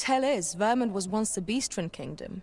tale is, Vermund was once the Beastren Kingdom.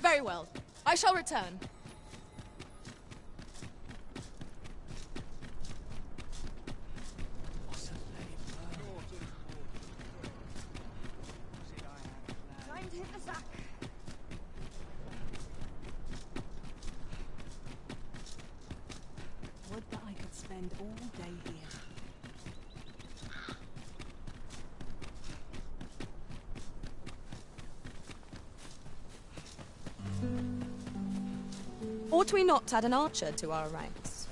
Very well. I shall return. Time to hit the sack. Would that I could spend all day here. Ought we not add an archer to our ranks?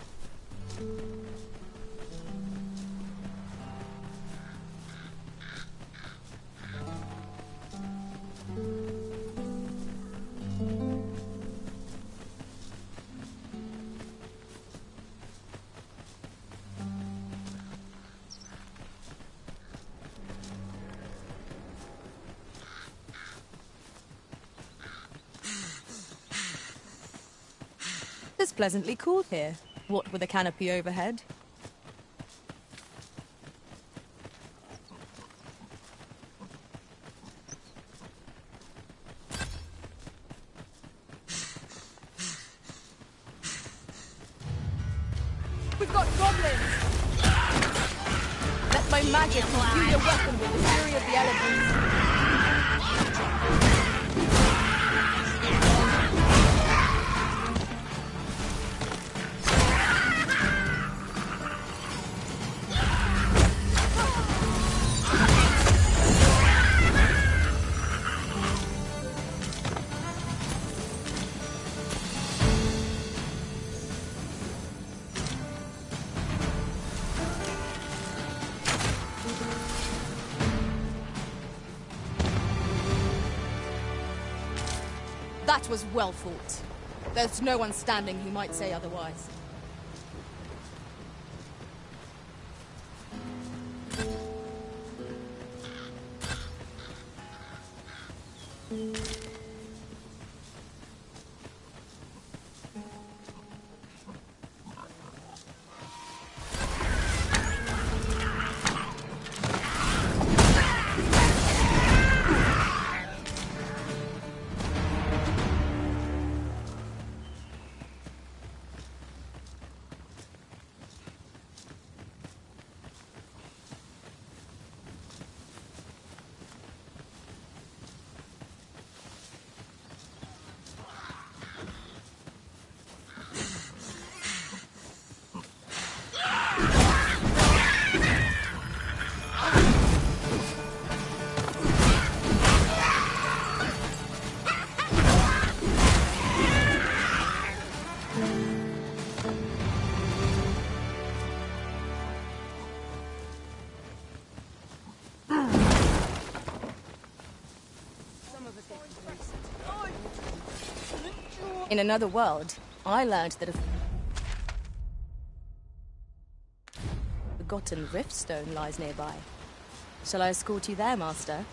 It's pleasantly cool here, what with a canopy overhead. We've got goblins! my magic and imbue your weapon with the fury of the elements. That was well fought. There's no one standing who might say otherwise. In another world, I learned that a forgotten riftstone lies nearby. Shall I escort you there, Master?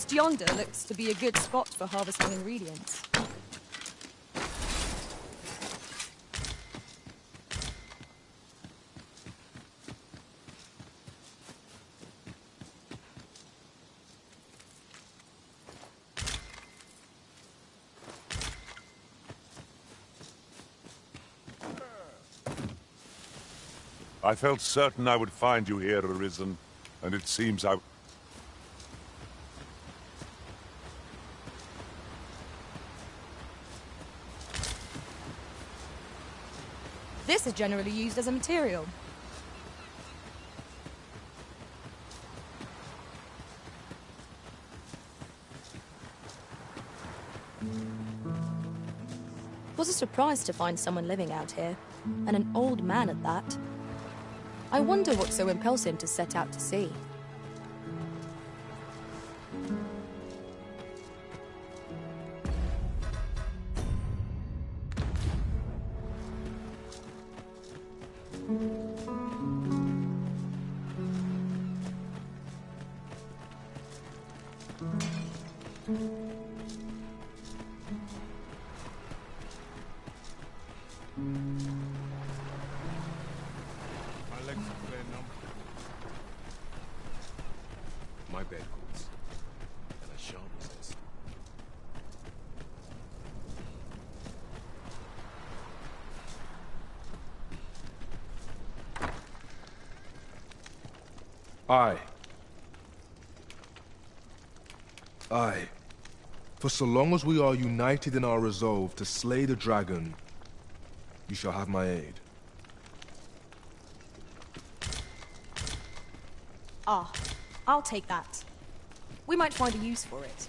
Just yonder looks to be a good spot for harvesting ingredients. I felt certain I would find you here, Arisen, and it seems I... This is generally used as a material. Was a surprise to find someone living out here, and an old man at that. I wonder what so impels him to set out to sea. My legs are clear numb. My bed calls, and I shan't resist. Aye. Aye. For so long as we are united in our resolve to slay the dragon, you shall have my aid. Ah, I'll take that. We might find a use for it.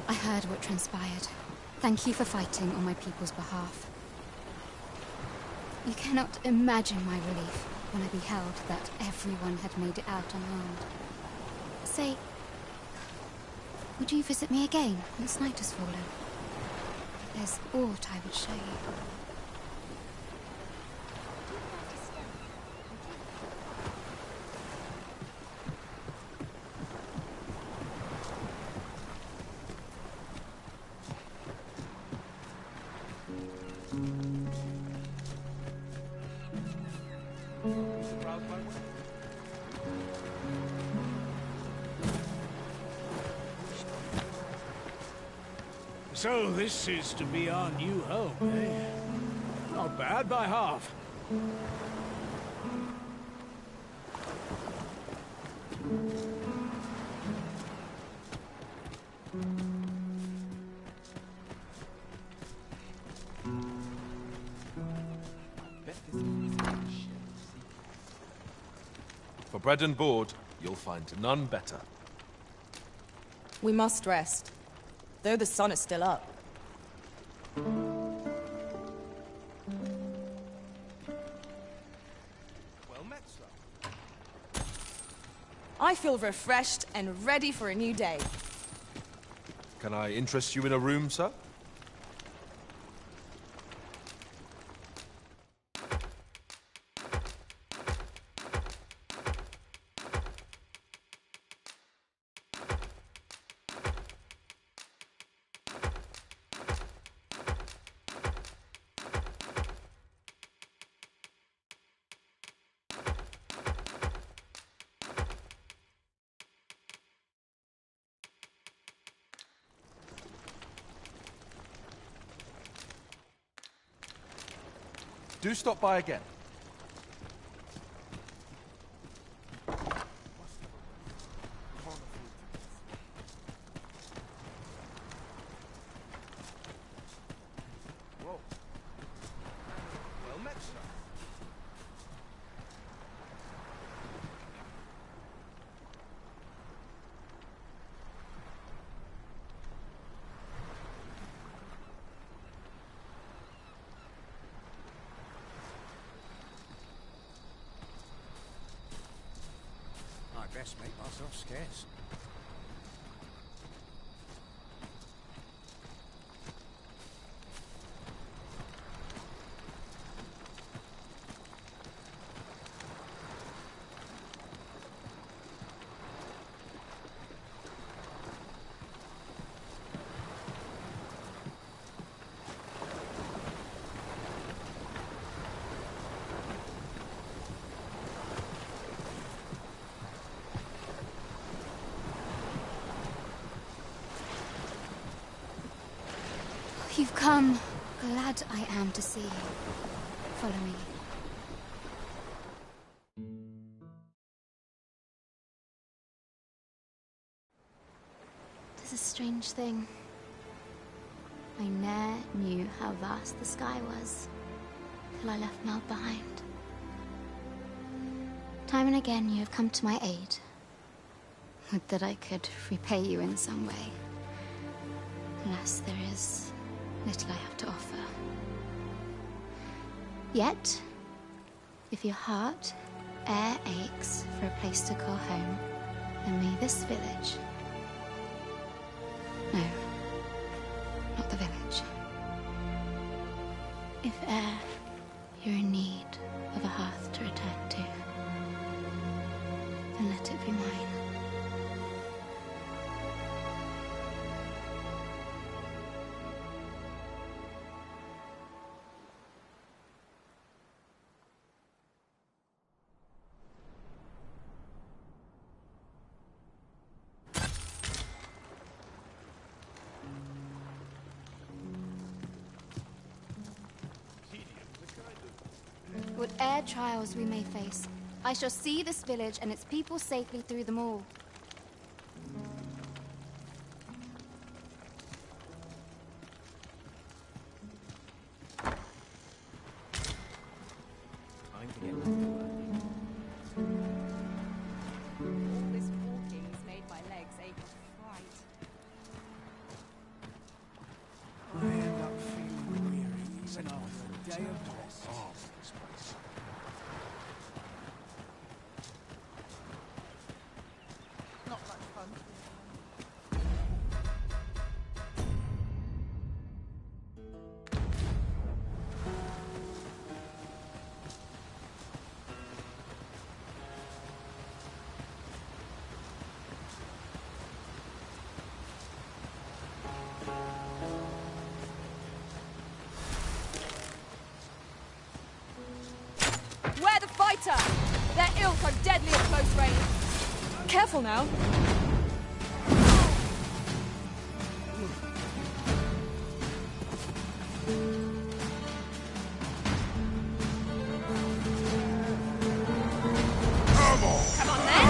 I heard what transpired. Thank you for fighting on my people's behalf. You cannot imagine my relief when I beheld that everyone had made it out unharmed. Say, would you visit me again once night has fallen? There's aught I would show you. So this is to be our new home, eh? Not bad by half. For bread and board, you'll find none better. We must rest, though the sun is still up. Well met, sir. I feel refreshed and ready for a new day. Can I interest you in a room, sir? Do stop by again. Well met, sir. I best make myself scarce. You've come. Glad I am to see you. Follow me. Tis a strange thing. I ne'er knew how vast the sky was, till I left Meld behind. Time and again you have come to my aid. Would that I could repay you in some way. Alas, there is little I have to offer. Yet, if your heart e'er aches for a place to call home, then may this village... No, not the village. If e'er you're in need of a hearth to return to, then let it be mine. Whate'er trials we may face, I shall see this village and its people safely through them all. Time to get back to work. All this walking's made my legs ache of fright. I end up feeling weary even after a day of rest. Oh, this place. Not much fun. Where the fighter? Their ilk are deadly at close range. Careful now. Come on then.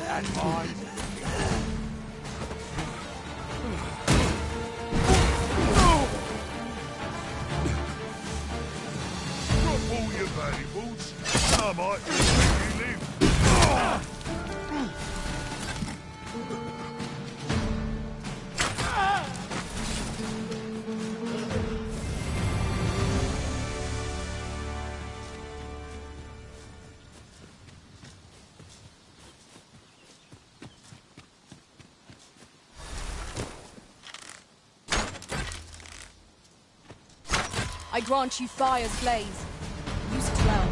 And mine. Drop all your valuables, and I might just let you live. I grant you fire's blaze. Use it well.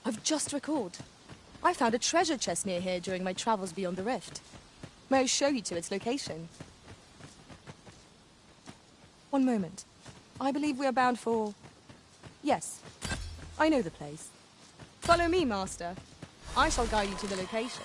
I've just recalled. I found a treasure chest near here during my travels beyond the rift. May I show you to its location? One moment. I believe we are bound for... Yes. I know the place. Follow me, Master. I shall guide you to the location.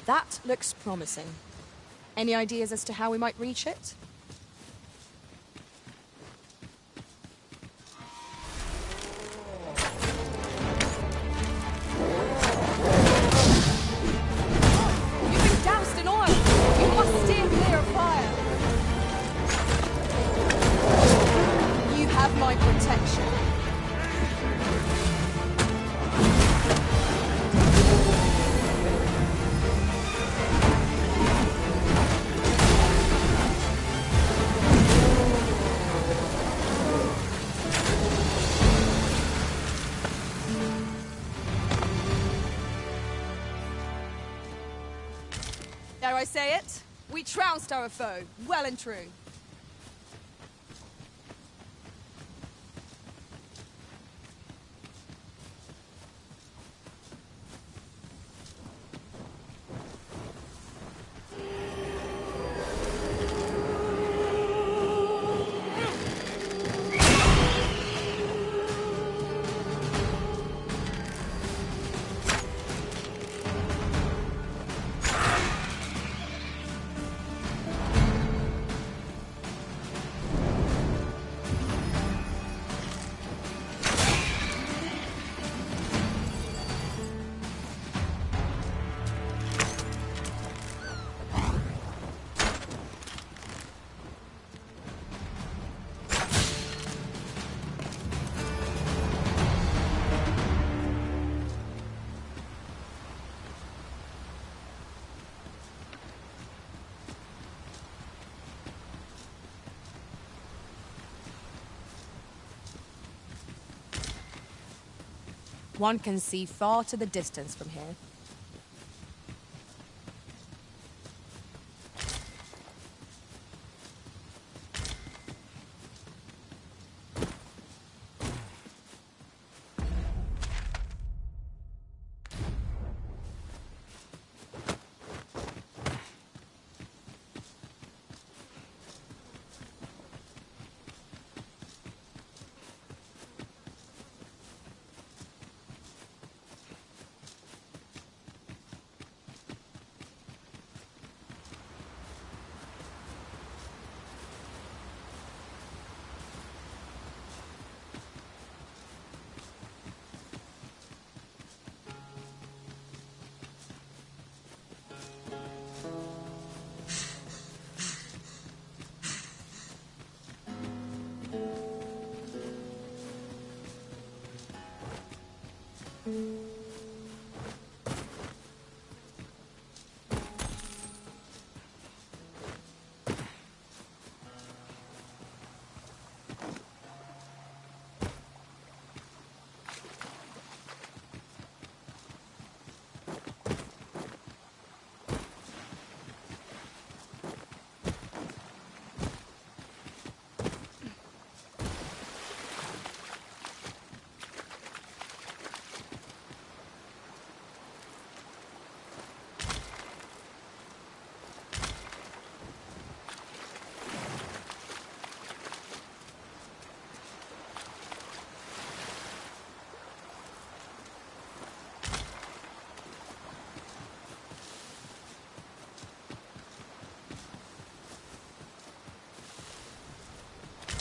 That looks promising. Any ideas as to how we might reach it? You've been doused in oil! You must steer clear of fire! You have my protection. Dare I say it? We trounced our foe, well and true. One can see far to the distance from here.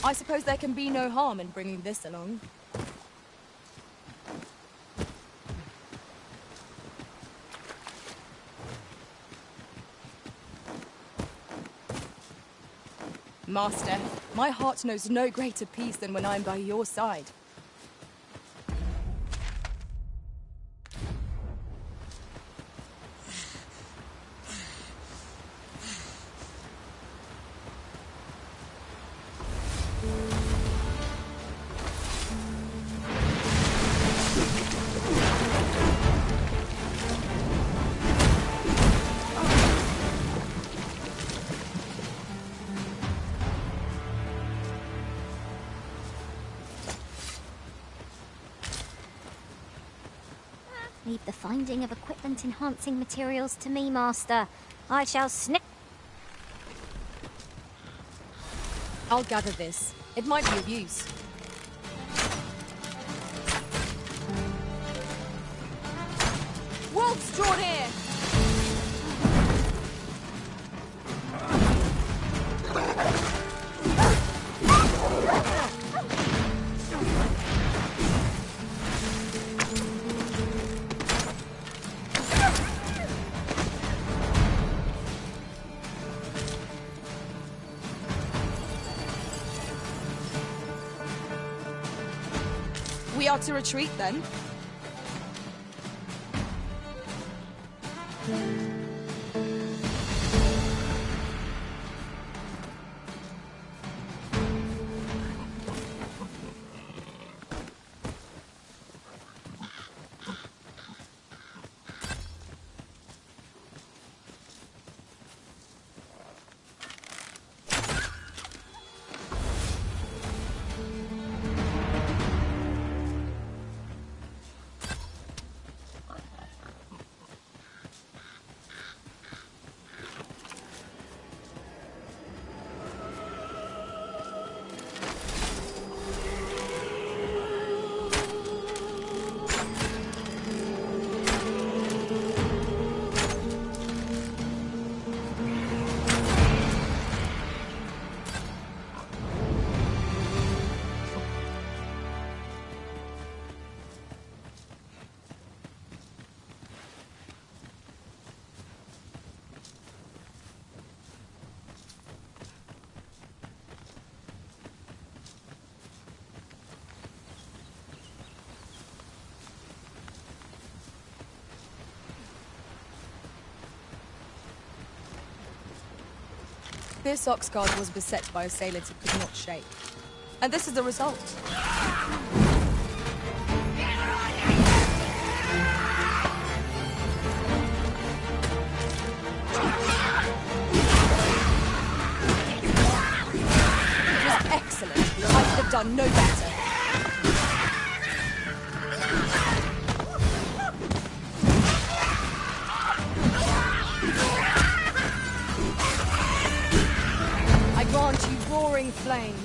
I suppose there can be no harm in bringing this along. Master, my heart knows no greater peace than when I'm by your side. Leave the finding of equipment-enhancing materials to me, Master. I shall snip. I'll gather this. It might be of use. Wolves draw near! We are to retreat, then? This Oxguard was beset by assailants it could not shake. And this is the result. It was excellent. I could have done no better. Grant you roaring flame.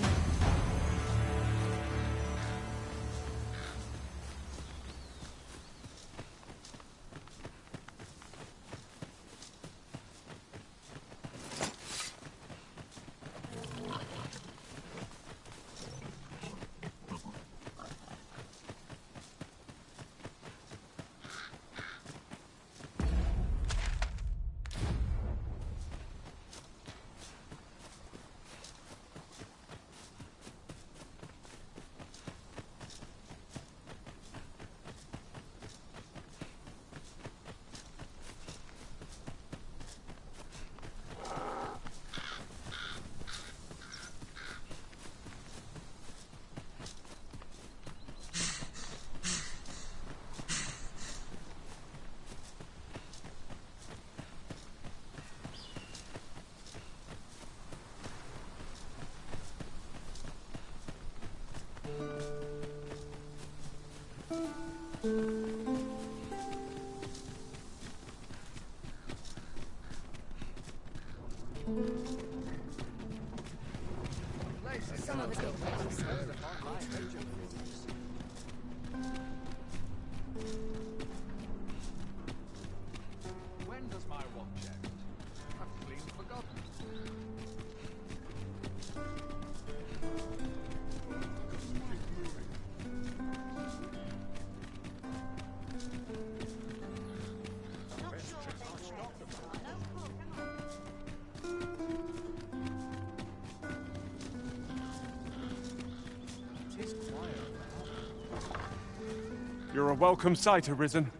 You're a welcome sight, Arisen.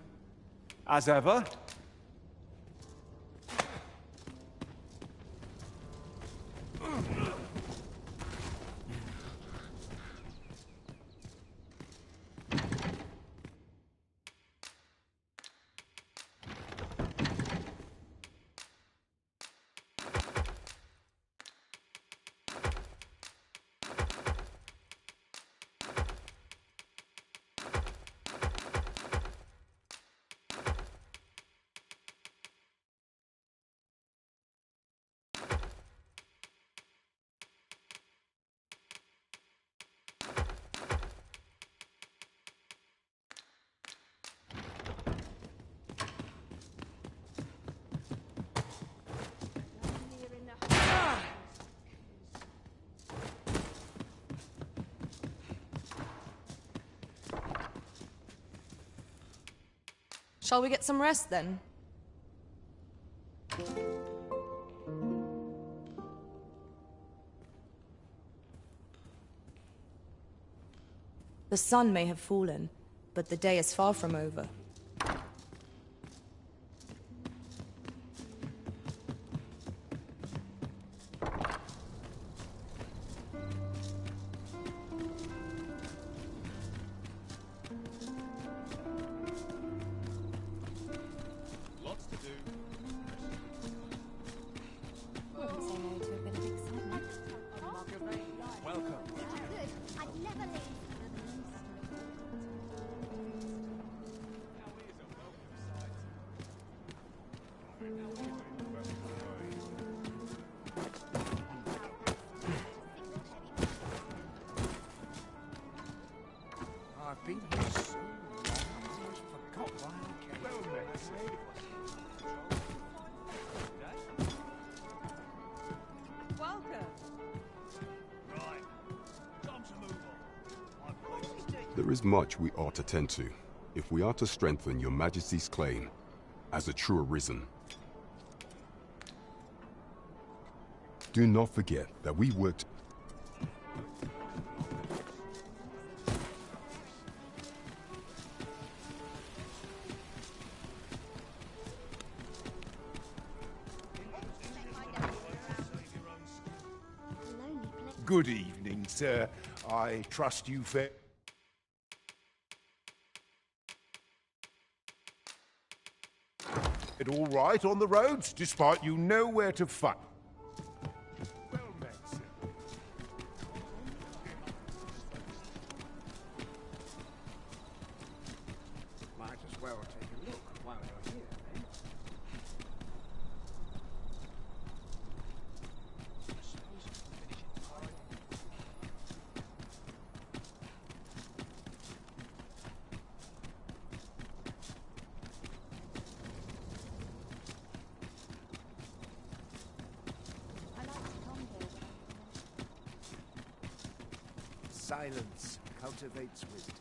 As ever. Shall we get some rest then? The sun may have fallen, but the day is far from over. I've been here so long, I almost forgot why I came. Welcome. Right. Time to move on. My place is dead. There is much we ought to tend to, if we are to strengthen your Majesty's claim as a true Arisen. Do not forget that we worked... Good evening, sir. I trust you fared all right on the roads, despite you know where to find. Well met, sir. Might as well take a look while you're here, eh? Silence cultivates wisdom.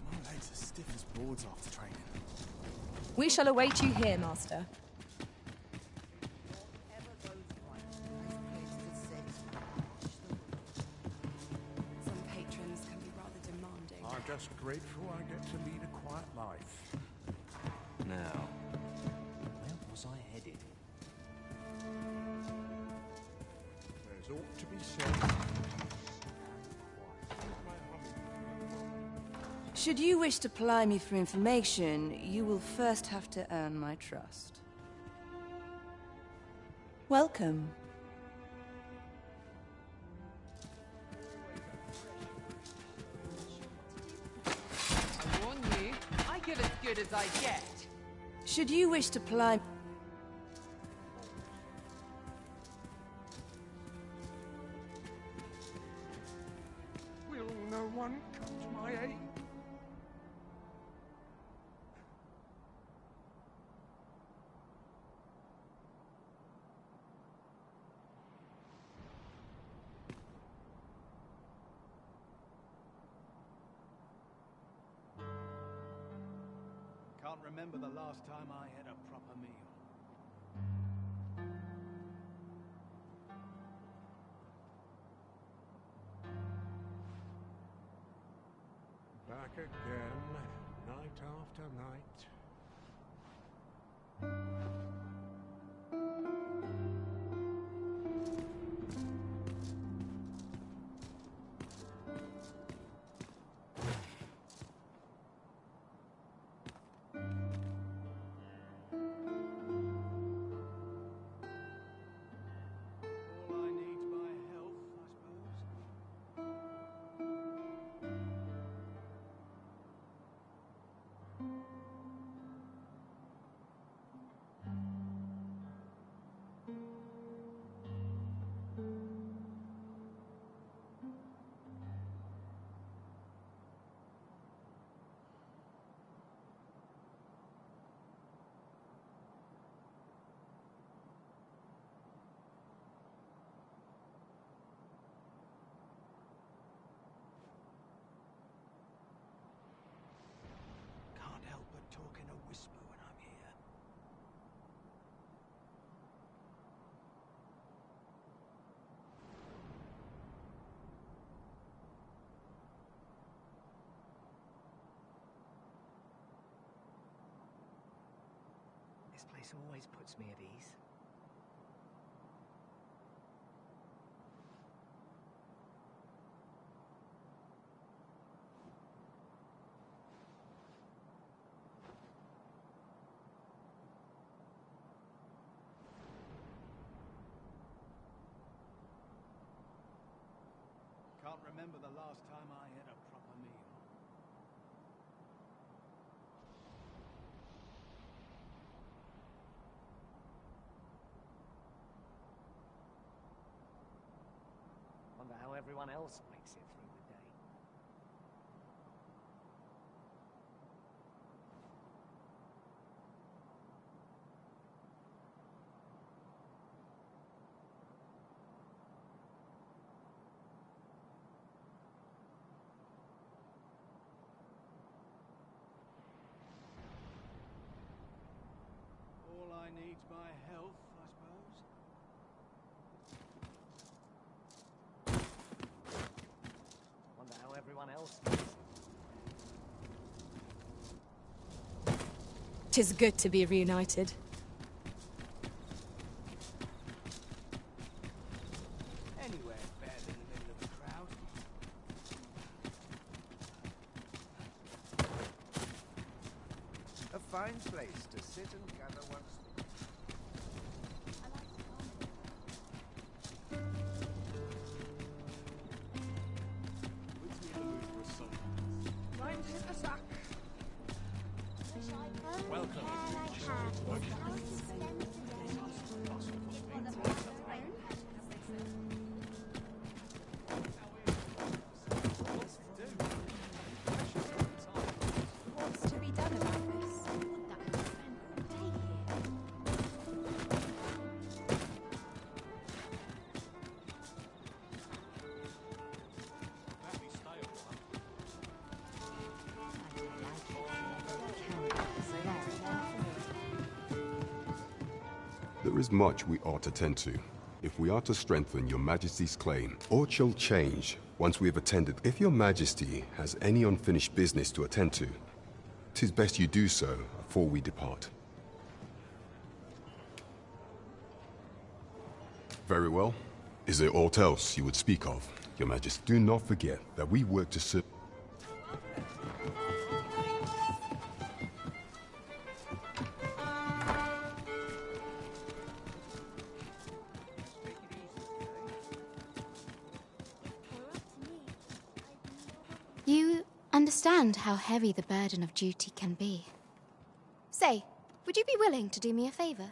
My legs are stiff as boards after training. We shall await you here, Master. Some patrons can be rather demanding. I'm just grateful I get to lead a quiet life. Now, where was I headed? There's ought to be said. Should you wish to ply me for information, you will first have to earn my trust. Welcome. I warn you, I give as good as I get. Should you wish to ply... Will no one come to my aid? Can't remember the last time I had a proper meal. back again, night after night. All I need's my health, I suppose. Can't help but talk in a whisper when I'm here. This place always puts me at ease. Can't remember the last time I had a proper meal. Wonder how everyone else makes it through the day. All I need's my health, I suppose. Wonder how everyone else makes it. 'Tis good to be reunited. Anywhere better than the middle of a crowd. A fine place to sit and gather one's thoughts. Welcome. What's to be done about this? There is much we ought to tend to. If we are to strengthen your Majesty's claim, or shall change once we have attended. If your Majesty has any unfinished business to attend to, 'tis best you do so before we depart. Very well. Is there aught else you would speak of, Your Majesty? Do not forget that we work to serve. You understand how heavy the burden of duty can be. Say, would you be willing to do me a favor?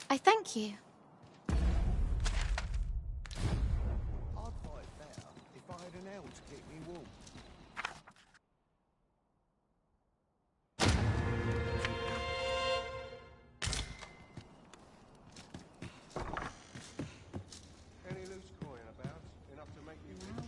I thank you. I'd fight better if I had an elf to keep me warm. Any loose coin about? Enough to make you rich?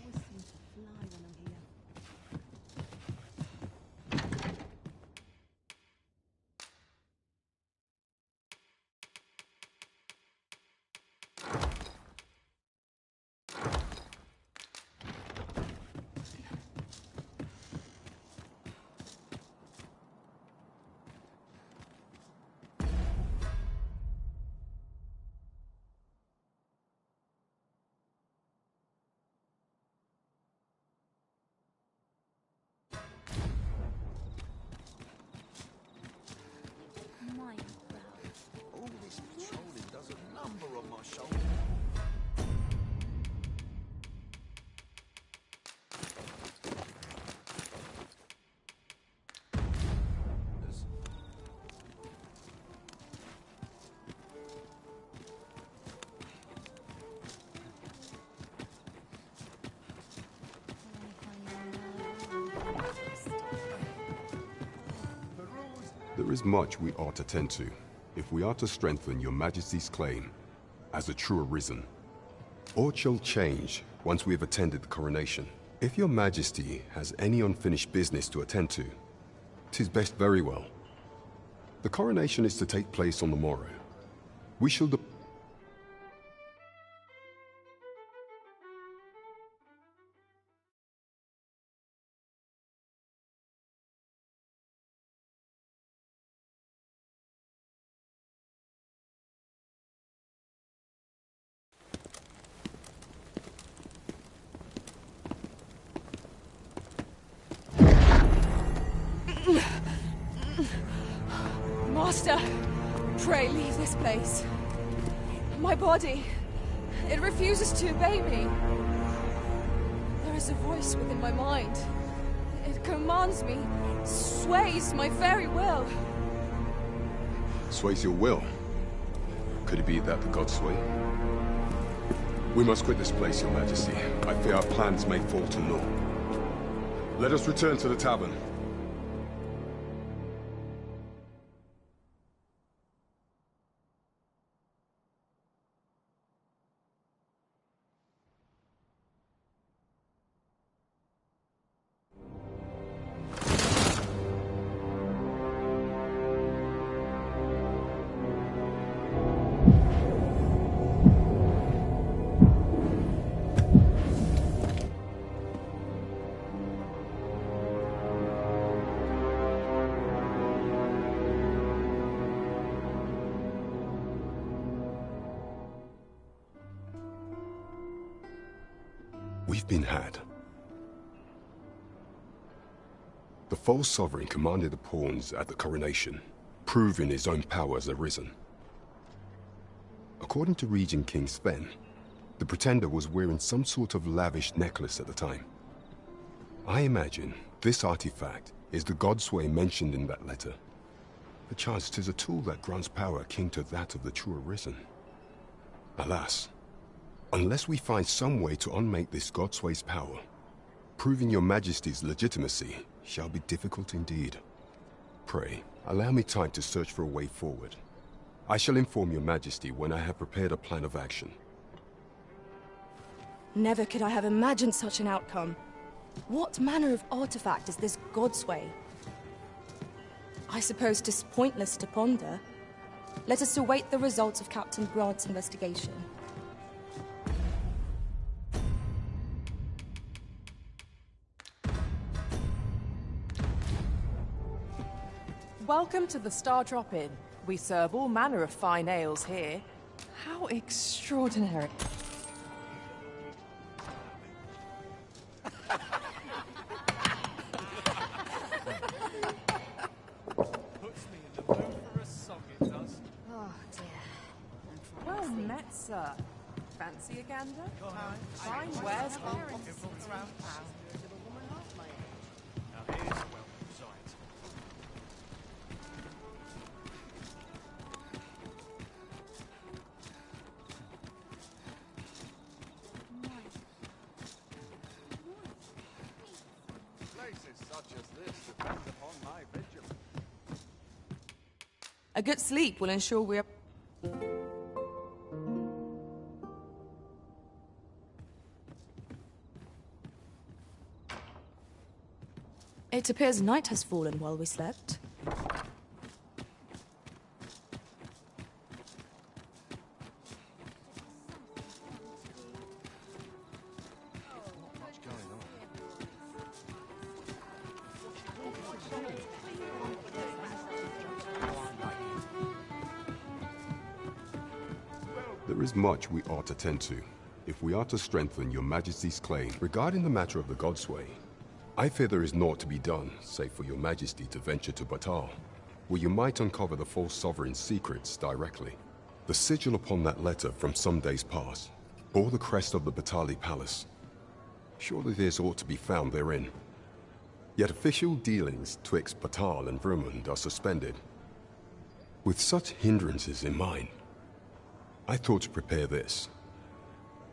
There is much we ought to tend to, if we are to strengthen your majesty's claim as a true arisen. Aught shall change once we have attended the coronation. If your majesty has any unfinished business to attend to, 'tis best very well. The coronation is to take place on the morrow. We shall Master, pray leave this place. My body, it refuses to obey me. There is a voice within my mind. It commands me, sways my very will. sways your will. Could it be that the gods sway? We must quit this place, your majesty. I fear our plans may fall to naught. Let us return to the tavern. We've been had. The false sovereign commanded the pawns at the coronation, proving his own power as arisen. According to Regent King Sven, the pretender was wearing some sort of lavish necklace at the time. I imagine this artifact is the godsway mentioned in that letter. Perchance 'tis a tool that grants power akin to that of the true arisen. Alas, unless we find some way to unmake this godsway's power, proving your majesty's legitimacy shall be difficult indeed. Pray, allow me time to search for a way forward. I shall inform your majesty when I have prepared a plan of action. Never could I have imagined such an outcome. What manner of artifact is this godsway? I suppose 'tis pointless to ponder. Let us await the results of Captain Grant's investigation. Welcome to the Star Drop Inn. We serve all manner of fine ales here. How extraordinary. Oh dear. Well met, sir. Fancy a gander? Fine wares on Places such as this depend upon my vigilance. A good sleep will ensure we are... It appears night has fallen while we slept. There is much we ought to tend to, if we are to strengthen your majesty's claim. Regarding the matter of the godsway, I fear there is naught to be done, save for your majesty to venture to Batal, where you might uncover the false sovereign's secrets directly. The sigil upon that letter from some days past bore the crest of the Batali Palace. Surely there's aught to be found therein. Yet official dealings twixt Batal and Vermund are suspended. With such hindrances in mind, I thought to prepare this.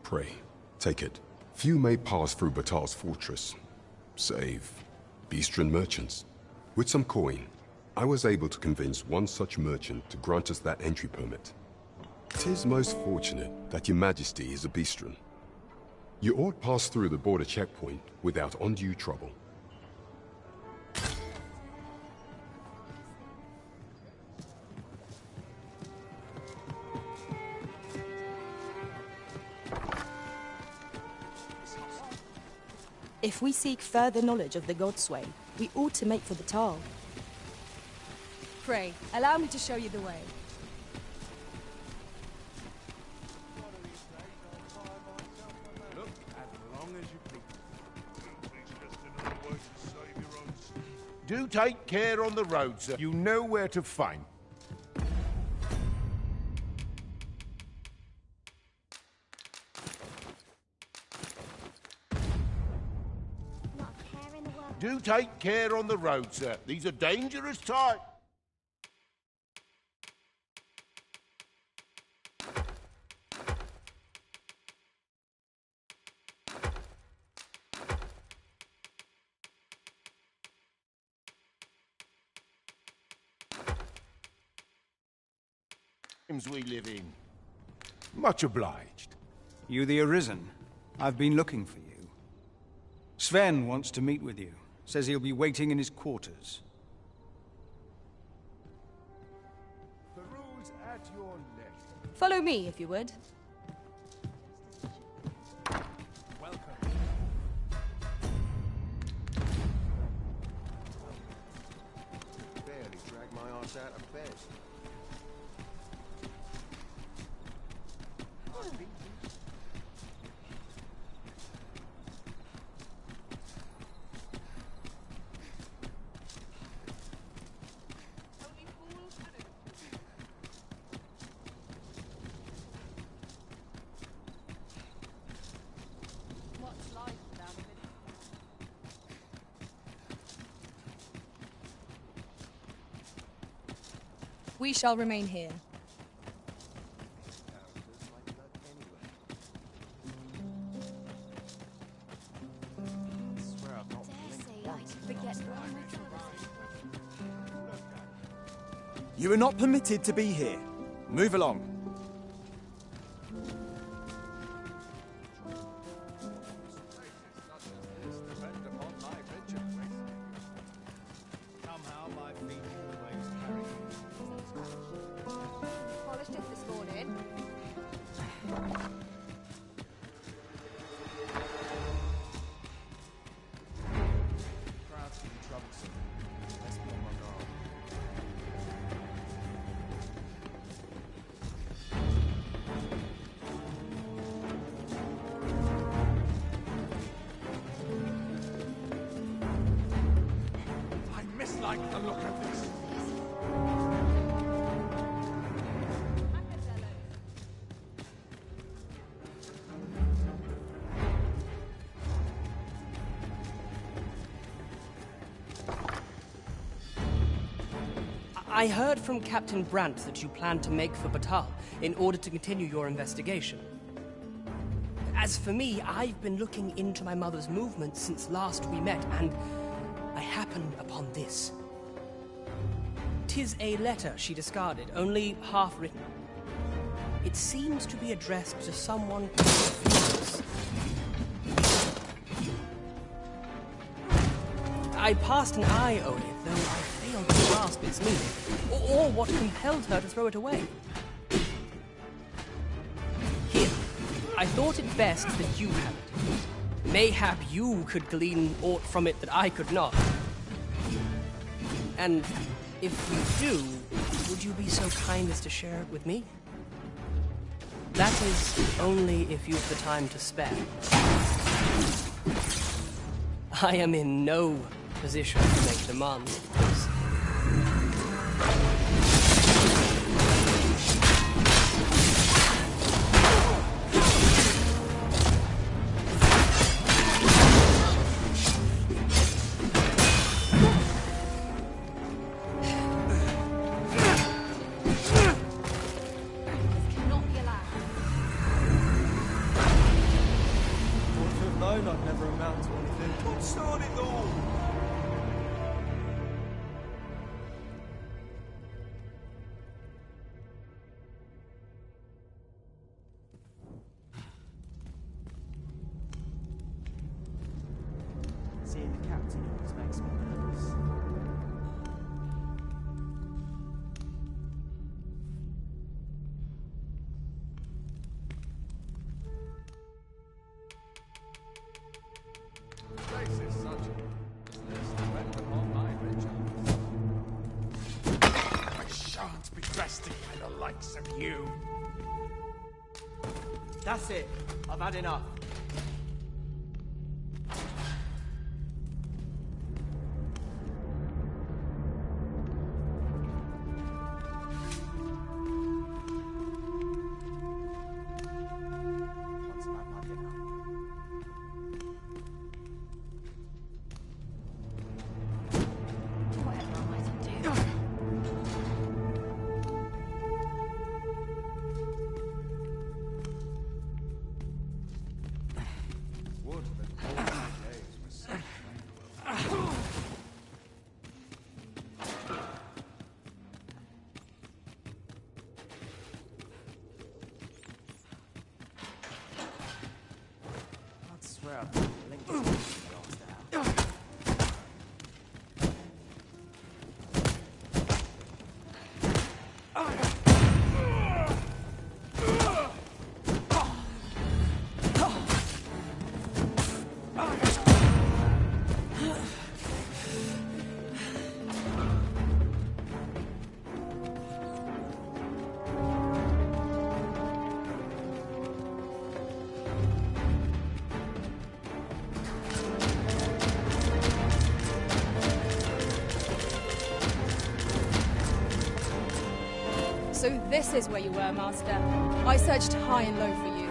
Pray, take it. Few may pass through Batal's fortress, save Beastren merchants. With some coin, I was able to convince one such merchant to grant us that entry permit. 'Tis most fortunate that your majesty is a Beastren. You ought pass through the border checkpoint without undue trouble. If we seek further knowledge of the Godsway, we ought to make for the Tal. Pray, allow me to show you the way. Look, as long as you please. It's just another way to save your own skin. Do take care on the road, sir. You know where to find. Do take care on the road, sir. These are dangerous times. We live in. Much obliged. You the Arisen? I've been looking for you. Sven wants to meet with you. Says he'll be waiting in his quarters. The rules at your leisure. Follow me, if you would. Welcome. Barely dragged my ass out of bed. We shall remain here. You are not permitted to be here. Move along. Somehow my feet always carry me. Polished it this morning. Crowds can be troublesome. Let's be on my guard. I mislike the look of this. I heard from Captain Brandt that you plan to make for Batal in order to continue your investigation. As for me, I've been looking into my mother's movements since last we met, and I happened upon this. 'Tis a letter she discarded, only half written. It seems to be addressed to someone called Felix. I passed an eye on it, though I failed to grasp its meaning, or what compelled her to throw it away. Here, I thought it best that you have it. Mayhap you could glean aught from it that I could not. And if you do, would you be so kind as to share it with me? That is, only if you've the time to spare. I am in no position to make demands, of course. I'd never amount to anything. What started it all? you. That's it. I've had enough. So this is where you were, Master. I searched high and low for you.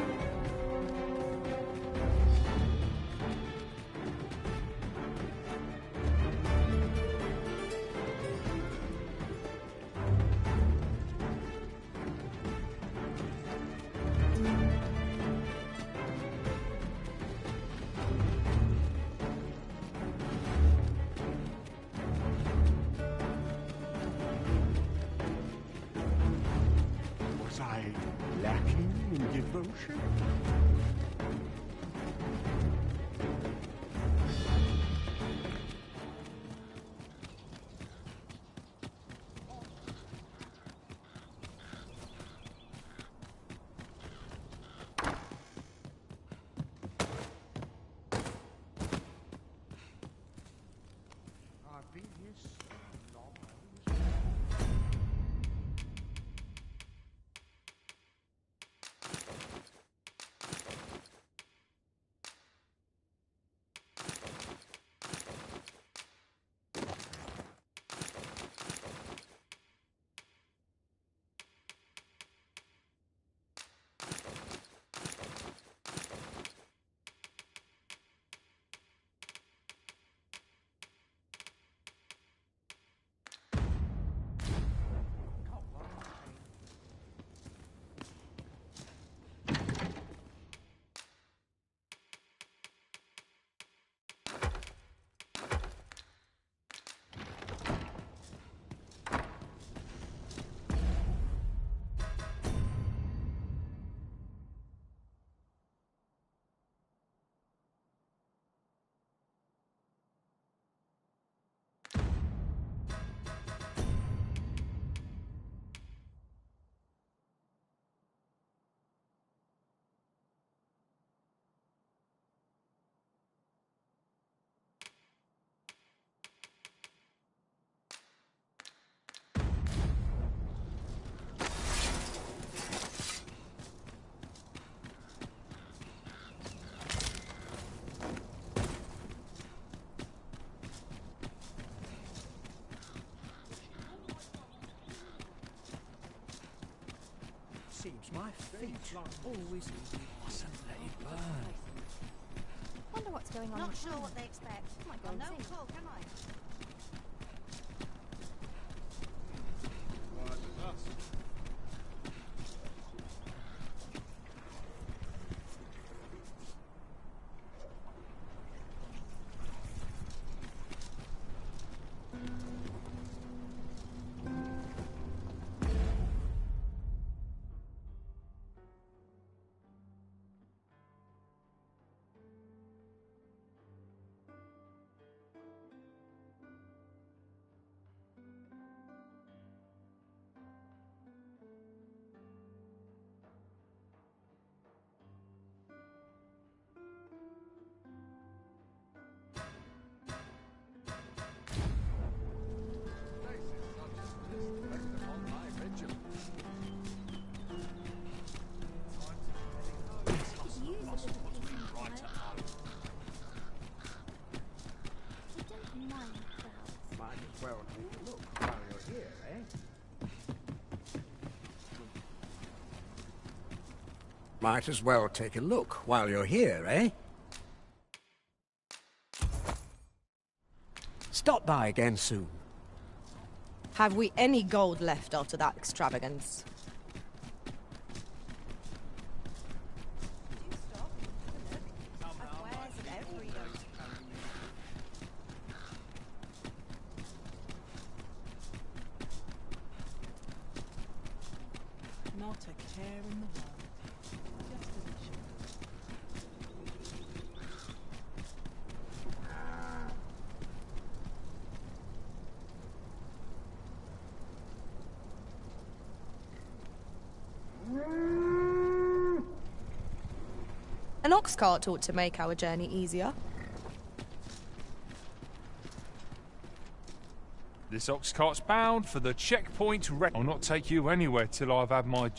Was I lacking in devotion? I've been here so long. Seems my feet always mustn't let it burn. Wonder what's going on. Not sure what they expect. Oh my god, no talk, am I? Might as well take a look while you're here, eh? Stop by again soon. Have we any gold left after that extravagance? Not a care in the world. Just delicious. An ox cart ought to make our journey easier. This ox cart's bound for the checkpoint. I'll not take you anywhere till I've had my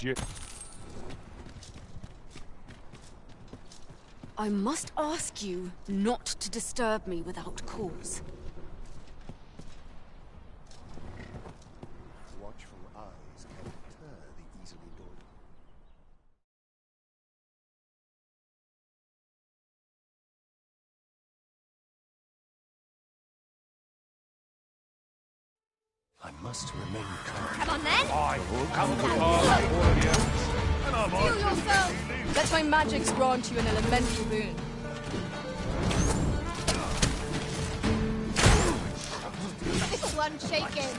I must ask you not to disturb me without cause. Watchful eyes can deter the easily loyal. I must remain calm. Come on then! I will come to Feel yourself! Let my magics grant you an elemental boon. This one shaking!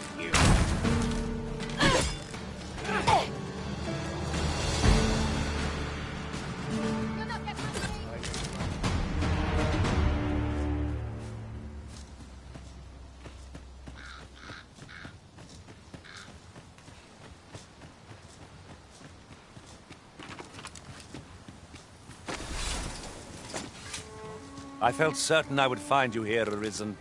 I felt certain I would find you here, Arisen.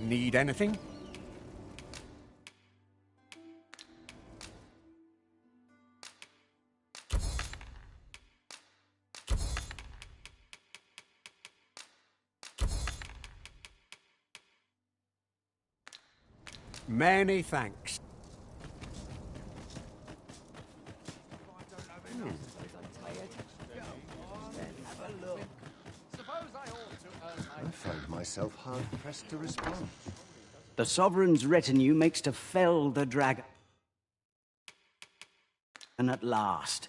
Need anything? Many thanks. I find myself hard-pressed to respond. The Sovereign's retinue makes to fell the dragon. And at last.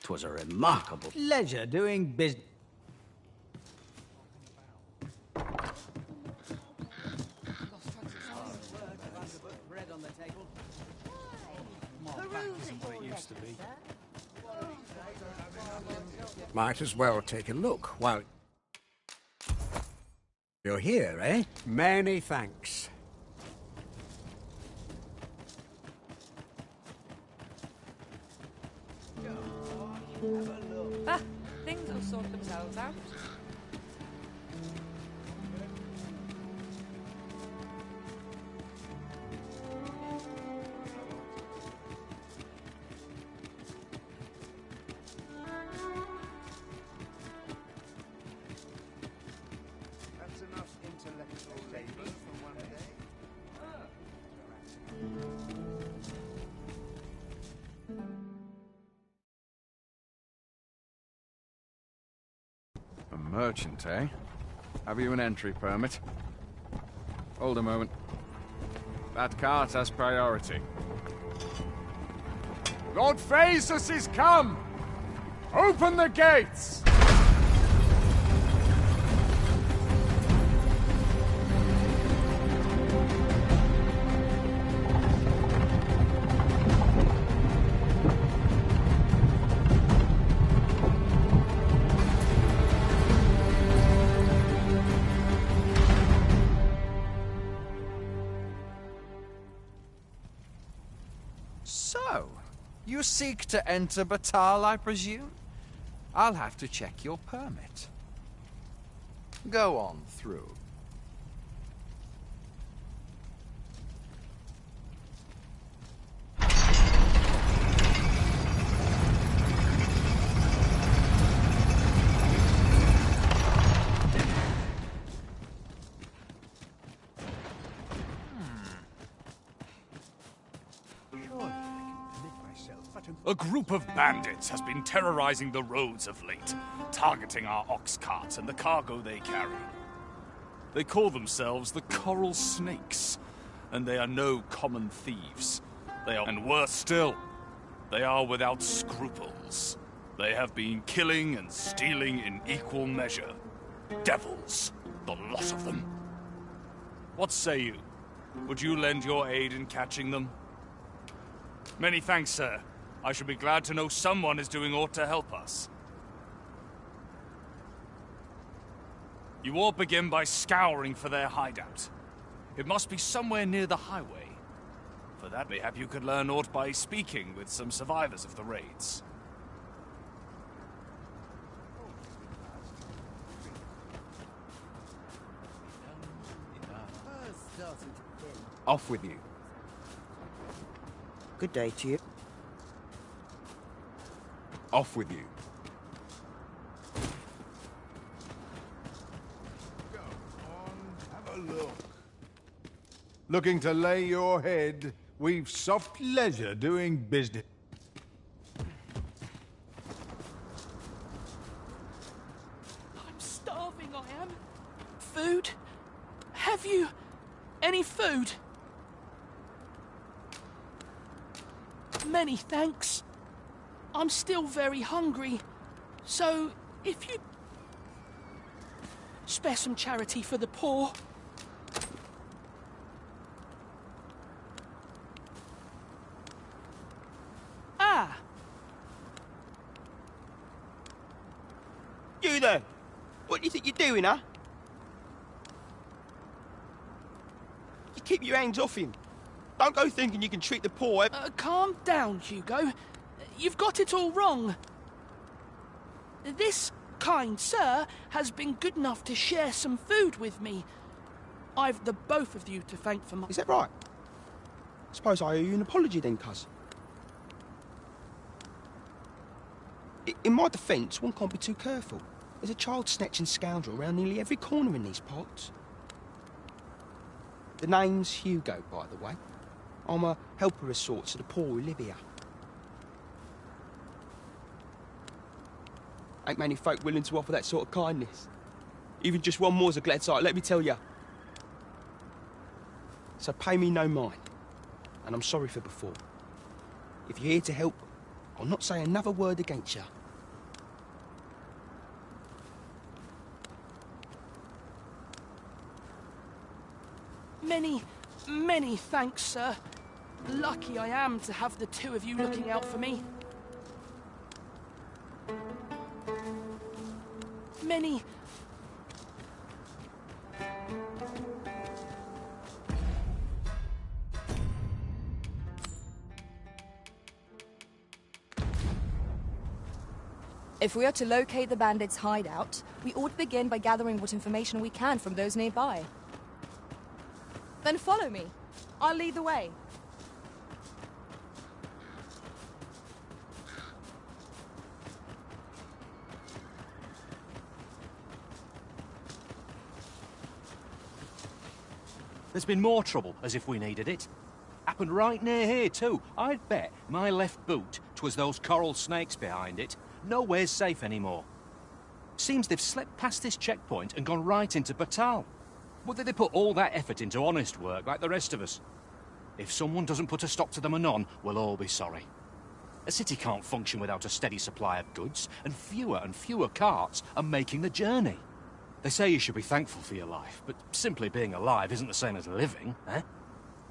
Twas a remarkable pleasure doing business. Might as well take a look while you're here, eh? Many thanks. Ah, things will sort themselves out. That's enough intellectual labor for one day. A merchant, eh? Have you an entry permit? Hold a moment. That cart has priority. Lord Phaesus is come! Open the gates! So, you seek to enter Batal, I presume? I'll have to check your permit. Go on through. A group of bandits has been terrorizing the roads of late, targeting our ox carts and the cargo they carry. They call themselves the Coral Snakes, and they are no common thieves. They are, and worse still, they are without scruples. They have been killing and stealing in equal measure. Devils, the lot of them. What say you? Would you lend your aid in catching them? Many thanks, sir. I should be glad to know someone is doing aught to help us. You all begin by scouring for their hideout. It must be somewhere near the highway. For that, mayhap you could learn aught by speaking with some survivors of the raids. Off with you. Good day to you. Off with you. Go on, have a look. Looking to lay your head? We've soft leisure doing business. I'm starving, I am. Food? Have you any food? Many thanks. I'm still very hungry, so if you spare some charity for the poor. Ah! You there? What do you think you're doing, huh? You keep your hands off him. Don't go thinking you can treat the poor. Calm down, Hugo. You've got it all wrong. This kind sir has been good enough to share some food with me. I've the both of you to thank for my... Is that right? Suppose I owe you an apology then, cuz. In my defence, one can't be too careful. There's a child-snatching scoundrel around nearly every corner in these parts. The name's Hugo, by the way. I'm a helper of sorts to the poor who live here. Ain't many folk willing to offer that sort of kindness. Even just one more's a glad sight, let me tell you. So pay me no mind. And I'm sorry for before. If you're here to help, I'll not say another word against you. Many thanks, sir. Lucky I am to have the two of you looking out for me. Many... If we are to locate the bandits' hideout, we ought to begin by gathering what information we can from those nearby. Then follow me. I'll lead the way. There's been more trouble, as if we needed it. Happened right near here, too. I'd bet my left boot 'twas those coral snakes behind it. Nowhere's safe anymore. Seems they've slipped past this checkpoint and gone right into Batal. Would they put all that effort into honest work like the rest of us? If someone doesn't put a stop to them anon, we'll all be sorry. A city can't function without a steady supply of goods, and fewer carts are making the journey. They say you should be thankful for your life, but simply being alive isn't the same as living, eh?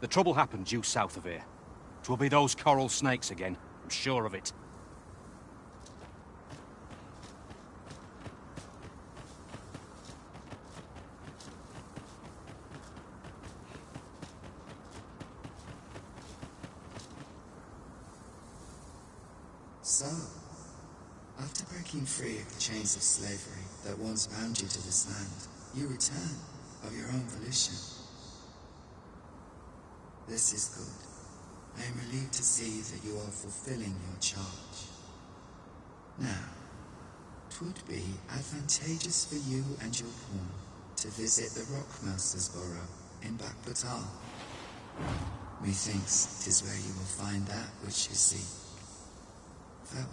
The trouble happened due south of here. 'Twill be those coral snakes again, I'm sure of it. So, after breaking free of the chains of slavery that once bound you to this land, you return of your own volition. This is good. I am relieved to see that you are fulfilling your charge. Now, 'twould be advantageous for you and your pawn to visit the Rockmaster's Burrow in Batal. Methinks 'tis where you will find that which you seek. Farewell.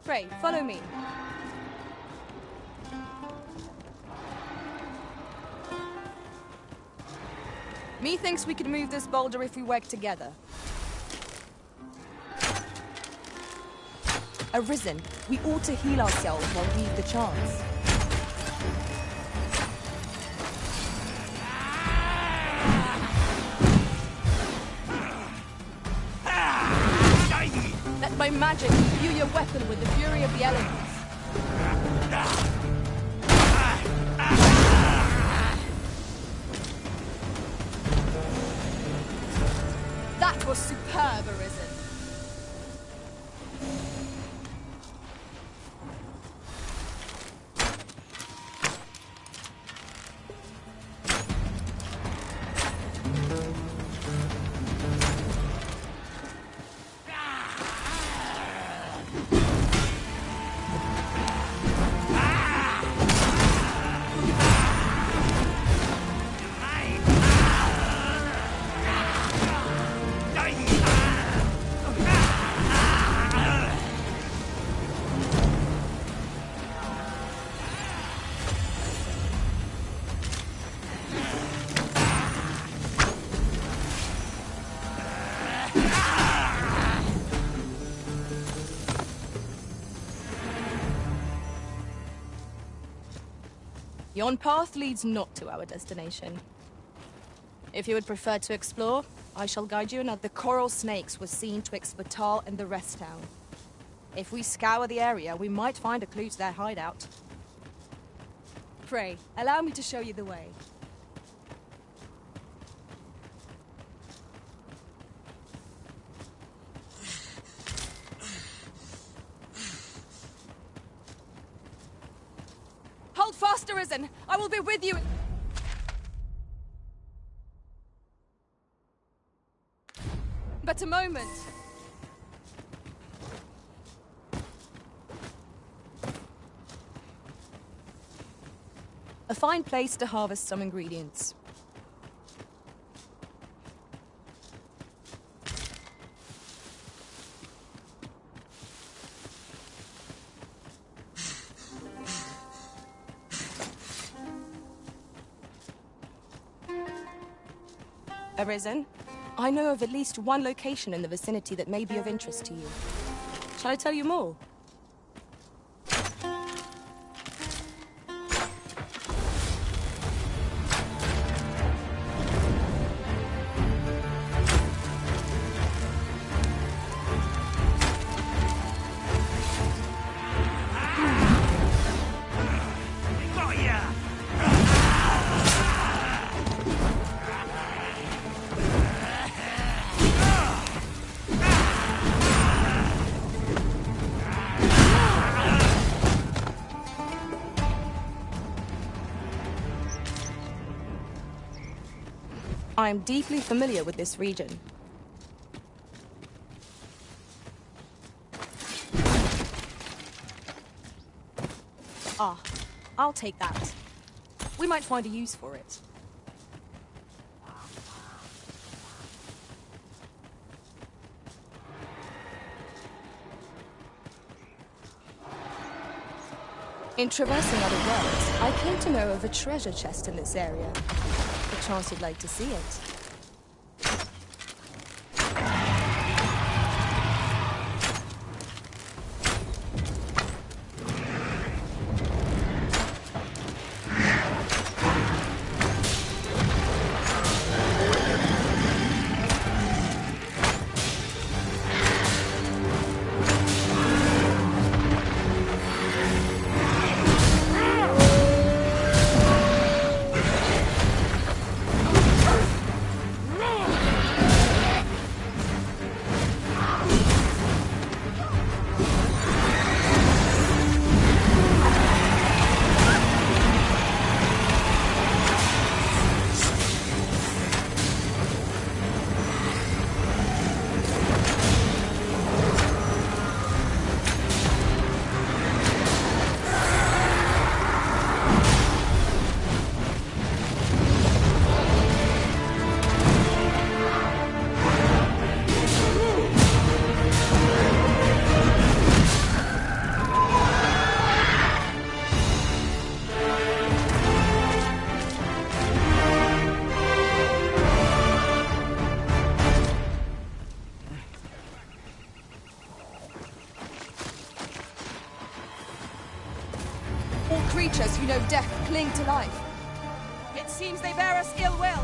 Pray, follow me. Methinks we could move this boulder if we work together. Arisen, we ought to heal ourselves while we've the chance. Let my magic imbue your weapon with the fury of the elements. That was superb, Arisen. Yon path leads not to our destination. If you would prefer to explore, I shall guide you another. The coral snakes were seen twixt Batal and the rest town. If we scour the area, we might find a clue to their hideout. Pray, allow me to show you the way. Hold fast, Arisen! I will be with you! But a moment. A fine place to harvest some ingredients. Arisen, I know of at least one location in the vicinity that may be of interest to you. Shall I tell you more? I am deeply familiar with this region. Ah, I'll take that. We might find a use for it. In traversing other worlds, I came to know of a treasure chest in this area. Perchance you'd like to see it. Creatures who know death cling to life. It seems they bear us ill will.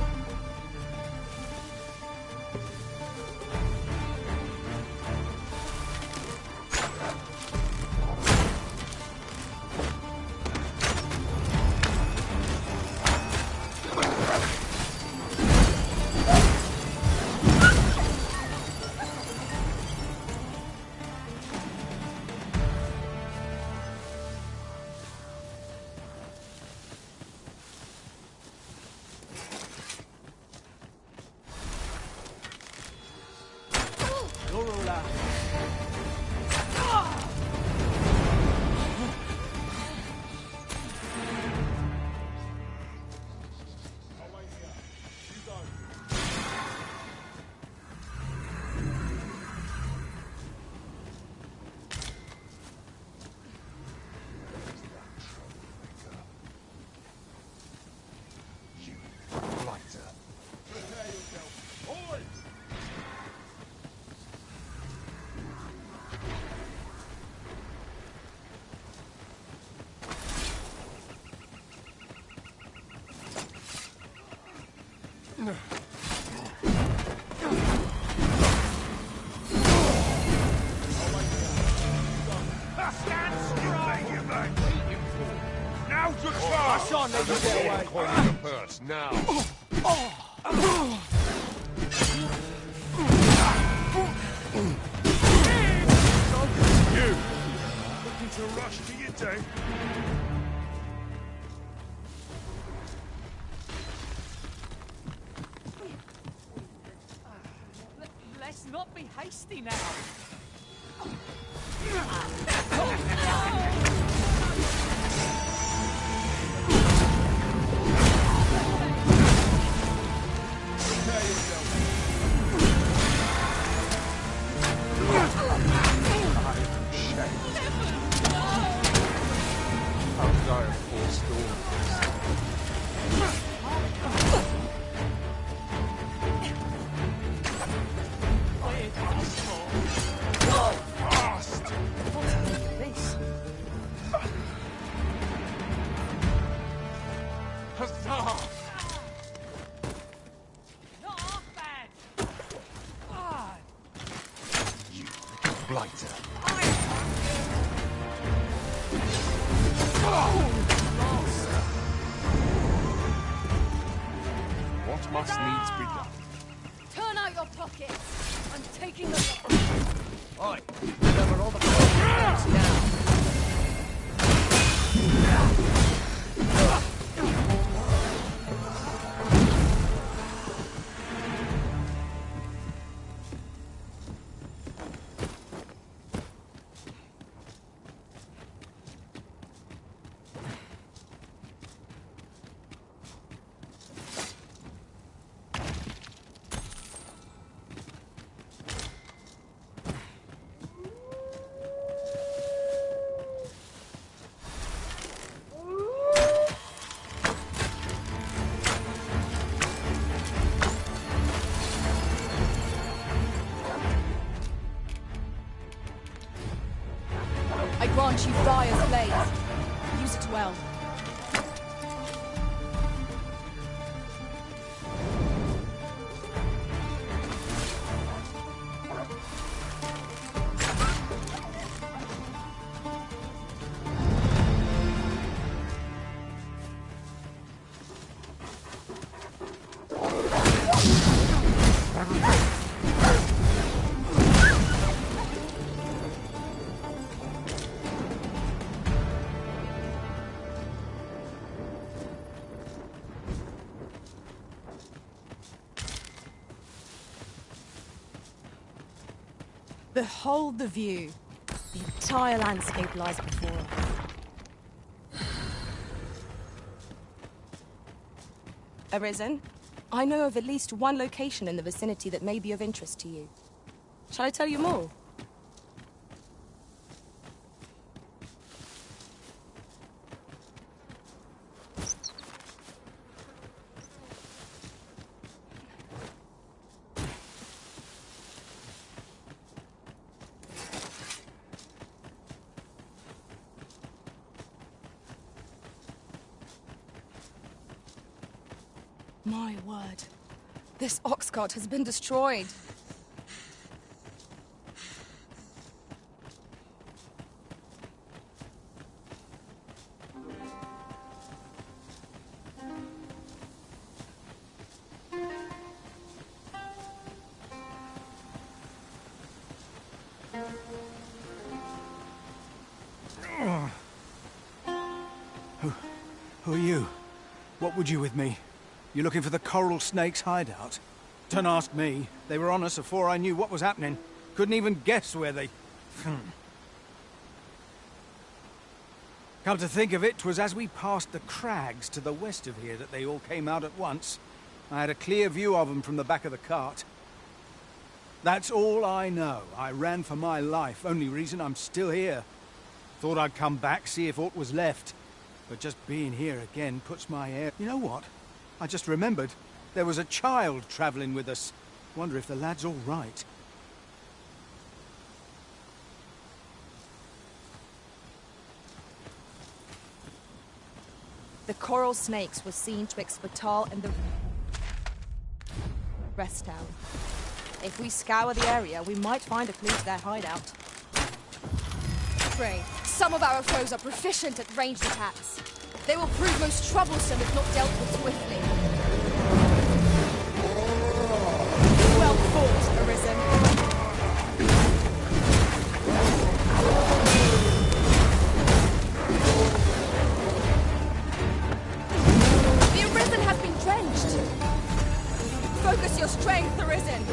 Now. You looking to rush to your day? Let's not be hasty now. What must needs be done? Turn out your pockets. I'm taking the Oi, remember all the problems now. grant you fire's blaze. Use it well. Behold the view. The entire landscape lies before us. Arisen, I know of at least one location in the vicinity that may be of interest to you. Shall I tell you more? My word. This ox cart has been destroyed. Who are you? What would you with me? You looking for the coral snake's hideout? Don't ask me. They were on us before I knew what was happening. Couldn't even guess where they... Come to think of it, 'twas as we passed the crags to the west of here that they all came out at once. I had a clear view of them from the back of the cart. That's all I know. I ran for my life. Only reason I'm still here. Thought I'd come back, see if aught was left. But just being here again puts my hair... You know what? I just remembered. There was a child travelling with us. Wonder if the lad's all right. The coral snakes were seen twixt Batal and the rest town. If we scour the area, we might find a clue to their hideout. Pray, some of our foes are proficient at ranged attacks. They will prove most troublesome if not dealt with swiftly. Well fought, Arisen. The Arisen has been drenched. Focus your strength, Arisen.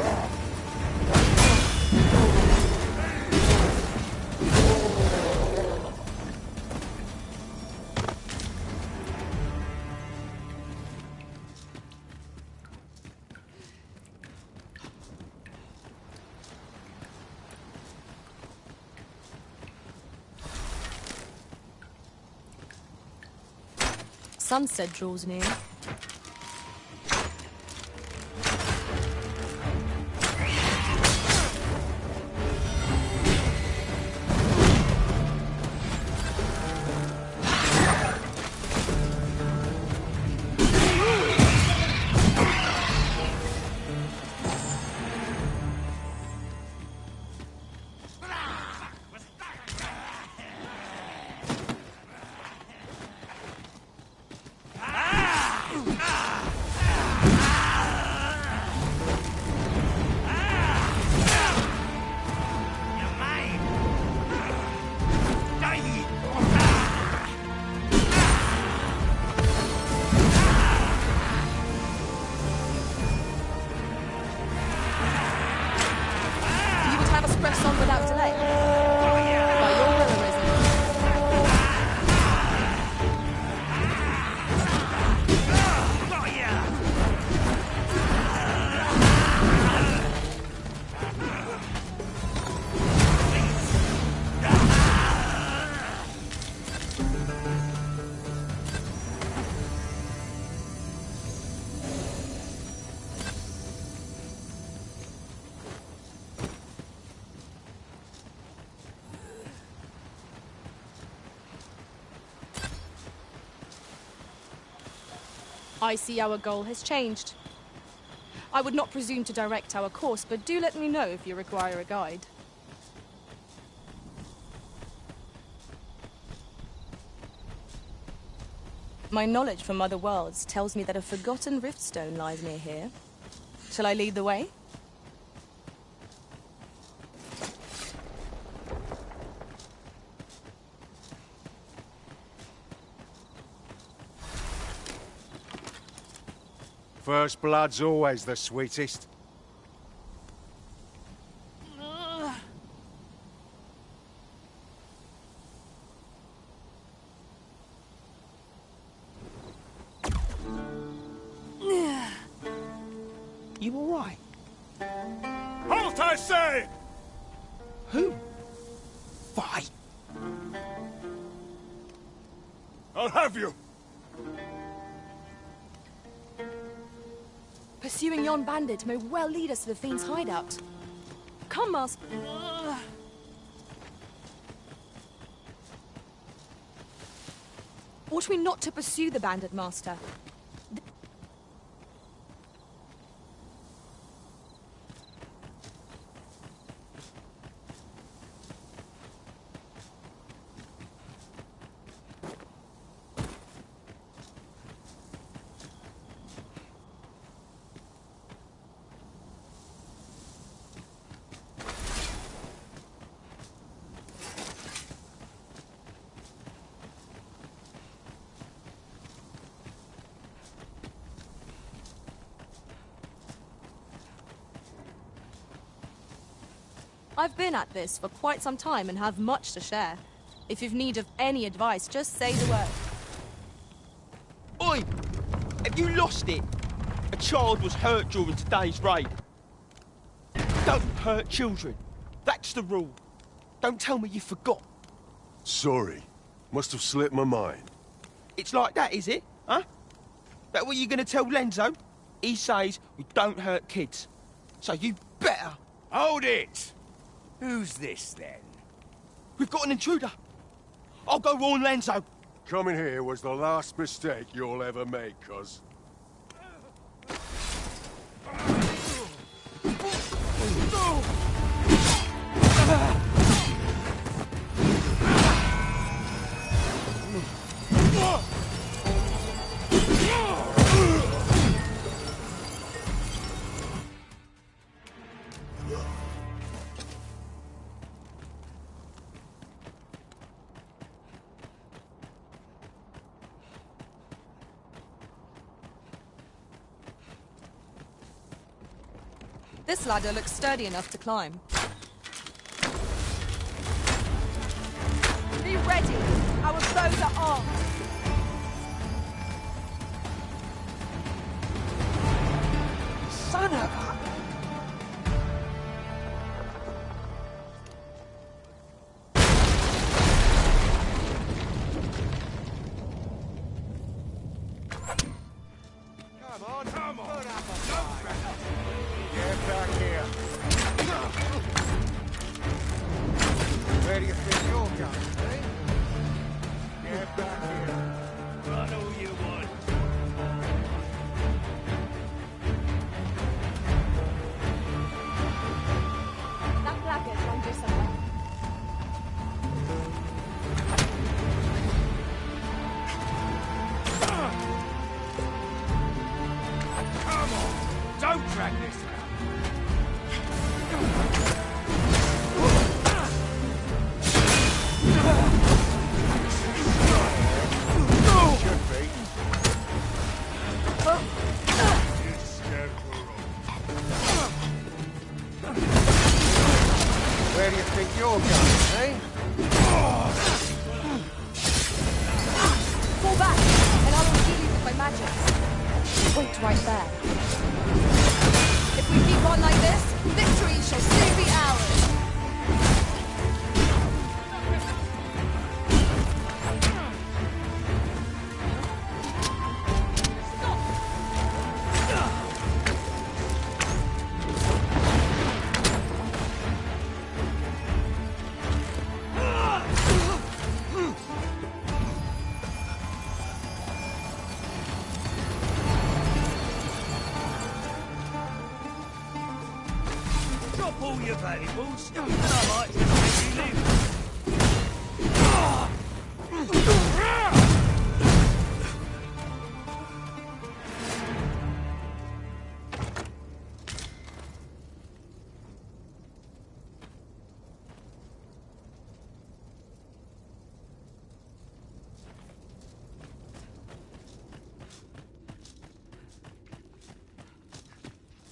Sunset draws near. I see our goal has changed. I would not presume to direct our course, but do let me know if you require a guide. My knowledge from other worlds tells me that a forgotten riftstone lies near here. Shall I lead the way? First blood's always the sweetest. You all right? Halt, I say! Who? Fight! I'll have you! Pursuing yon bandit may well lead us to the Fiend's hideout. Come, Master. Ought we not to pursue the bandit, Master? I've been at this for quite some time and have much to share. If you've need of any advice, just say the word. Oi! Have you lost it? A child was hurt during today's raid. Don't hurt children. That's the rule. Don't tell me you forgot. Sorry. Must have slipped my mind. It's like that, is it? Huh? That what you're gonna tell Lenzo? He says we don't hurt kids. So you better... Hold it! Who's this, then? We've got an intruder. I'll go warn Lenzo. Coming here was the last mistake you'll ever make, cuz. This ladder looks sturdy enough to climb. Be ready! Our bows are armed! Son of a... Come on, come on! Put up a fight! Get back here! Where do you think you're going, eh? Get back here! Run who you want! That placket runs you somewhere. Come on! Don't drag this out! Should be. You scarecrow. Where do you think you're going, eh? Fall back, and I will heal you with my magic. Wait right there. If we keep on like this, victory shall soon be ours. all your valuables, and I might just let you live.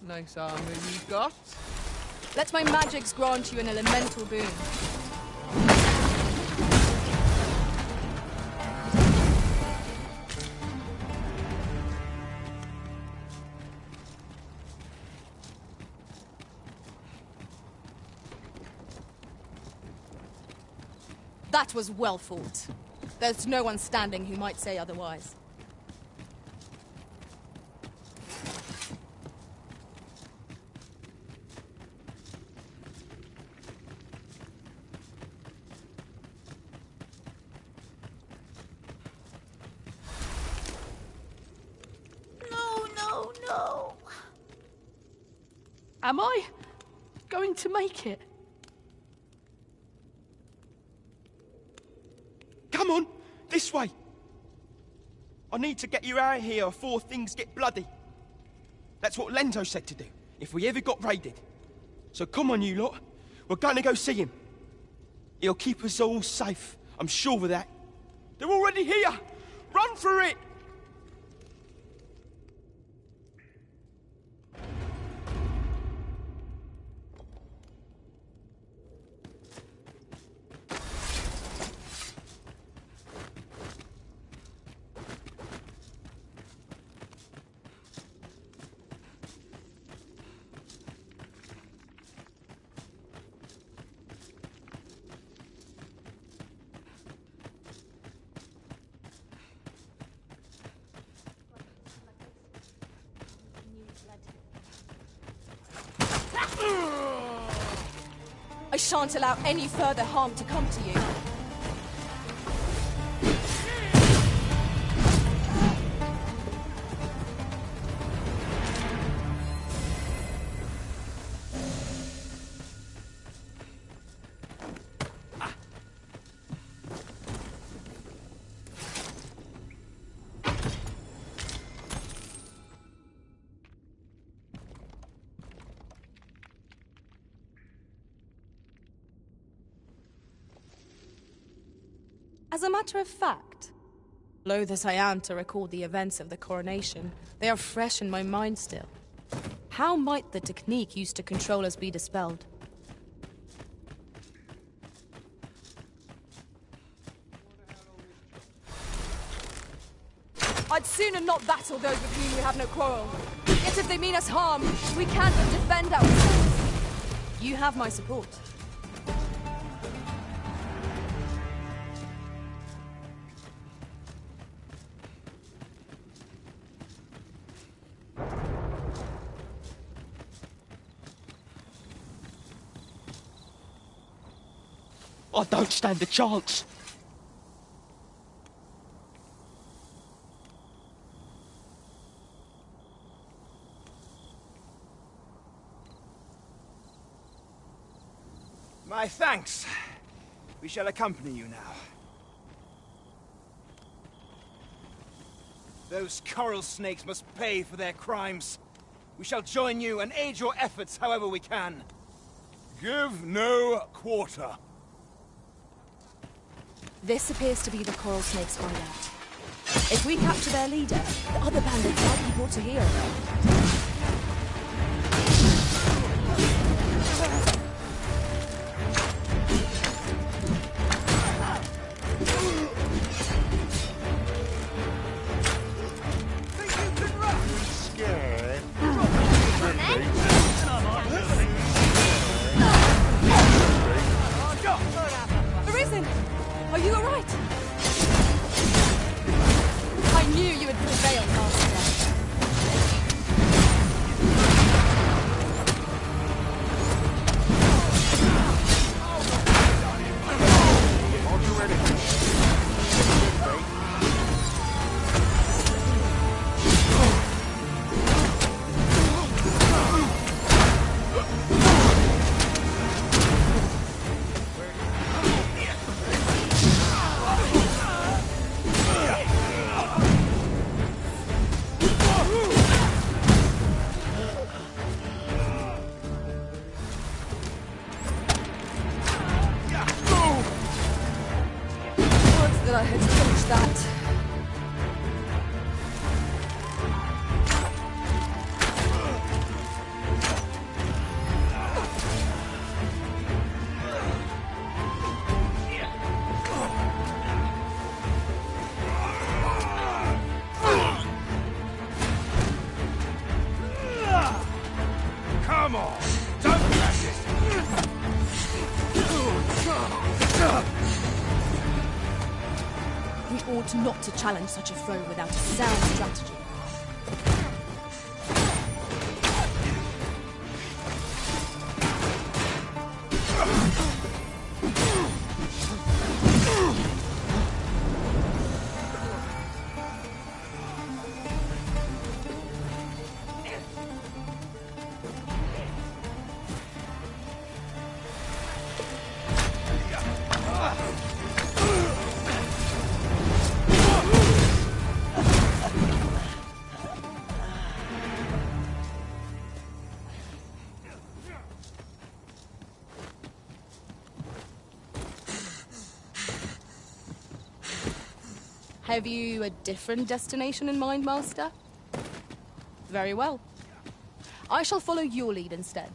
Nice armor you've got. Let my magics grant you an elemental boon. That was well fought. There's no one standing who might say otherwise. No. Am I going to make it? Come on, this way. I need to get you out of here before things get bloody. That's what Lenzo said to do, if we ever got raided. So come on, you lot. We're going to go see him. He'll keep us all safe, I'm sure of that. They're already here! Run for it! I shan't allow any further harm to come to you. As a matter of fact, loath as I am to recall the events of the coronation, they are fresh in my mind still. How might the technique used to control us be dispelled? I'd sooner not battle those with whom we have no quarrel. Yet if they mean us harm, we can't but defend ourselves. You have my support. I don't stand a chance. My thanks. We shall accompany you now. Those coral snakes must pay for their crimes. We shall join you and aid your efforts however we can. Give no quarter. This appears to be the coral snake's hideout. If we capture their leader, the other bandits might be brought to heel. Arisen! Are you alright? I knew you would prevail, Master. Come on! Don't practice! We ought not to challenge such a foe without a sound strategy. Have you a different destination in mind, Master? Very well. I shall follow your lead instead.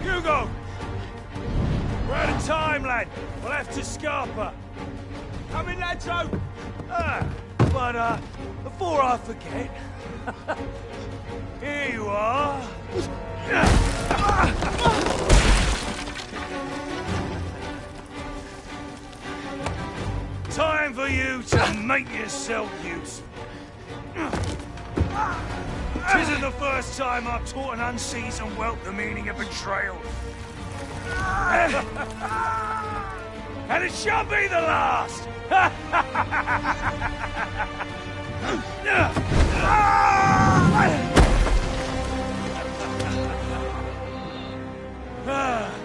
Hugo! We're out of time, lad. We'll have to scarper. Come in, Ladro! But before I forget... here you are. Time for you to make yourself useful. Tisn't the first time I've taught an unseasoned whelp the meaning of betrayal. And it shall be the last!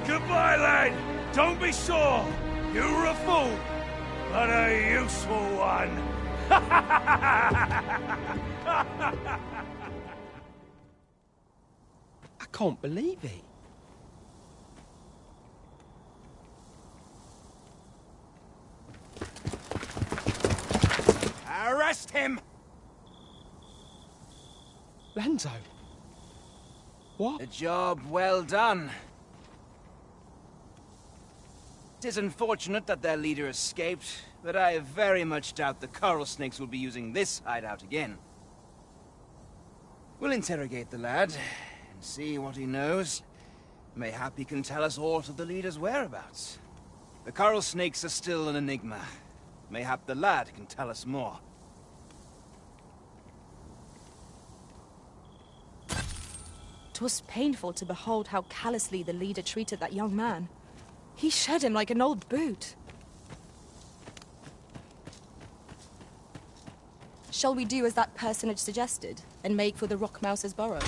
Goodbye, lad. Don't be sore. You were a fool, but a useful one. I can't believe it. Arrest him! Lanzo. What? A job well done. 'Tis unfortunate that their leader escaped, but I very much doubt the coral snakes will be using this hideout again. We'll interrogate the lad, and see what he knows. Mayhap he can tell us aught of the leader's whereabouts. The coral snakes are still an enigma. Mayhap the lad can tell us more. 'Twas painful to behold how callously the leader treated that young man. He shed him like an old boot. Shall we do as that personage suggested, and make for the Rock Mouse's burrow?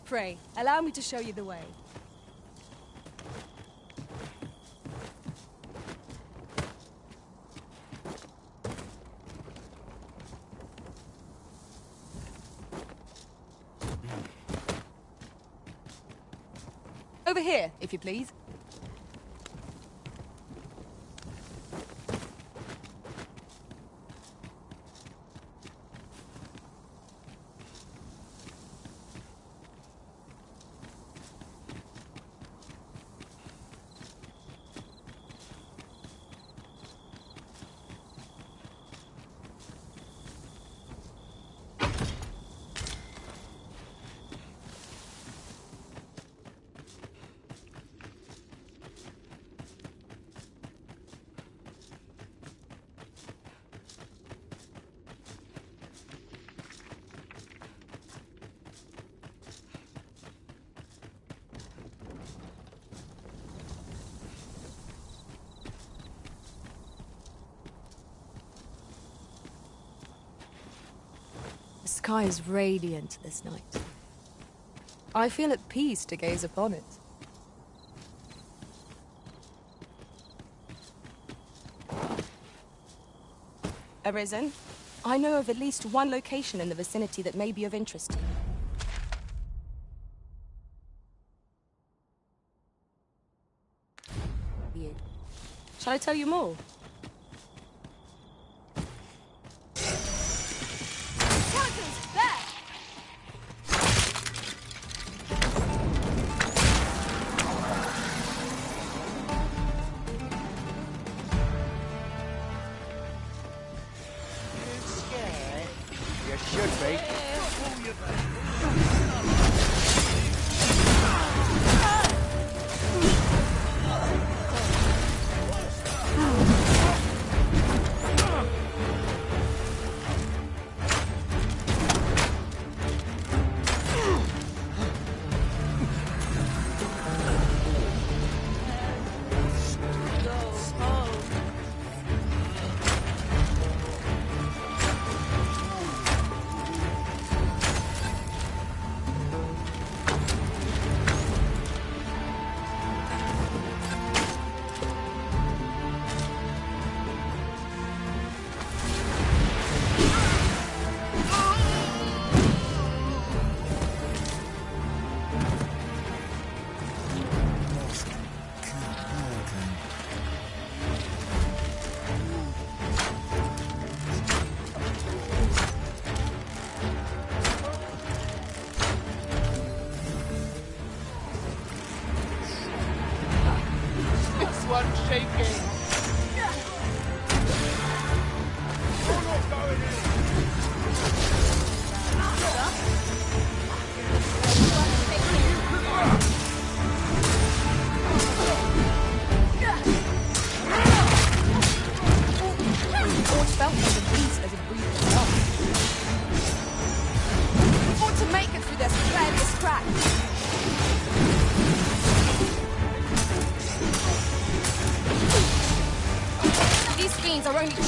Pray, allow me to show you the way. Over here, if you please. The sky is radiant this night. I feel at peace to gaze upon it. Arisen, I know of at least one location in the vicinity that may be of interest to you. Shall I tell you more?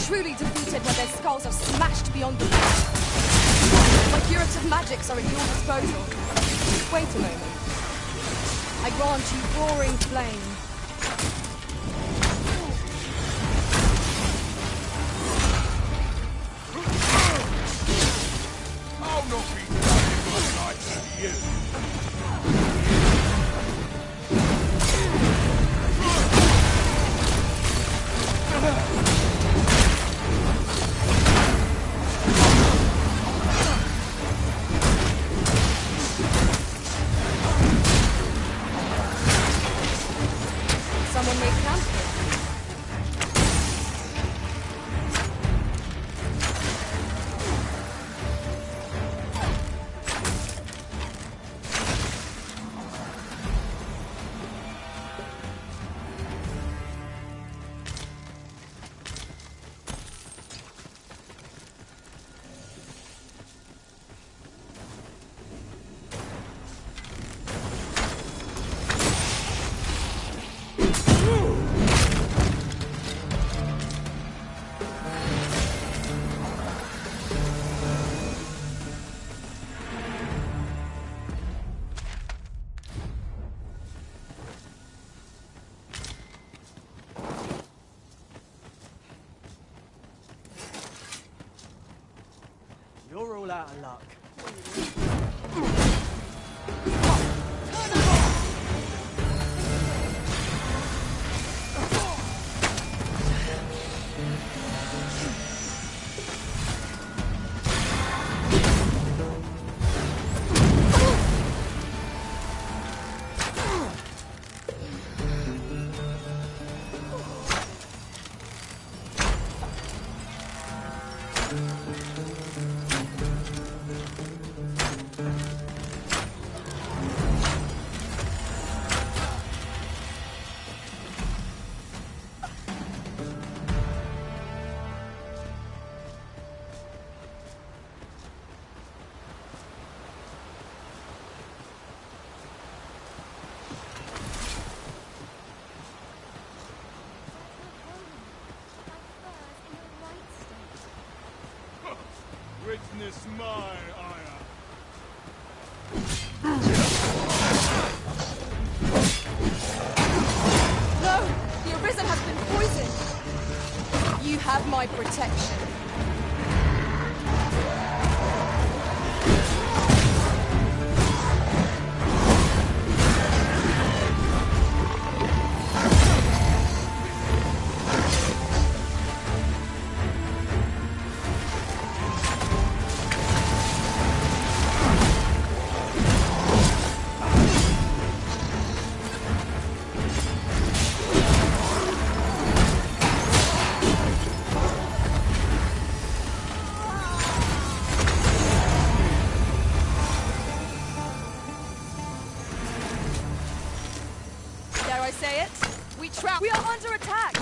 Truly defeated when their skulls are smashed beyond the My curative magics are at your disposal. Wait a moment. I grant you roaring flame. I'll not be done like you. out of luck. Witness my ire. No! The Arisen has been poisoned! You have my protection. Say it. We are under attack.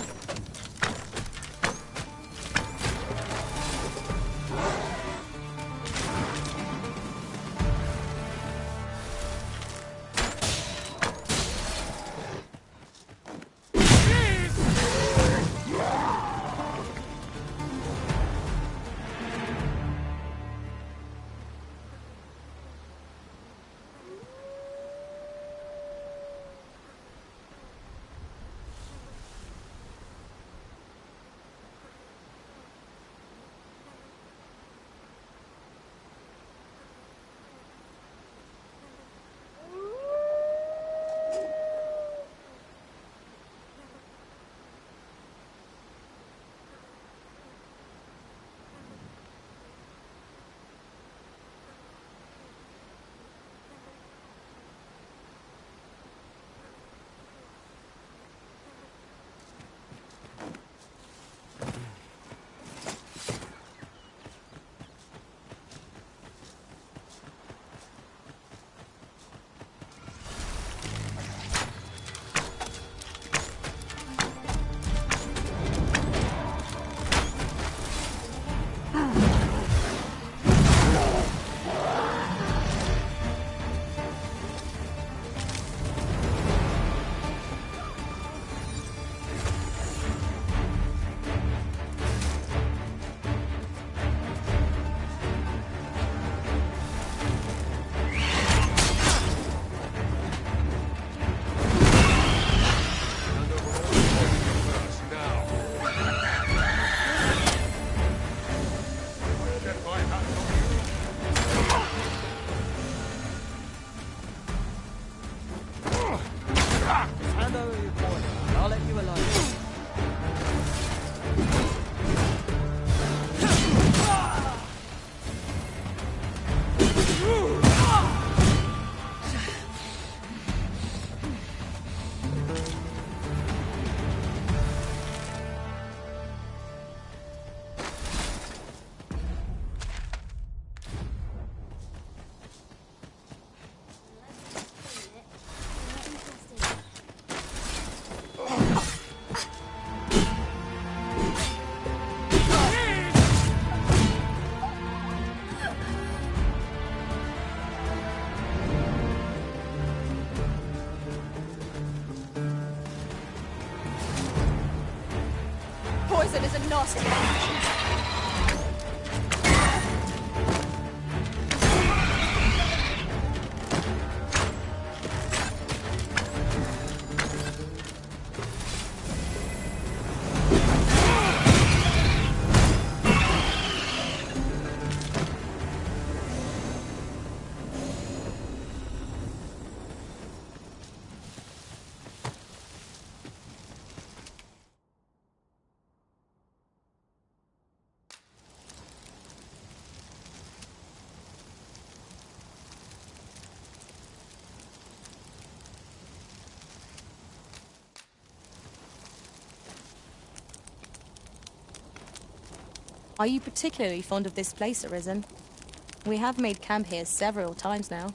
Poison is a nasty condition. Are you particularly fond of this place, Arisen? We have made camp here several times now.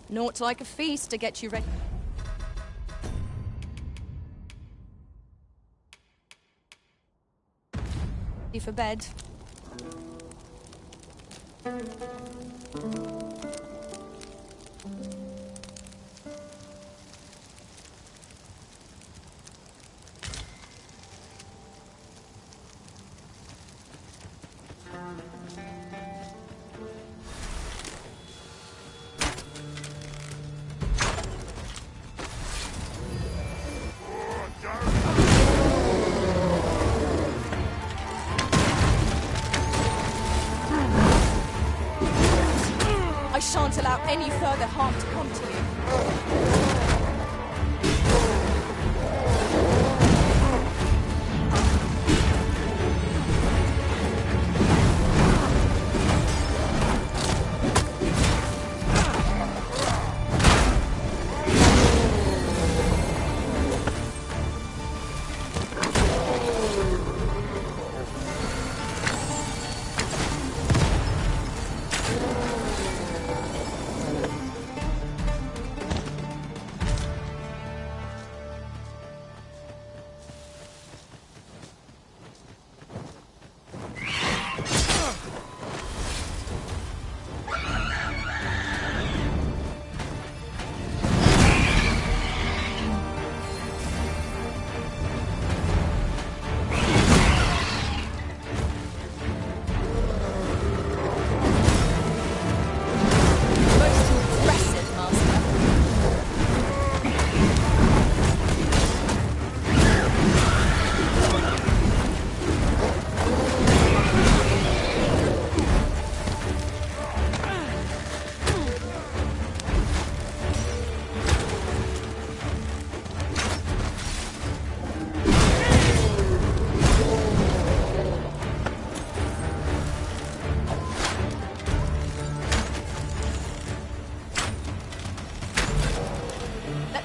Naught like a feast to get you ready. For bed. I shan't allow any further harm to come to you.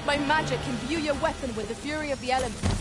My magic imbue your weapon with the fury of the elements.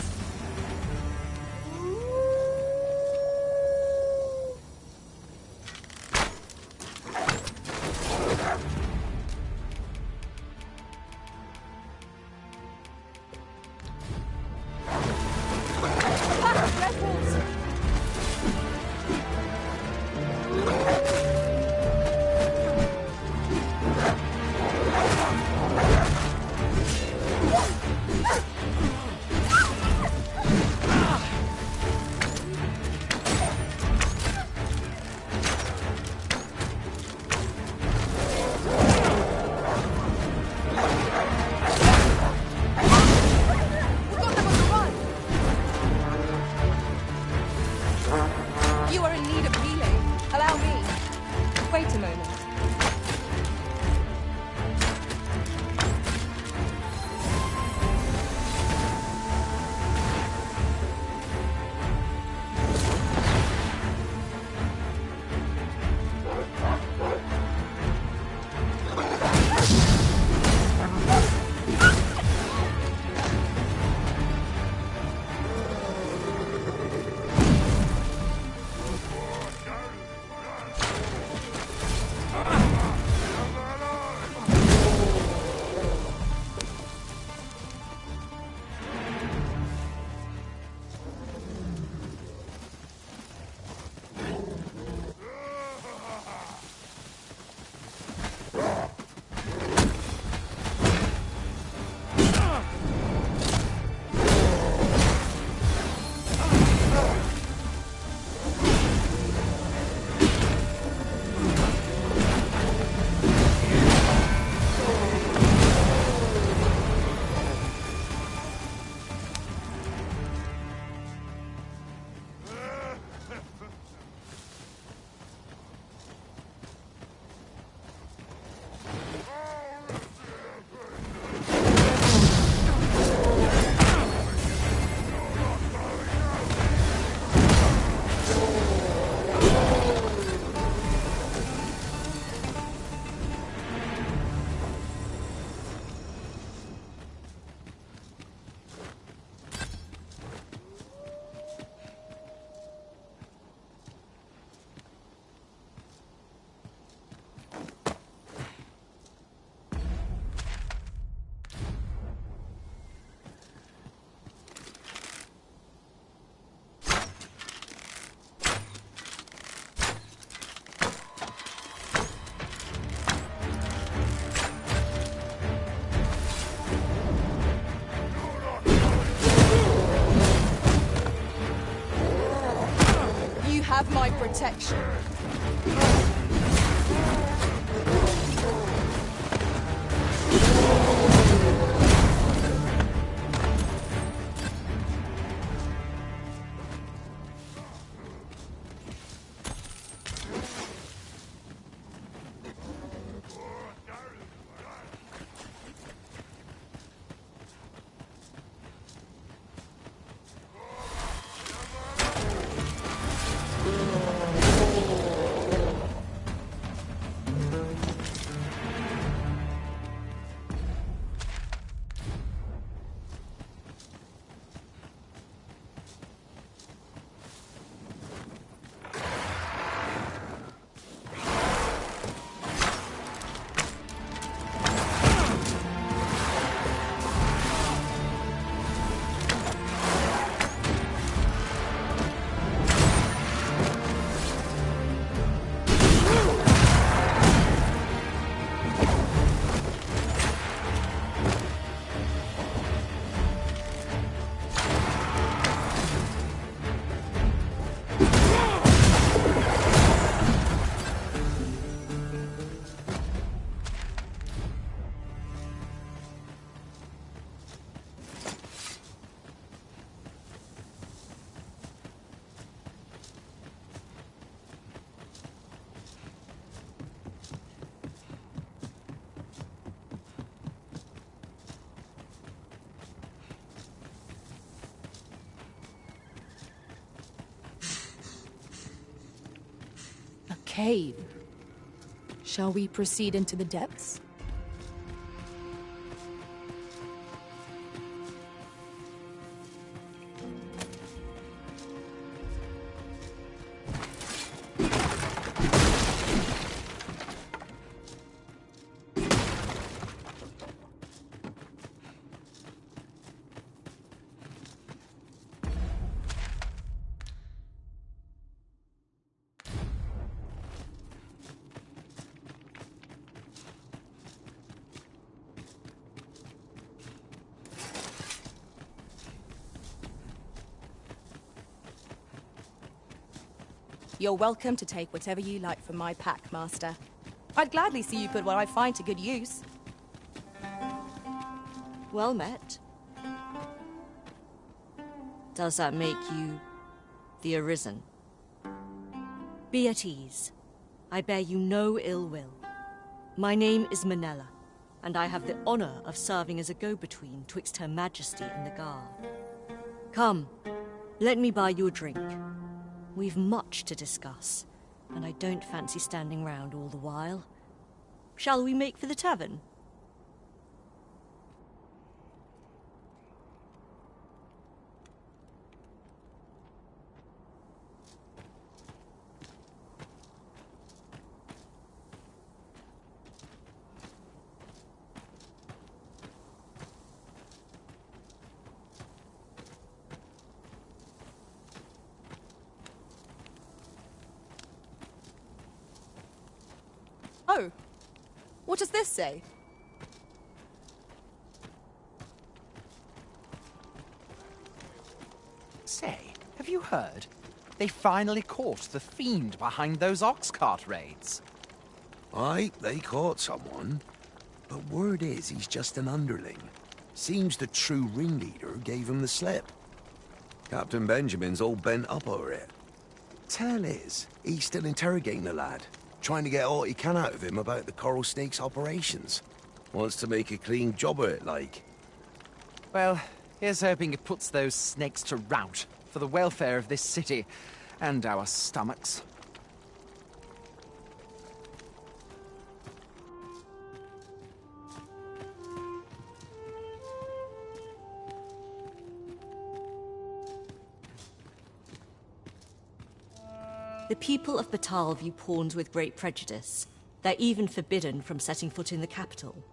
my protection. Cave. Shall we proceed into the depths? You're welcome to take whatever you like from my pack, Master. I'd gladly see you put what I find to good use. Well met. Does that make you the Arisen? Be at ease. I bear you no ill will. My name is Manella, and I have the honor of serving as a go-between twixt Her Majesty and the Guard. Come, let me buy you a drink. We've much to discuss, and I don't fancy standing round all the while. Shall we make for the tavern? Oh, what does this say? Say, have you heard? They finally caught the fiend behind those ox cart raids. Aye, they caught someone. But word is he's just an underling. Seems the true ringleader gave him the slip. Captain Benjamin's all bent up over it. Tell is, he's still interrogating the lad, trying to get all he can out of him about the Coral Snake's operations. Wants to make a clean job of it, like. Well, here's hoping it puts those snakes to rout for the welfare of this city and our stomachs. The people of Batal view pawns with great prejudice. They're even forbidden from setting foot in the capital.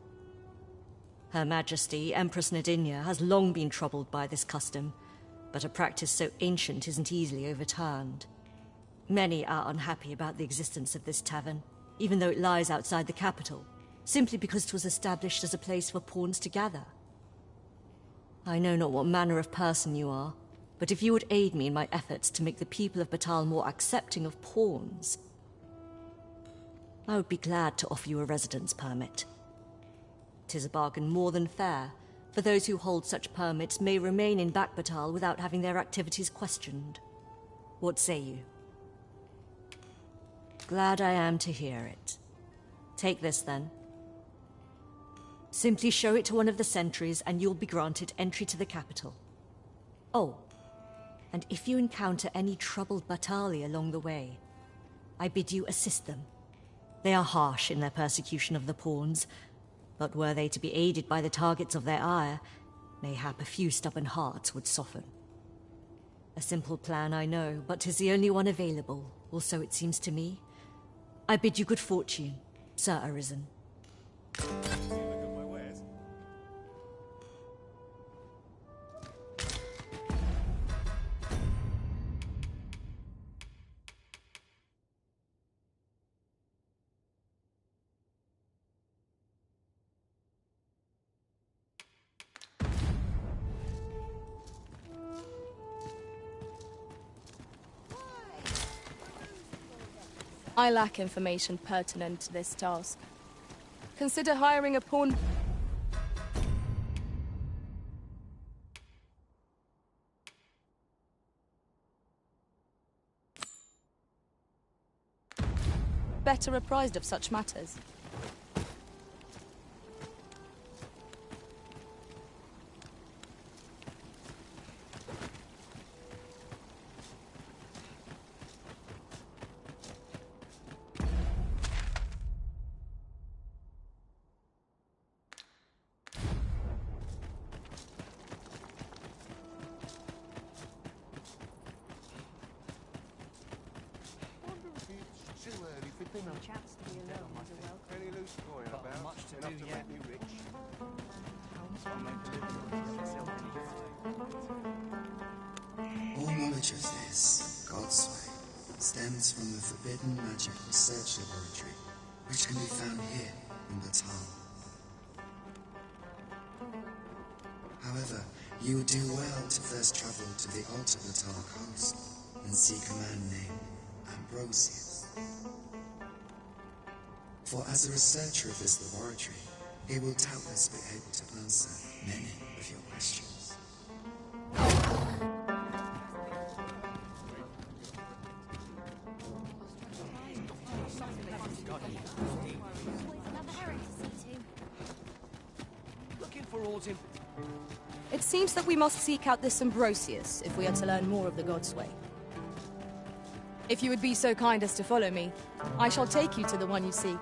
Her Majesty, Empress Nadinia, has long been troubled by this custom, but a practice so ancient isn't easily overturned. Many are unhappy about the existence of this tavern, even though it lies outside the capital, simply because it was established as a place for pawns to gather. I know not what manner of person you are, but if you would aid me in my efforts to make the people of Batal more accepting of pawns, I would be glad to offer you a residence permit. 'Tis a bargain more than fair, for those who hold such permits may remain in Back Batal without having their activities questioned. What say you? Glad I am to hear it. Take this, then. Simply show it to one of the sentries, and you'll be granted entry to the capital. Oh, and if you encounter any troubled Batali along the way, I bid you assist them. They are harsh in their persecution of the pawns, but were they to be aided by the targets of their ire, mayhap a few stubborn hearts would soften. A simple plan, I know, but 'tis the only one available, or so it seems to me. I bid you good fortune, Sir Arisen. I lack information pertinent to this task. Consider hiring a pawn... better apprised of such matters. All knowledge of this, GodSlayer, stems from the forbidden magic research laboratory, which can be found here in Batal. However, you would do well to first travel to the Alta Batal coast and seek a man named Ambrosius. For as a researcher of this laboratory, he will doubtless be able to answer many of your questions. It seems that we must seek out this Ambrosius if we are to learn more of the GodSlayer. If you would be so kind as to follow me, I shall take you to the one you seek.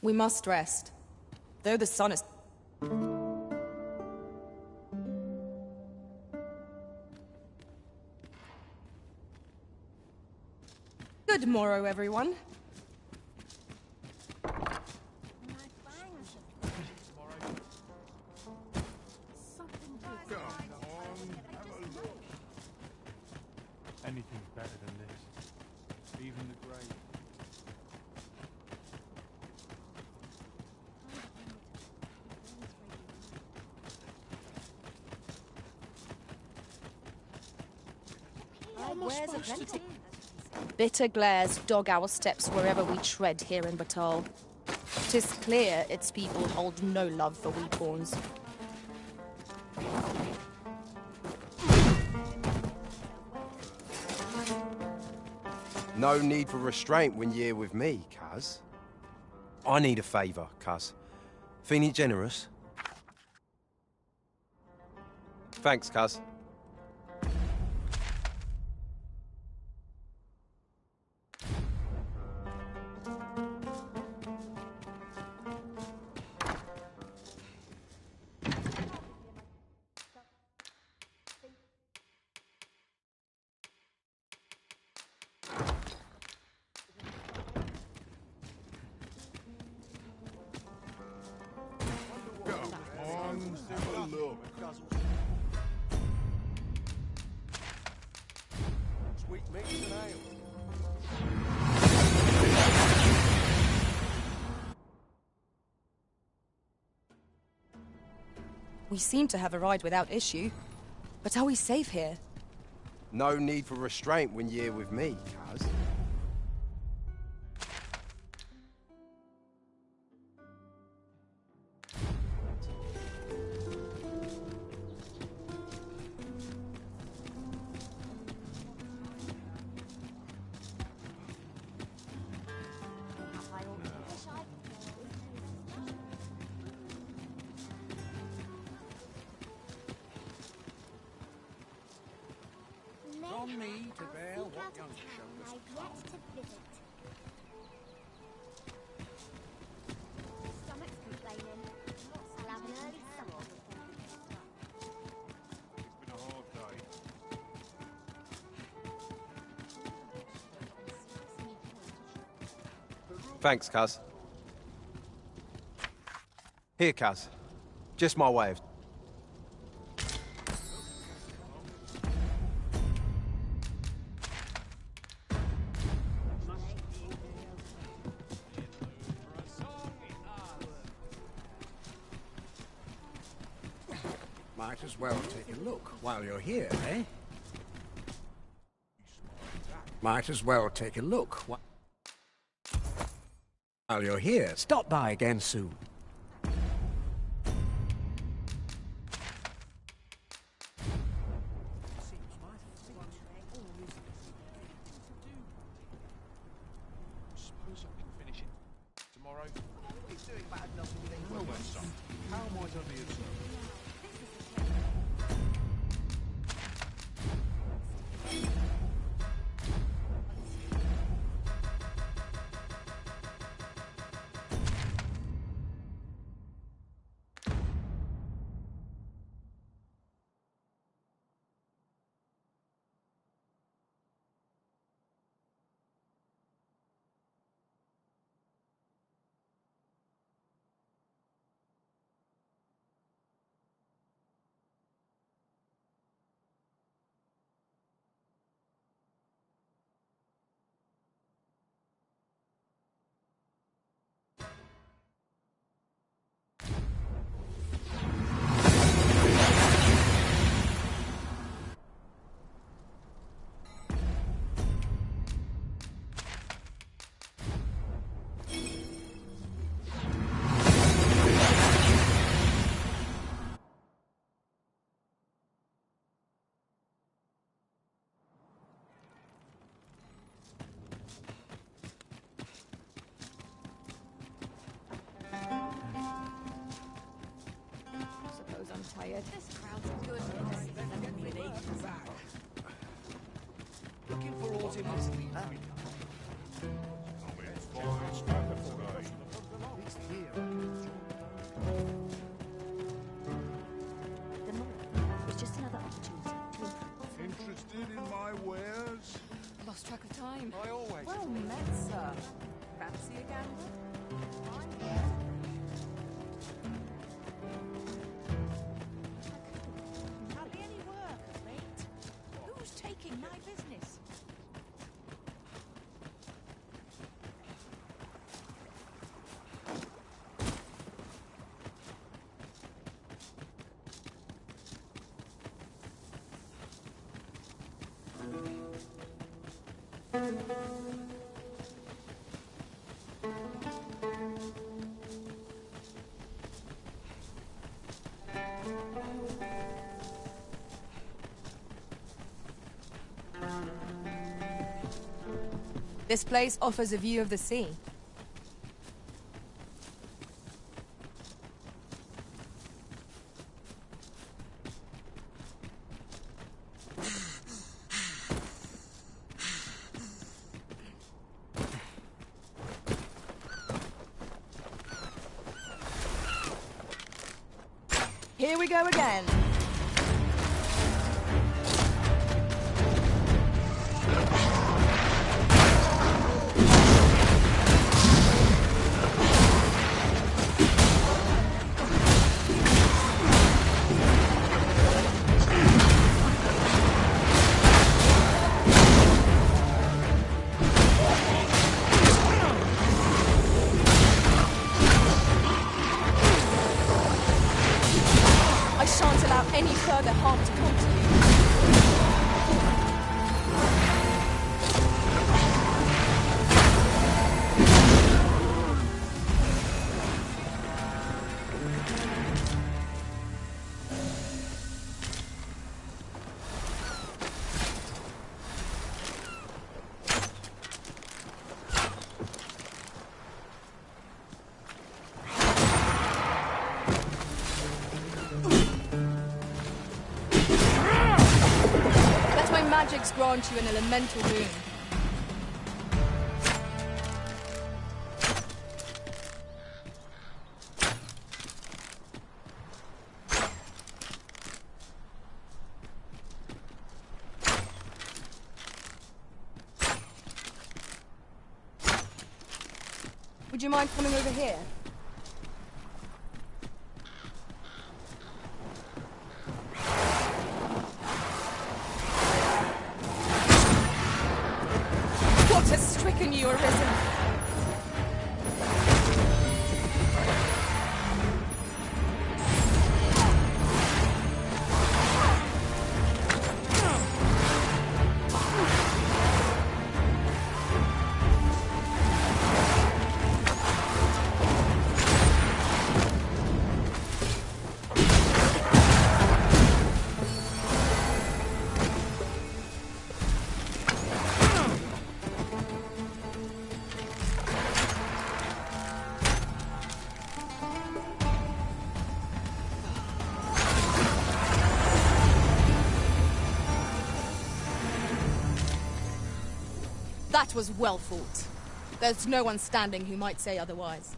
We must rest, though the sun is... Good morrow, everyone. Anything's better than this. Even the grave. Bitter glares dog our steps wherever we tread here in Batal. 'Tis clear its people hold no love for we pawns. No need for restraint when you're with me, cuz. I need a favour, cuz. Feeling generous? Thanks, cuz. Sweet mix and ale. We seem to have arrived without issue. But are we safe here? No need for restraint when you're with me, cuz. On me to bear what young showed us. Stomach's complaining. I'll have an early supper before we get stuck. It's been a hard day. Thanks, cuz. Here, cuz. Just my way of... Might as well take a look while you're here, eh? Might as well take a look while you're here. Stop by again soon. Suppose I can finish it tomorrow. He's doing bad enough with things. Well done, son. How might I be of service? Tired. This crowd's good. Looking for ultimates. The mall was just another opportunity to improve. Interested in my wares? Lost track of time. I always. Well met, sir. Fancy a gamble? Hardly any work of late. Who's taking my business? This place offers a view of the sea. Here we go again. Any further harm to come to you. Magics grant you an elemental boon. Would you mind coming over here? You arisen. That was well fought. There's no one standing who might say otherwise.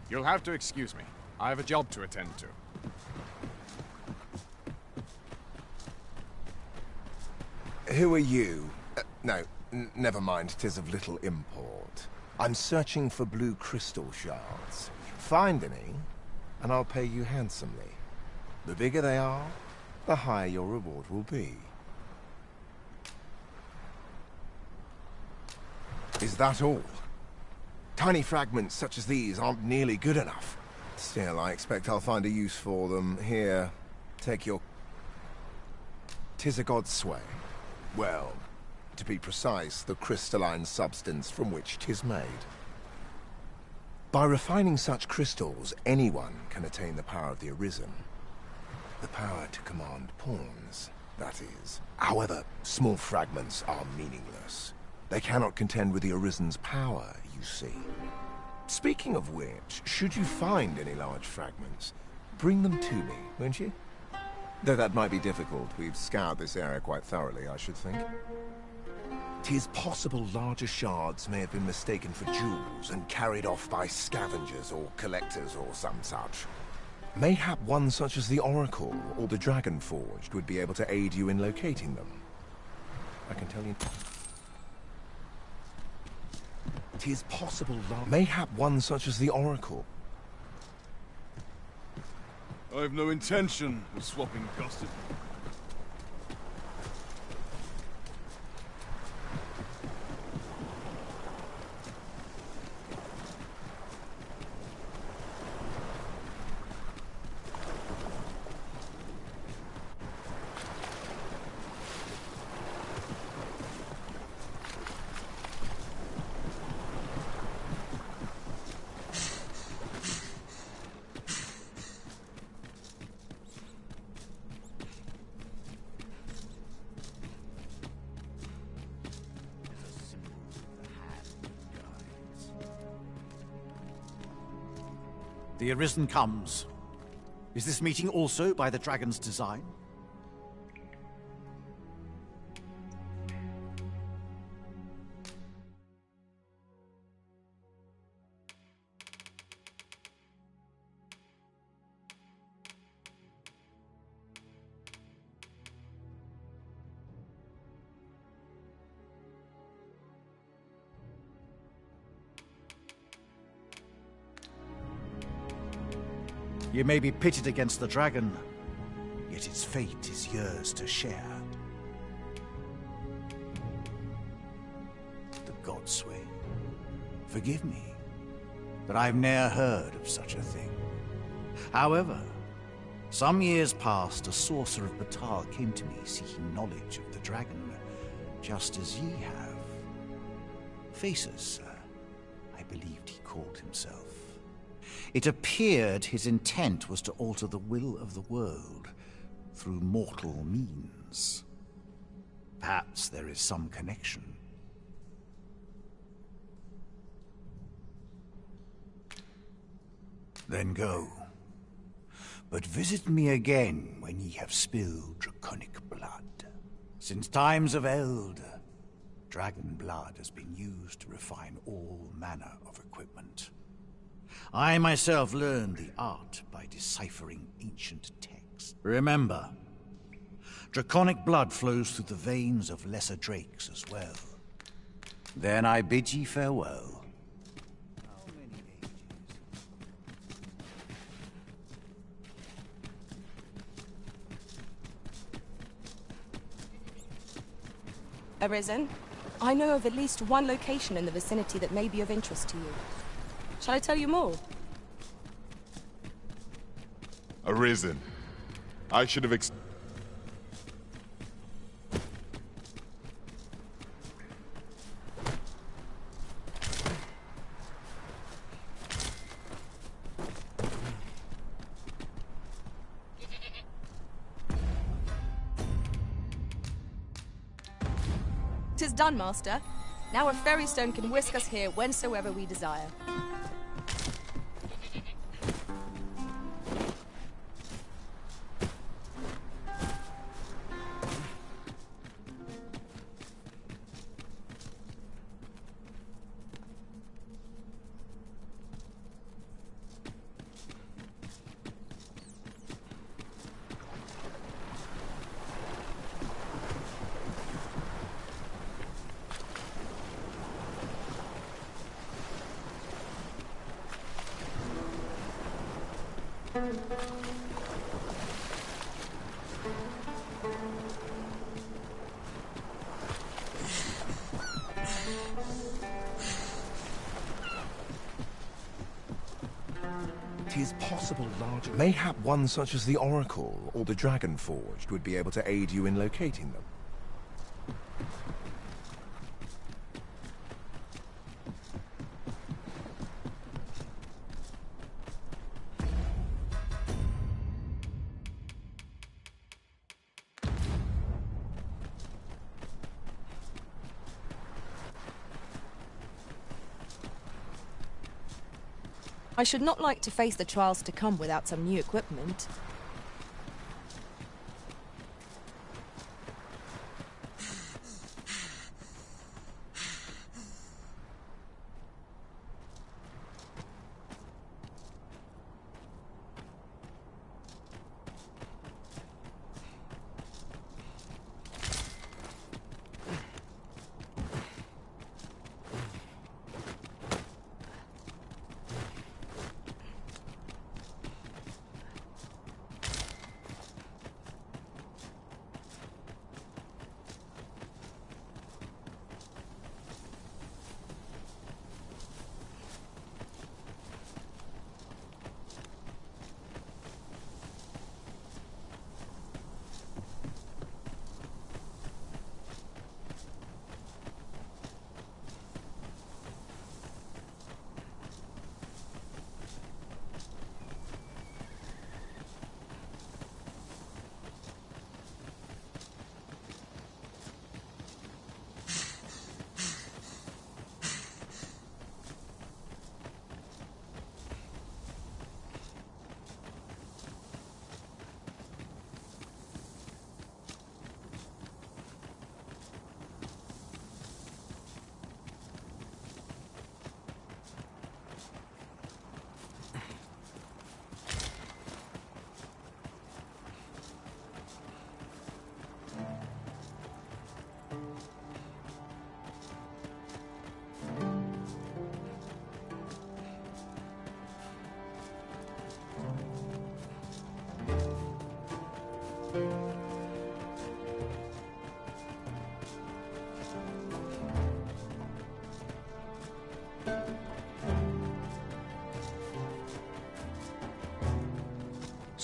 You'll have to excuse me. I have a job to attend to. Who are you? No, never mind. 'Tis of little import. I'm searching for blue crystal shards. Find any, and I'll pay you handsomely. The bigger they are, the higher your reward will be. Is that all? Tiny fragments such as these aren't nearly good enough. Still, I expect I'll find a use for them. Here, take your... 'Tis a GodSlayer. Well, to be precise, the crystalline substance from which 'tis made. By refining such crystals, anyone can attain the power of the Arisen. The power to command pawns, that is. However, small fragments are meaningless. They cannot contend with the Arisen's power, you see. Speaking of which, should you find any large fragments, bring them to me, won't you? Though that might be difficult. We've scoured this area quite thoroughly, I should think. 'Tis possible larger shards may have been mistaken for jewels and carried off by scavengers or collectors or some such. Mayhap one such as the Oracle or the Dragon Forged would be able to aid you in locating them. I can tell you... 'Tis possible mayhap one such as the Oracle. I've no intention of swapping gossip. The Arisen comes. Is this meeting also by the dragon's design? You may be pitted against the dragon, yet its fate is yours to share. The Godsway. Forgive me, but I've ne'er heard of such a thing. However, some years past, a sorcerer of Batar came to me seeking knowledge of the dragon, just as ye have. Faces, sir, I believed he called himself. It appeared his intent was to alter the will of the world through mortal means. Perhaps there is some connection. Then go. But visit me again when ye have spilled draconic blood. Since times of Eld, dragon blood has been used to refine all manner of equipment. I myself learned the art by deciphering ancient texts. Remember, draconic blood flows through the veins of lesser drakes as well. Then I bid ye farewell. Arisen, I know of at least one location in the vicinity that may be of interest to you. Shall I tell you more? Arisen. I should have "'Tis done, Master. Now a fairy stone can whisk us here whensoever we desire." Tis possible larger. Mayhap one such as the Oracle or the Dragon Forged would be able to aid you in locating them. I should not like to face the trials to come without some new equipment.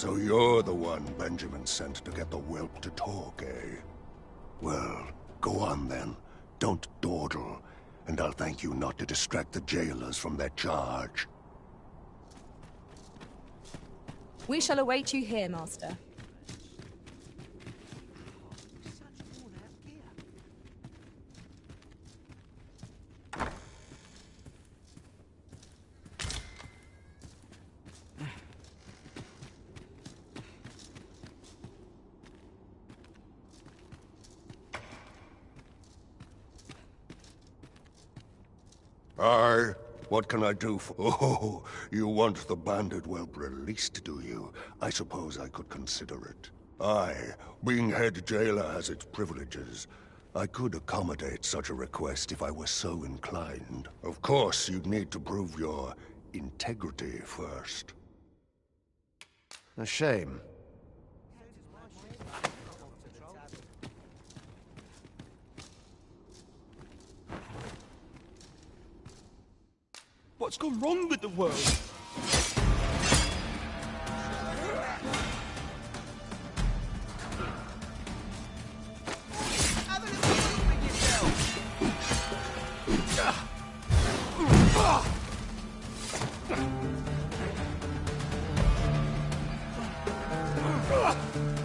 So you're the one Benjamin sent to get the whelp to talk, eh? Well, go on then. Don't dawdle, and I'll thank you not to distract the jailers from their charge. We shall await you here, Master. Aye, what can I do for— Oh, you want the bandit whelp released, do you? I suppose I could consider it. Aye, being head jailer has its privileges. I could accommodate such a request if I were so inclined. Of course, you'd need to prove your integrity first. A shame. What's gone wrong with the world?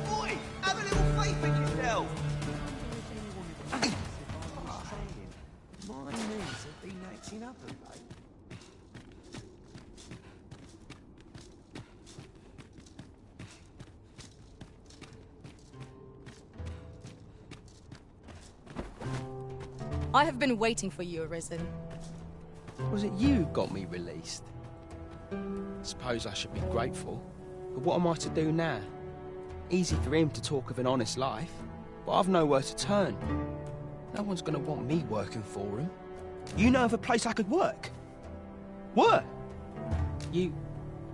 Boy, have a little faith in yourself. My knees have been acting up a bit. I have been waiting for you, Arisen. Was it you who got me released? Suppose I should be grateful. But what am I to do now? Easy for him to talk of an honest life, but I've nowhere to turn. No one's gonna want me working for him. You know of a place I could work? Work? You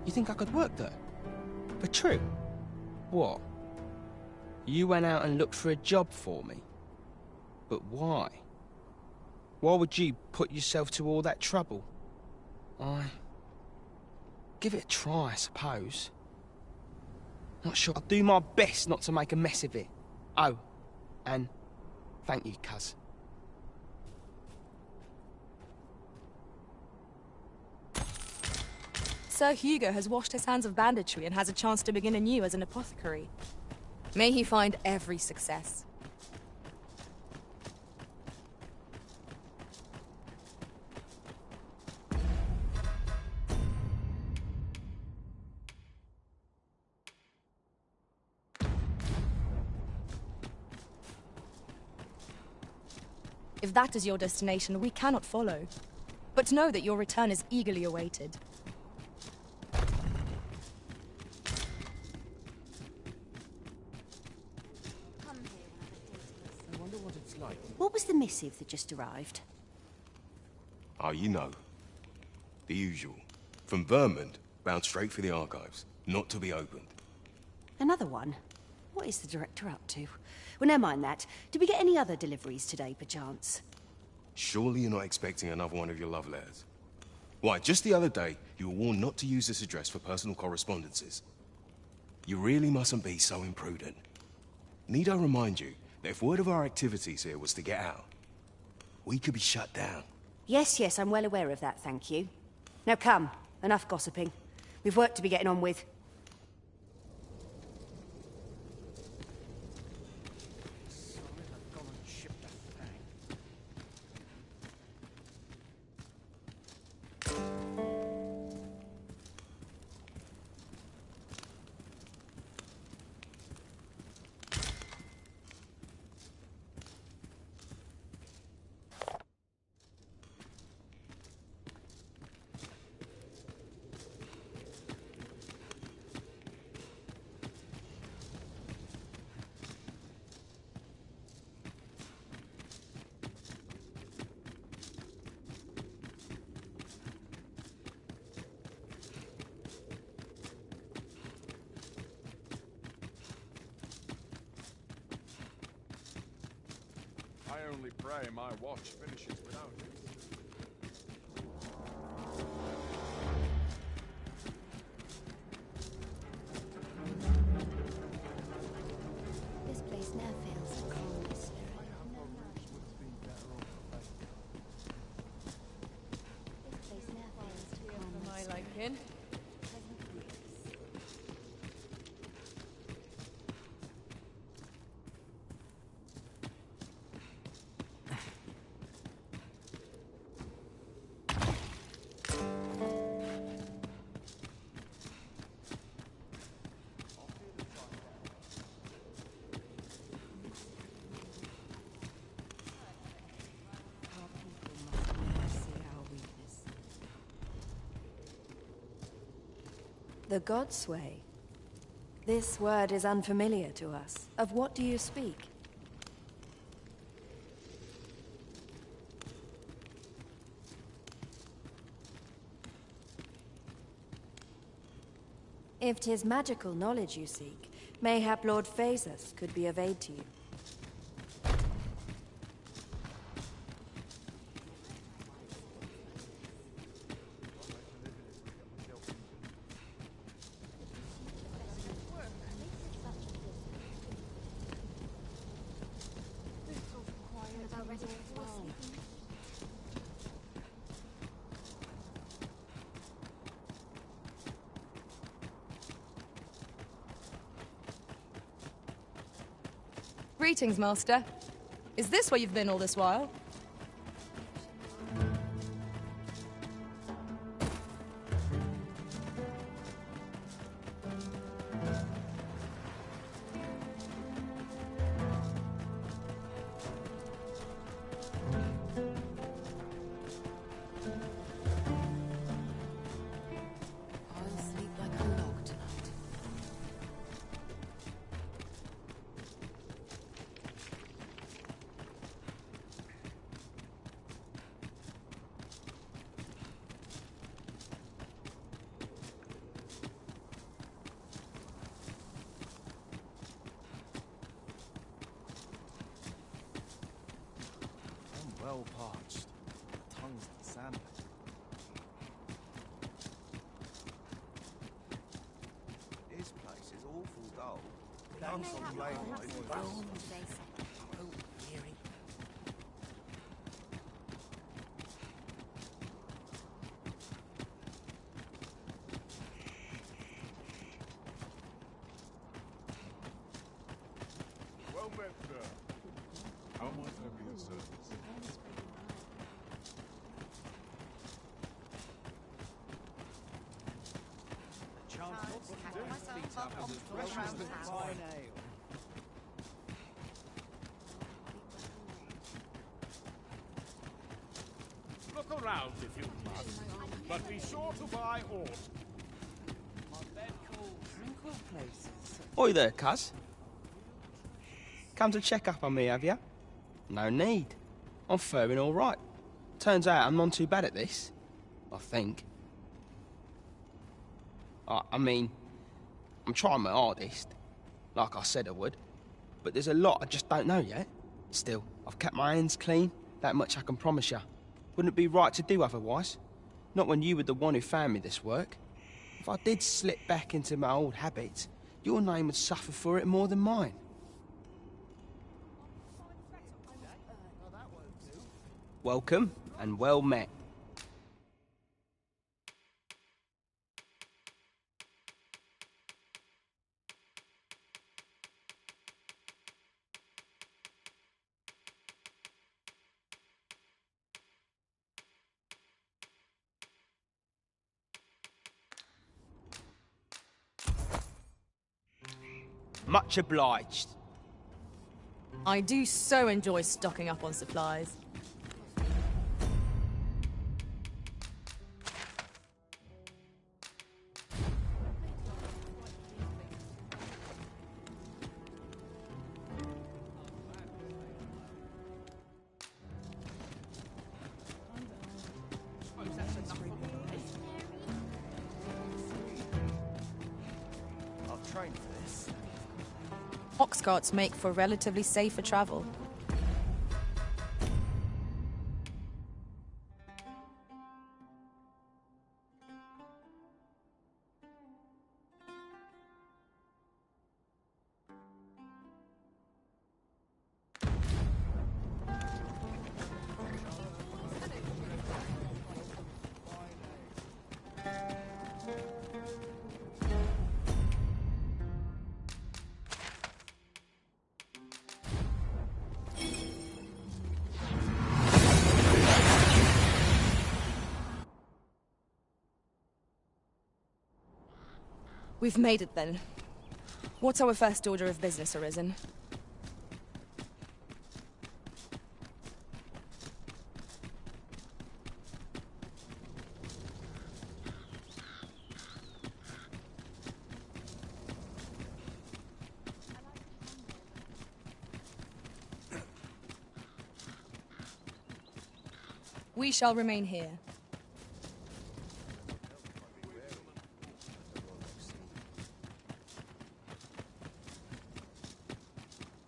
think I could work there? For true? What? You went out and looked for a job for me? But why? Why would you put yourself to all that trouble? Give it a try, I suppose. Not sure. I'll do my best not to make a mess of it. Oh, and thank you, cuz. Sir Hugo has washed his hands of banditry and has a chance to begin anew as an apothecary. May he find every success. If that is your destination, we cannot follow. But know that your return is eagerly awaited. I wonder what it's like. What was the missive that just arrived? Oh, you know. The usual. From Vermont, bound straight for the archives. Not to be opened. Another one? What is the director up to? Well, never mind that. Did we get any other deliveries today, perchance? Surely you're not expecting another one of your love letters. Why, just the other day, you were warned not to use this address for personal correspondences. You really mustn't be so imprudent. Need I remind you that if word of our activities here was to get out, we could be shut down? Yes, yes, I'm well aware of that, thank you. Now come, enough gossiping. We've work to be getting on with. I only pray my watch finishes without it. in. The Godsway. This word is unfamiliar to us. Of what do you speak? If 'tis magical knowledge you seek, mayhap Lord Phasus could be of aid to you. Greetings, Master. Is this where you've been all this while? Well parched. Tongues to sand. This place is awful dull. Can't complain like Well met, sir. How might I be of service? Look around if you must, but be sure to buy aught. Oi there, cuz. Come to check up on me, have you? No need. I'm faring all right. Turns out I'm not too bad at this. I think. I mean, I'm trying my hardest, like I said I would. But there's a lot I just don't know yet. Still, I've kept my hands clean, that much I can promise you. Wouldn't it be right to do otherwise? Not when you were the one who found me this work. If I did slip back into my old habits, your name would suffer for it more than mine. Welcome, and well met. Much obliged. I do so enjoy stocking up on supplies. I've trained for this. Ox carts make for relatively safer travel. We've made it then. What's our first order of business, Arisen? We shall remain here.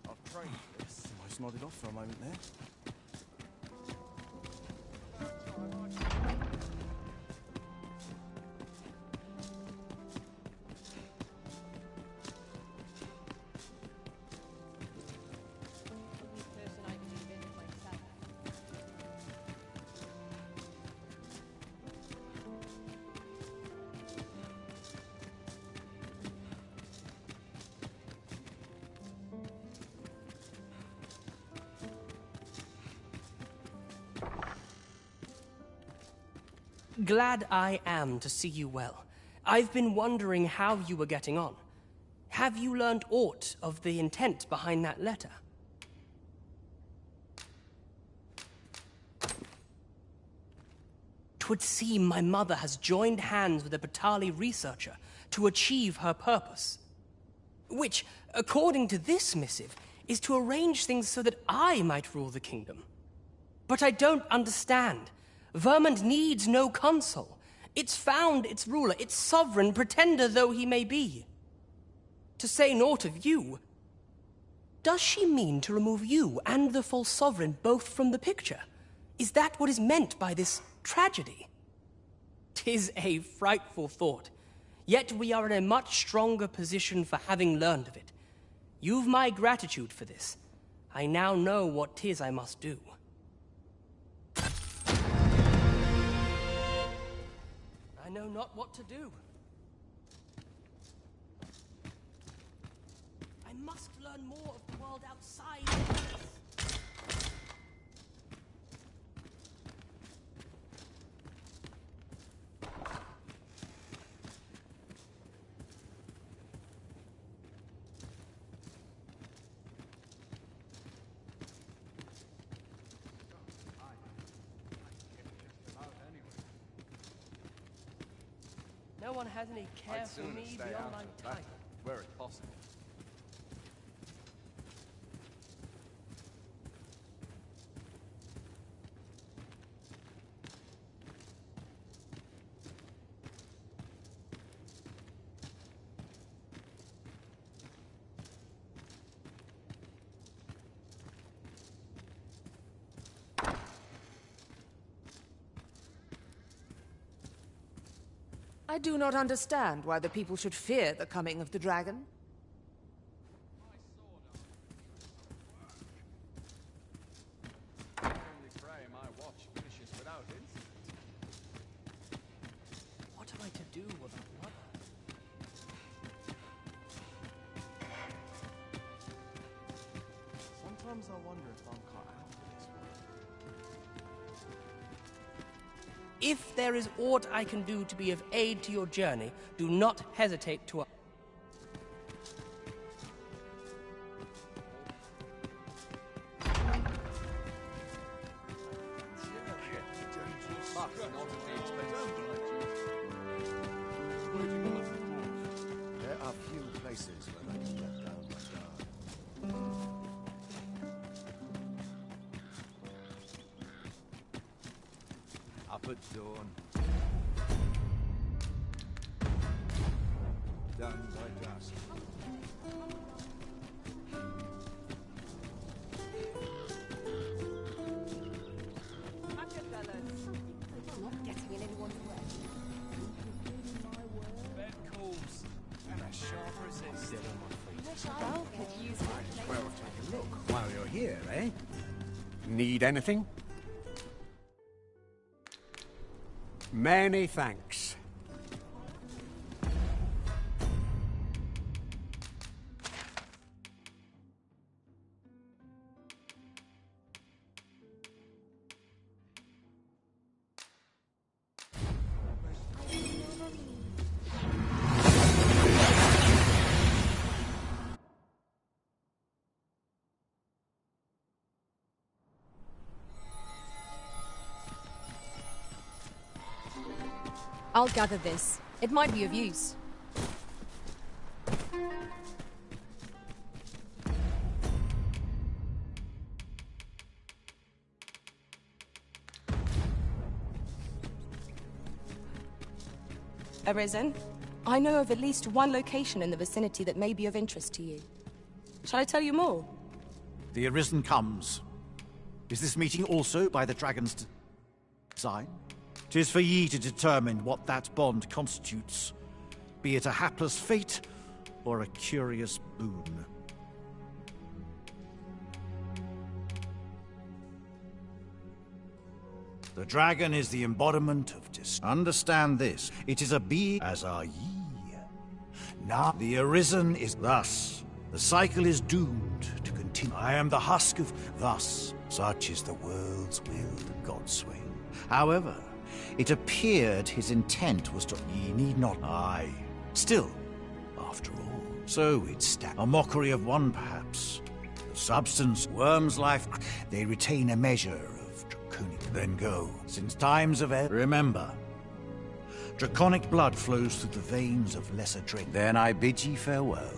I've trained for this. Almost nodded off for a moment there. Glad I am to see you well. I've been wondering how you were getting on. Have you learned aught of the intent behind that letter? 'Twould seem my mother has joined hands with a Batali researcher to achieve her purpose. Which, according to this missive, is to arrange things so that I might rule the kingdom. But I don't understand. Vermont needs no consul. It's found its ruler, its sovereign, pretender though he may be. To say naught of you, does she mean to remove you and the false sovereign both from the picture? Is that what is meant by this tragedy? 'Tis a frightful thought, yet we are in a much stronger position for having learned of it. You've my gratitude for this. I now know what 'tis I must do. I know not what to do. I must learn more of the world outside this. No one has any care I'd for sooner me stay beyond out my of battle, time. where it's possible. I do not understand why the people should fear the coming of the dragon. I only pray my watch finishes without incident. What am I to do without mother? Sometimes I wonder if I'm cut out for this work. If there is aught I can do to be of aid to your journey, do not hesitate to... There are few places where I can let down my guard. Up at dawn. Done by dusk. Not getting in anyone's way. Bed calls and a sharp resist. Wish I could use my Well, take a look while you're here, eh? Need anything? Many thanks. I'll gather this. It might be of use. Arisen, I know of at least one location in the vicinity that may be of interest to you. Shall I tell you more? The Arisen comes. Is this meeting also by the dragon's design? 'Tis for ye to determine what that bond constitutes, be it a hapless fate or a curious boon. The dragon is the embodiment of Understand this, it is a being, as are ye. Now the Arisen is thus. The cycle is doomed to continue. I am the husk of thus. Such is the world's will, GodSlayer. However, it appeared his intent was to... Ye need not... Aye. Still, after all. So it stands. A mockery of one, perhaps. The substance, worm's life, they retain a measure of draconic. Then go. Since times of... Remember, draconic blood flows through the veins of lesser drink. Then I bid ye farewell.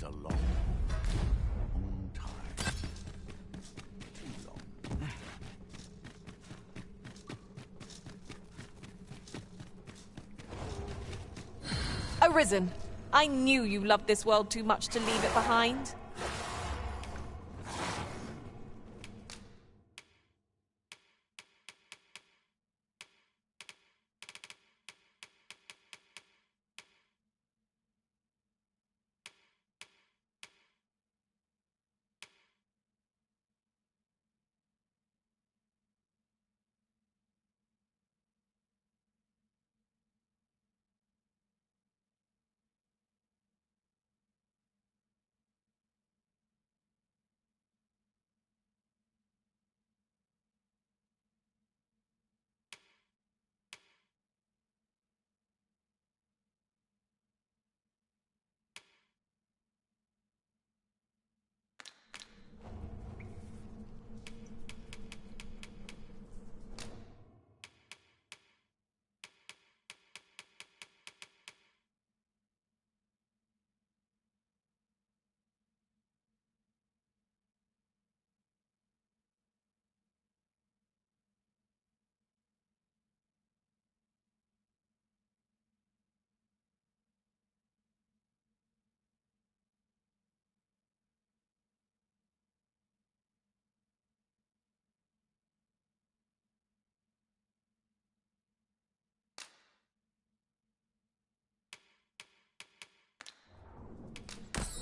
A long time. Too long. Arisen, I knew you loved this world too much to leave it behind.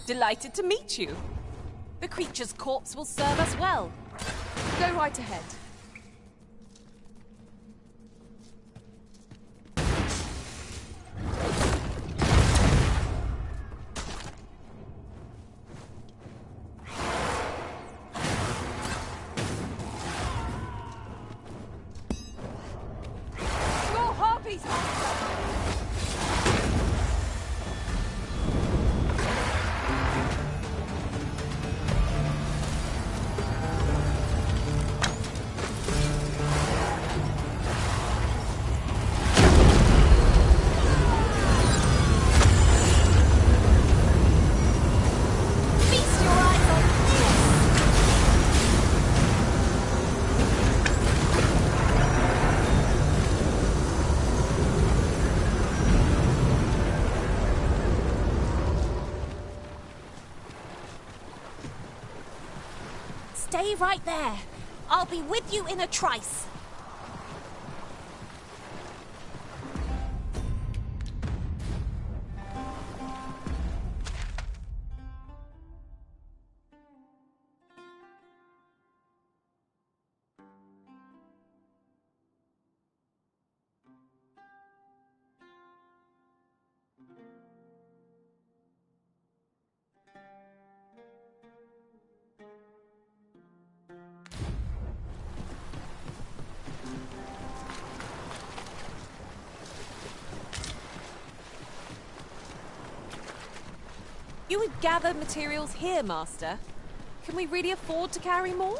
Delighted to meet you. The creature's corpse will serve us well. Go right ahead. More harpies, Stay right there. I'll be with you in a trice. You would gather materials here, Master. Can we really afford to carry more?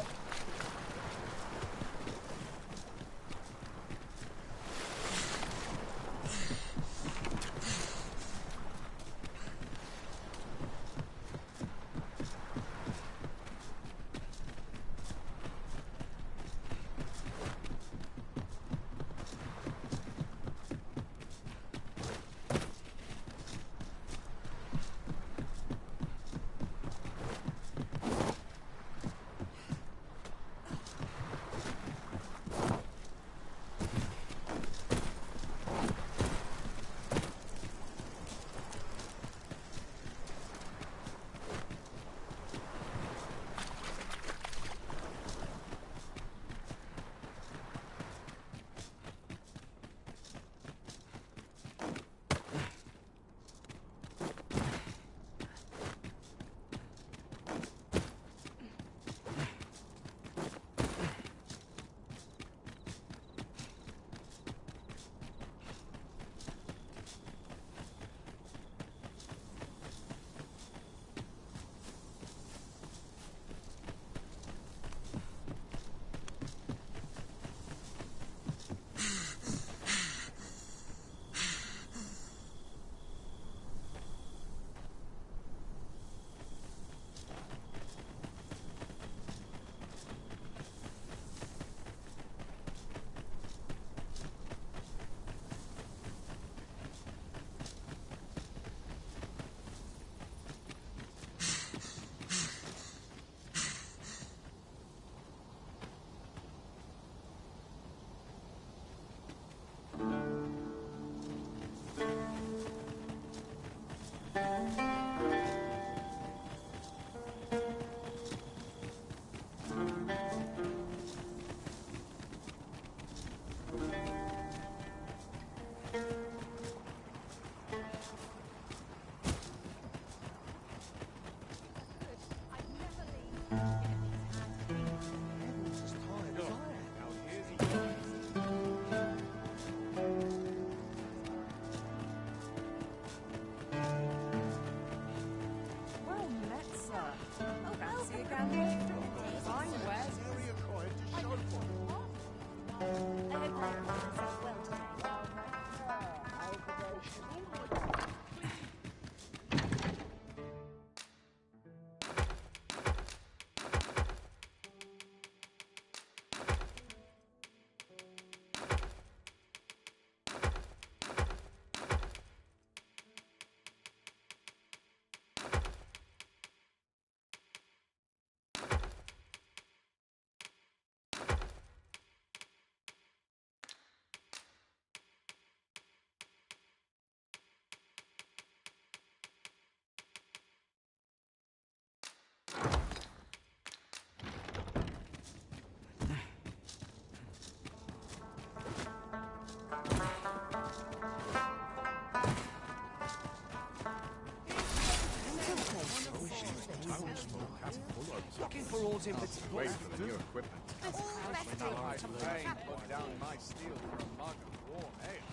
Looking for all in Wait for the new equipment. I pay put down my steel for a mug of warm ale.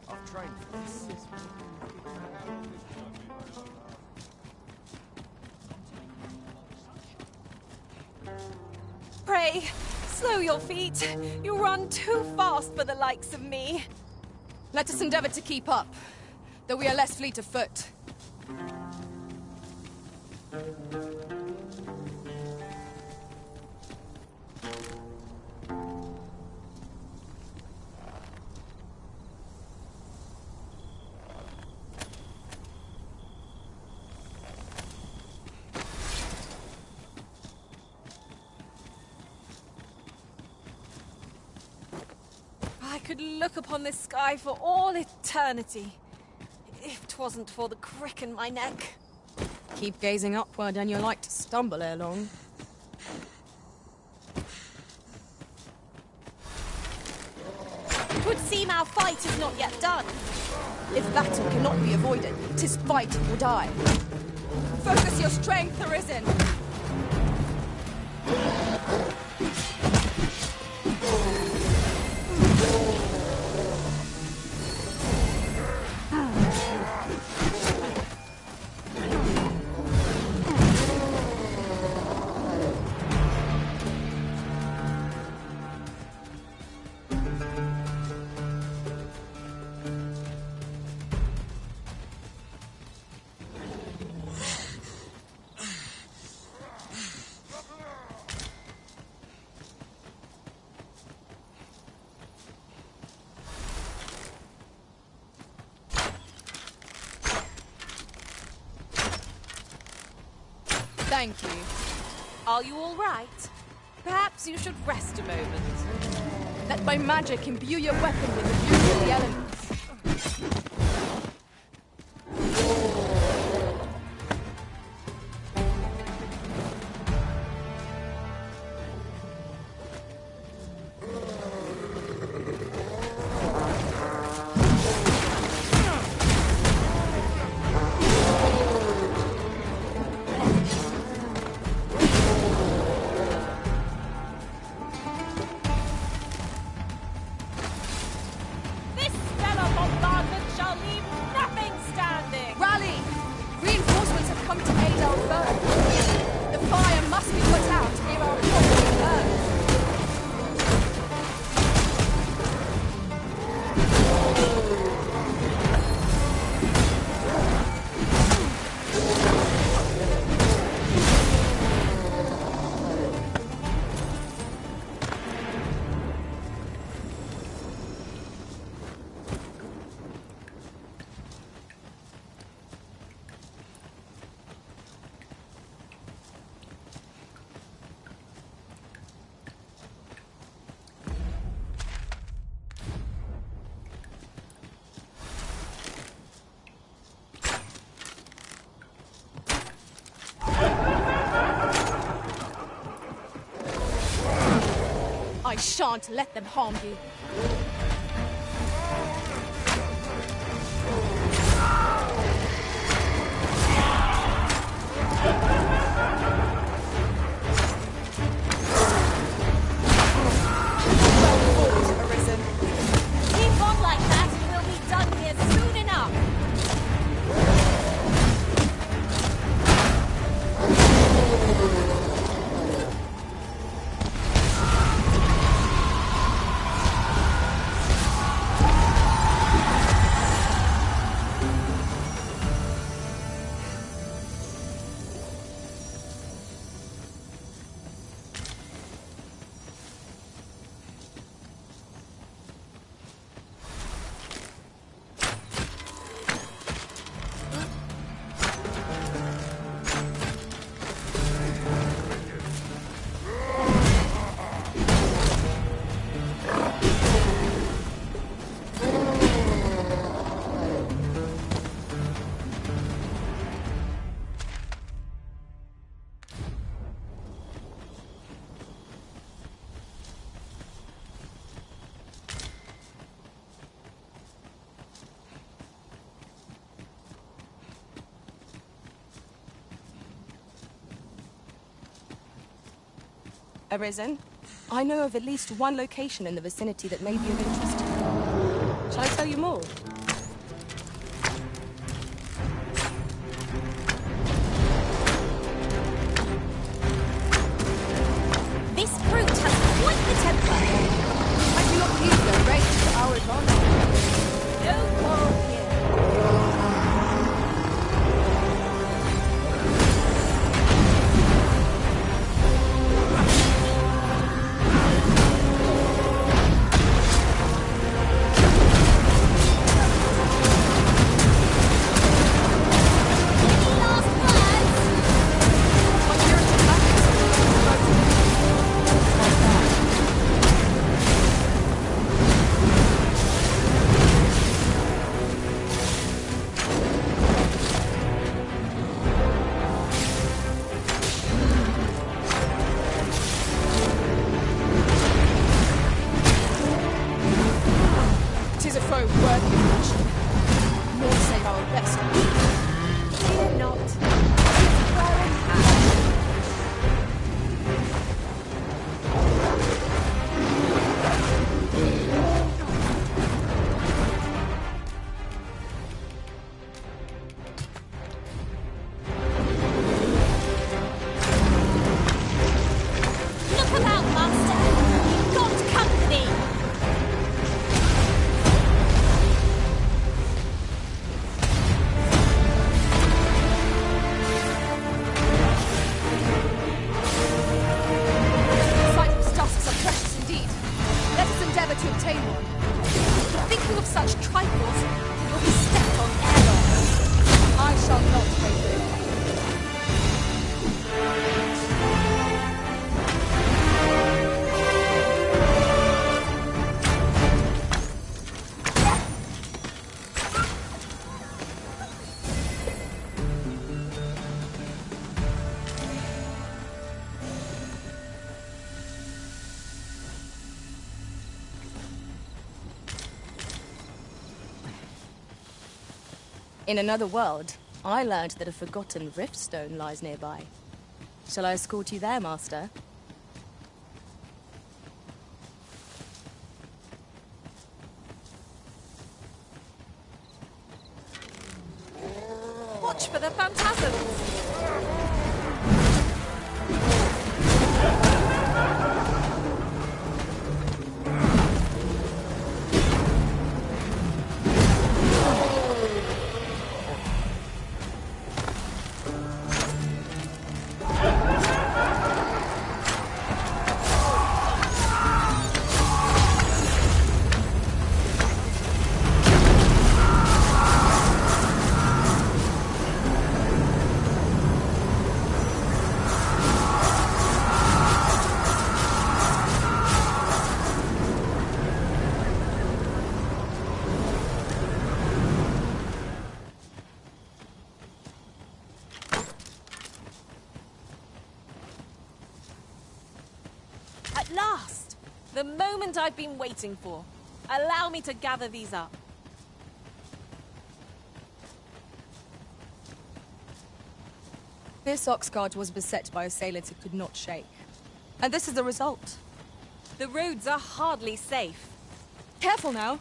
I've trained for this. Pray, slow your feet. You run too fast for the likes of me. Let us endeavor to keep up, though we are less fleet of foot. I could look upon this sky for all eternity, if 'twasn't for the crick in my neck. Keep gazing upward and you're like to stumble ere long. It would seem our fight is not yet done. If battle cannot be avoided, 'tis fight or die. Focus your strength, Arisen! Thank you. Are you all right? Perhaps you should rest a moment. Let my magic imbue your weapon with the beauty of the elements. I shan't let them harm you. Keep on like that and we'll be done here soon enough. Arisen, I know of at least one location in the vicinity that may be of interest to you. Shall I tell you more? This brute has quite the temper. I do not use their rage to our advantage. No quarrel here. In another world, I learned that a forgotten riftstone lies nearby. Shall I escort you there, Master? Watch for the phantasms! At last! The moment I've been waiting for. Allow me to gather these up. This ox cart was beset by assailants it could not shake. And this is the result. The roads are hardly safe. Careful now!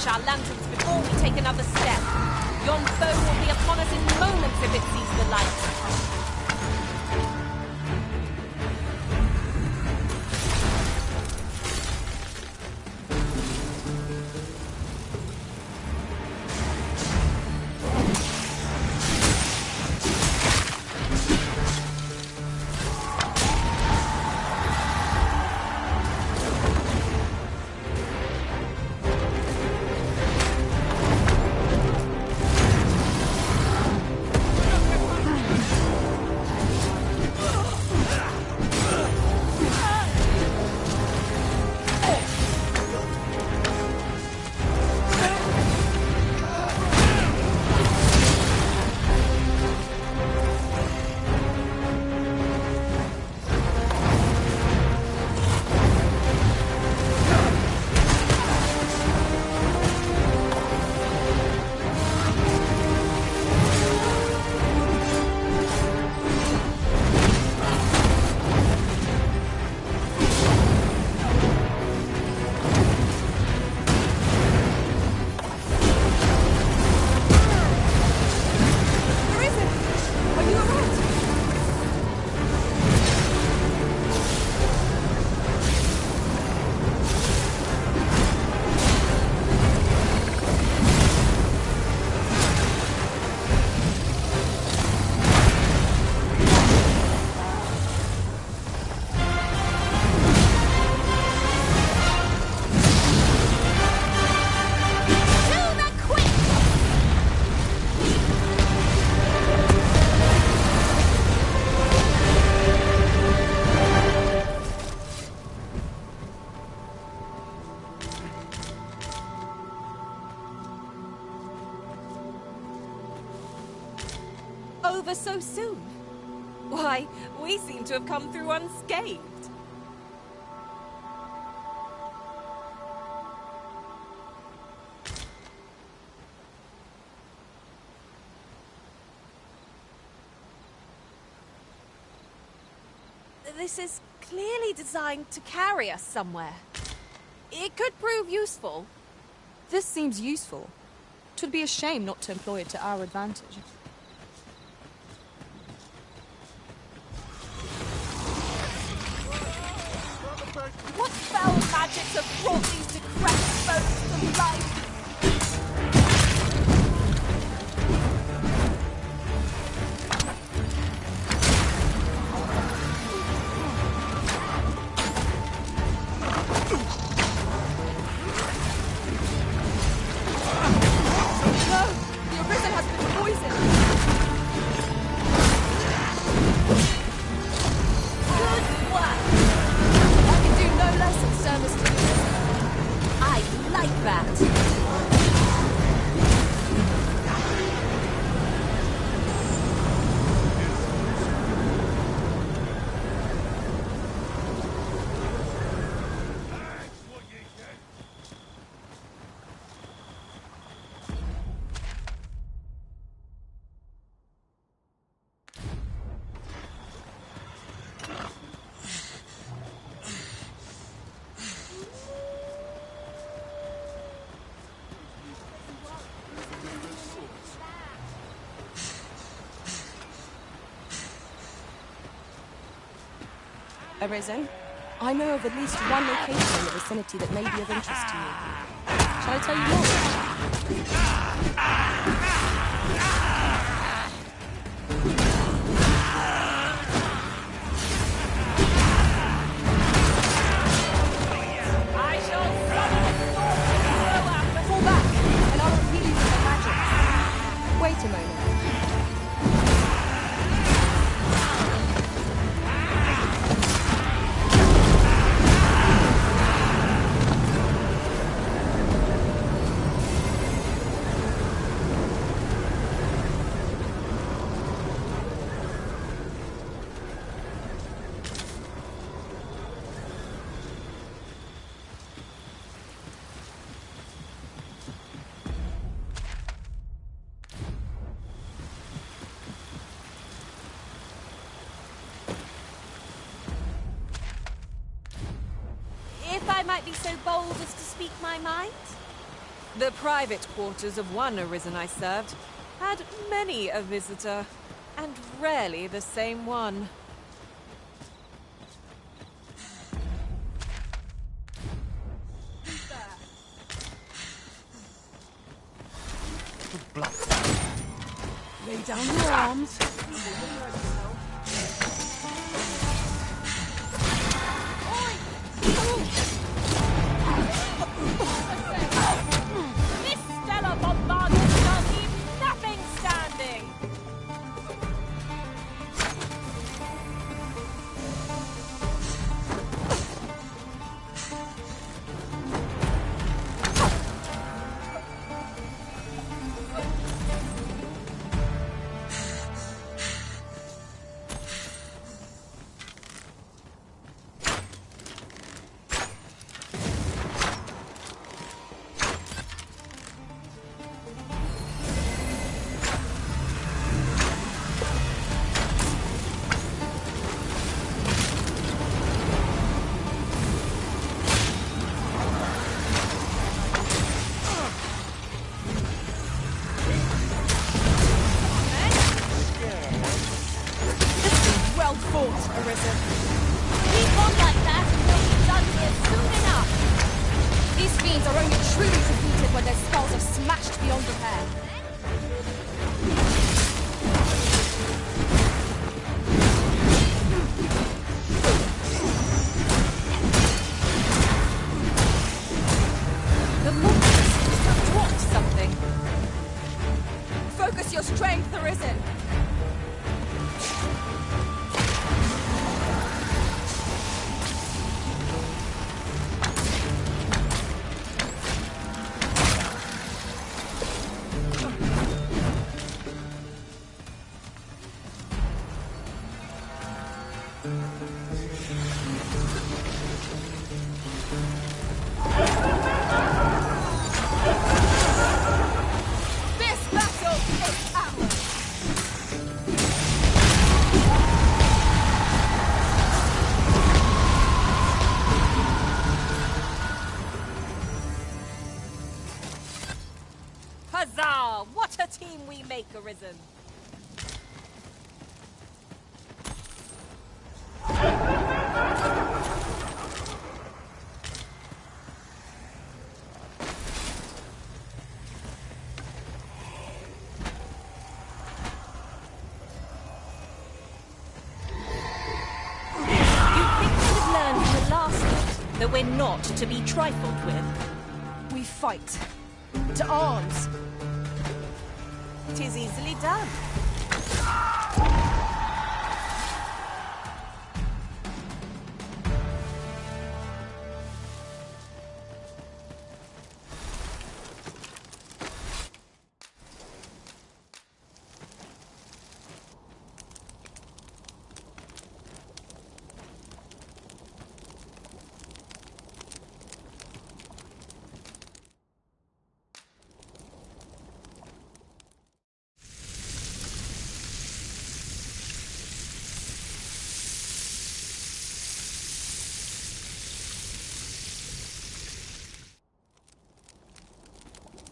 Our lanterns before we take another step. Yon foe will be upon us in moments if it sees the light. so soon? Why, we seem to have come through unscathed. This is clearly designed to carry us somewhere. It could prove useful. This seems useful. 'Twould be a shame not to employ it to our advantage. What foul magics have brought these decrepit bones to life? Arisen, I know of at least one location in the vicinity that may be of interest to you. Shall I tell you more? Fall back, and I'll repeat you with my magic. Wait a moment. If I might be so bold as to speak my mind? The private quarters of one Arisen I served had many a visitor, and rarely the same one. Lay down your arms. This stellar bombardment shall keep nothing standing! This battle is ours! Huzzah! What a team we make, Arisen! That we're not to be trifled with. We fight. To arms. 'Tis easily done.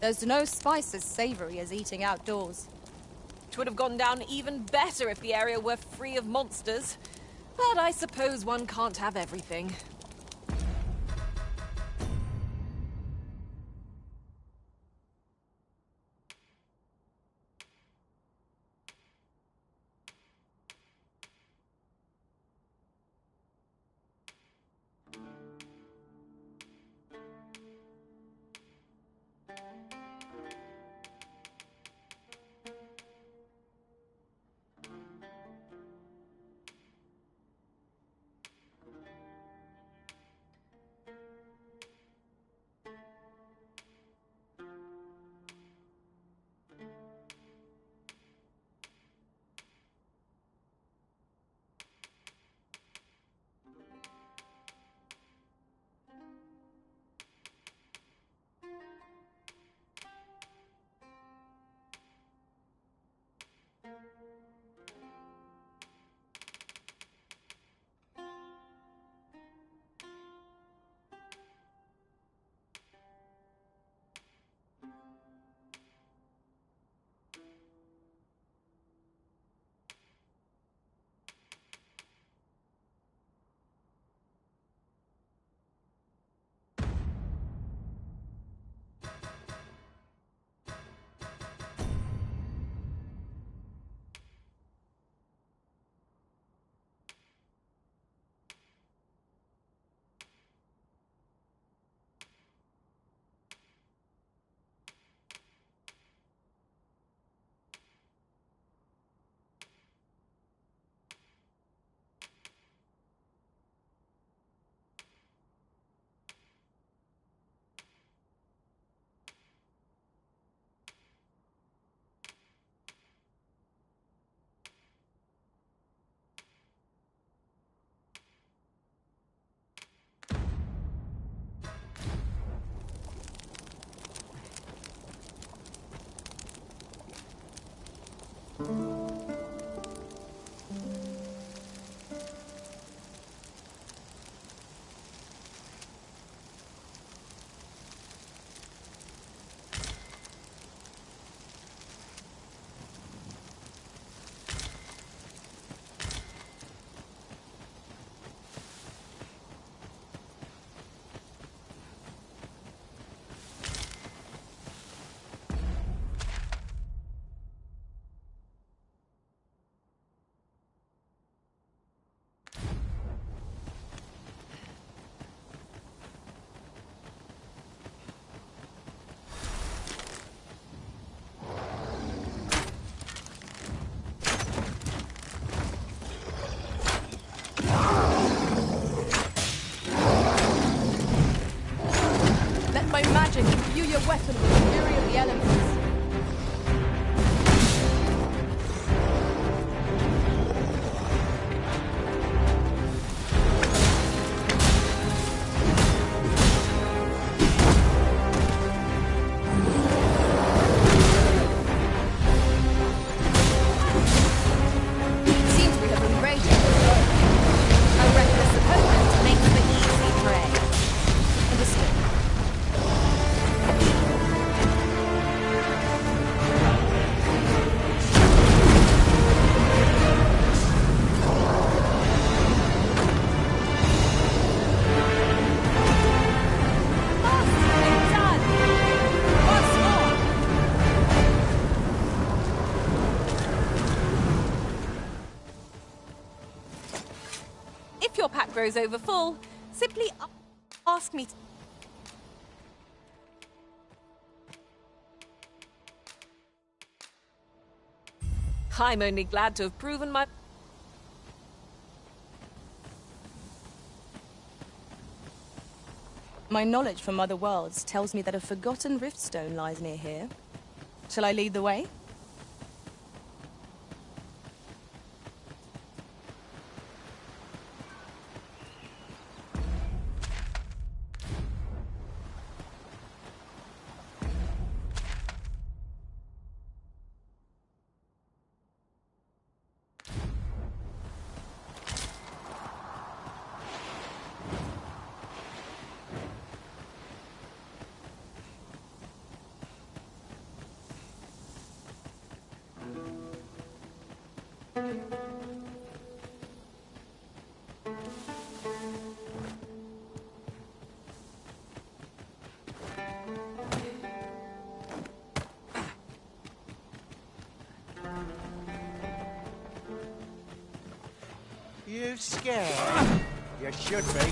There's no spice as savory as eating outdoors. It would have gone down even better if the area were free of monsters. But I suppose one can't have everything. Imbue your weapon with the fury of the elements. If your pack grows over full, simply ask me to... I'm only glad to have proven my... My knowledge from other worlds tells me that a forgotten riftstone lies near here. Shall I lead the way? You scared? You should be.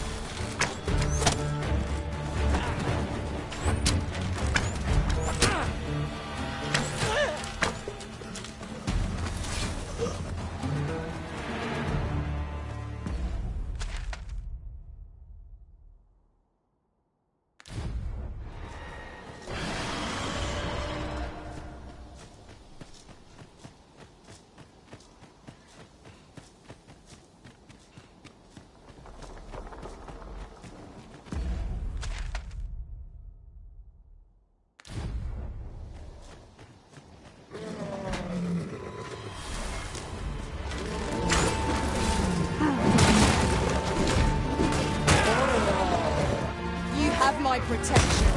My protection.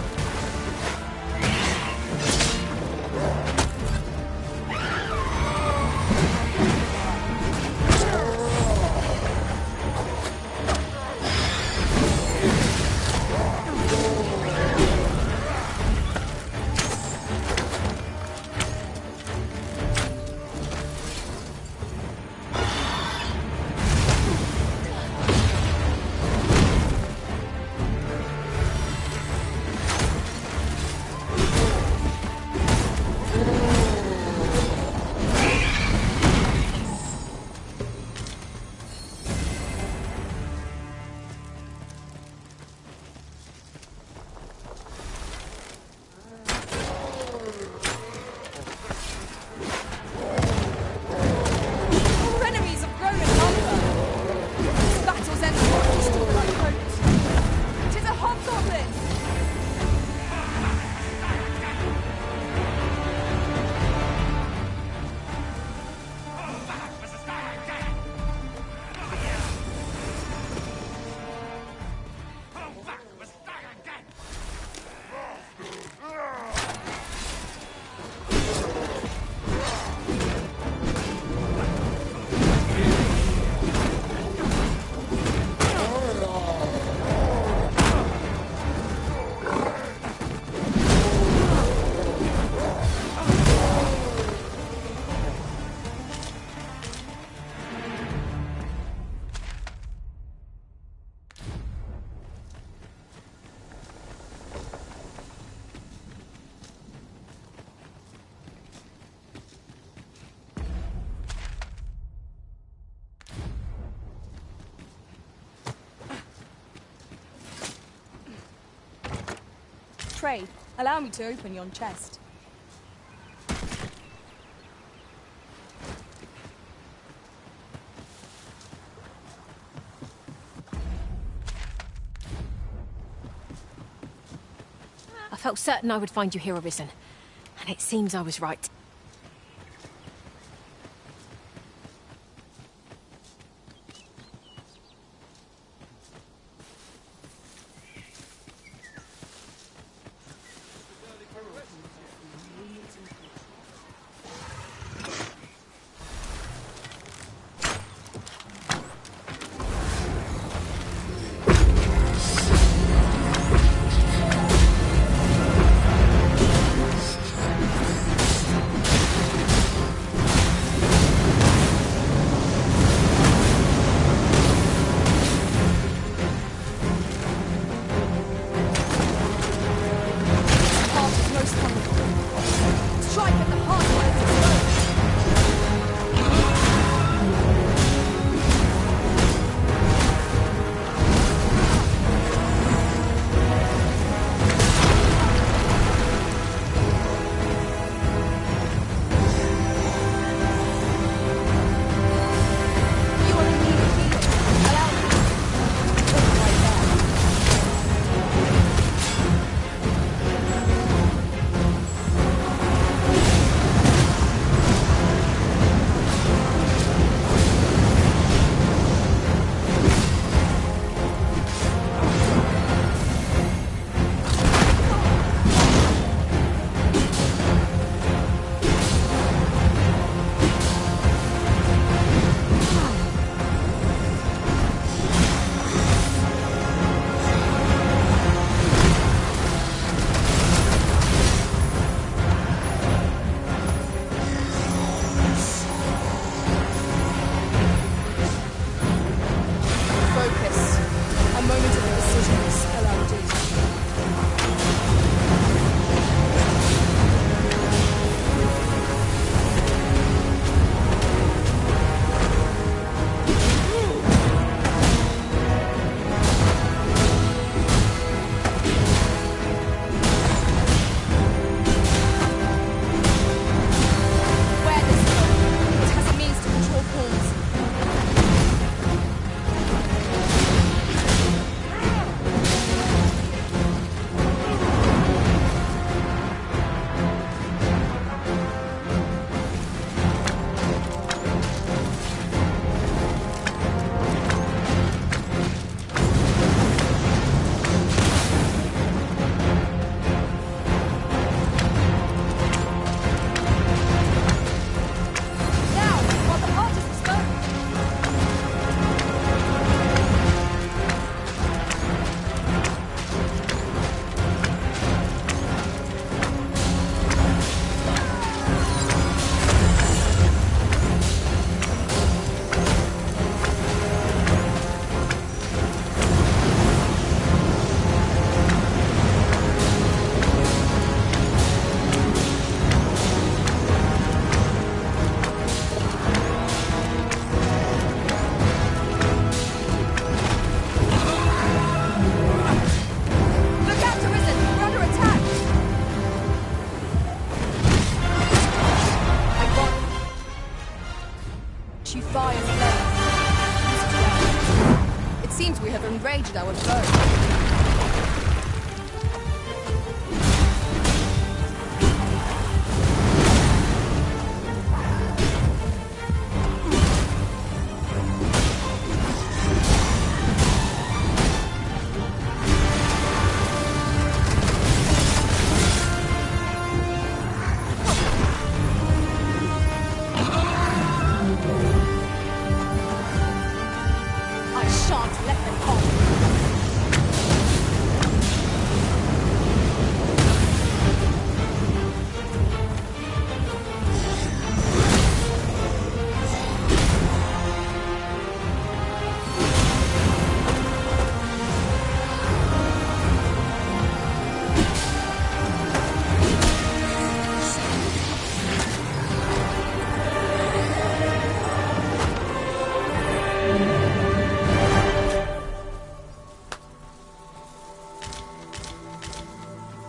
Trade. Allow me to open yon chest. I felt certain I would find you here, Arisen. And it seems I was right. seems we have enraged our foe.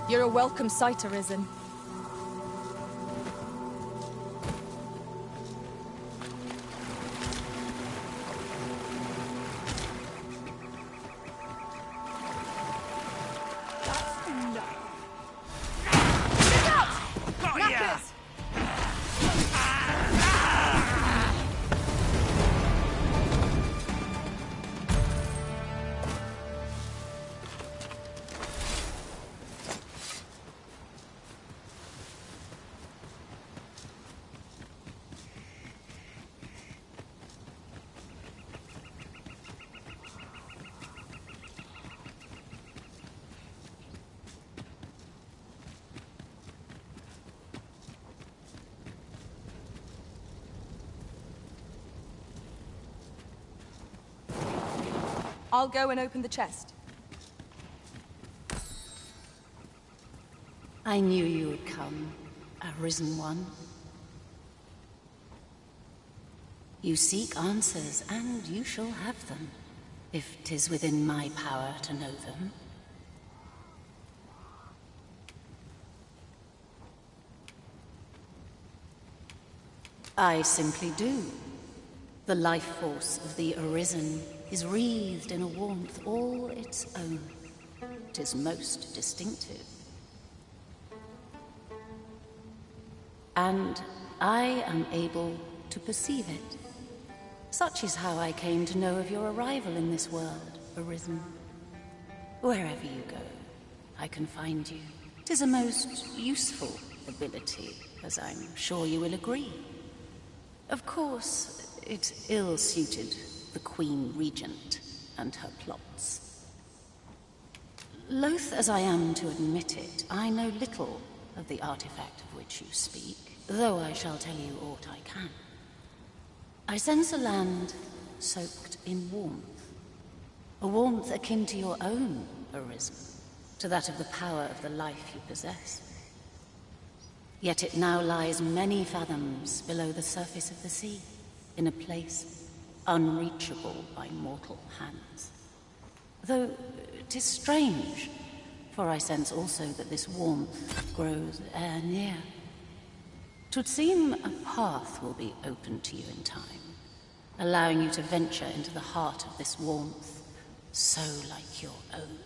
You're a welcome sight, Arisen. I'll go and open the chest. I knew you would come, Arisen One. You seek answers, and you shall have them, if 'tis within my power to know them. I simply do. The life force of the Arisen is wreathed in a warmth all its own. 'Tis most distinctive. And I am able to perceive it. Such is how I came to know of your arrival in this world, Arisen. Wherever you go, I can find you. 'Tis a most useful ability, as I'm sure you will agree. Of course, it ill-suited the Queen Regent and her plots. Loath as I am to admit it, I know little of the artifact of which you speak, though I shall tell you aught I can. I sense a land soaked in warmth. A warmth akin to your own, Arisen, to that of the power of the life you possess. Yet it now lies many fathoms below the surface of the sea, in a place unreachable by mortal hands. Though 'tis strange, for I sense also that this warmth grows e'er near. 'Twould seem a path will be open to you in time, allowing you to venture into the heart of this warmth, so like your own.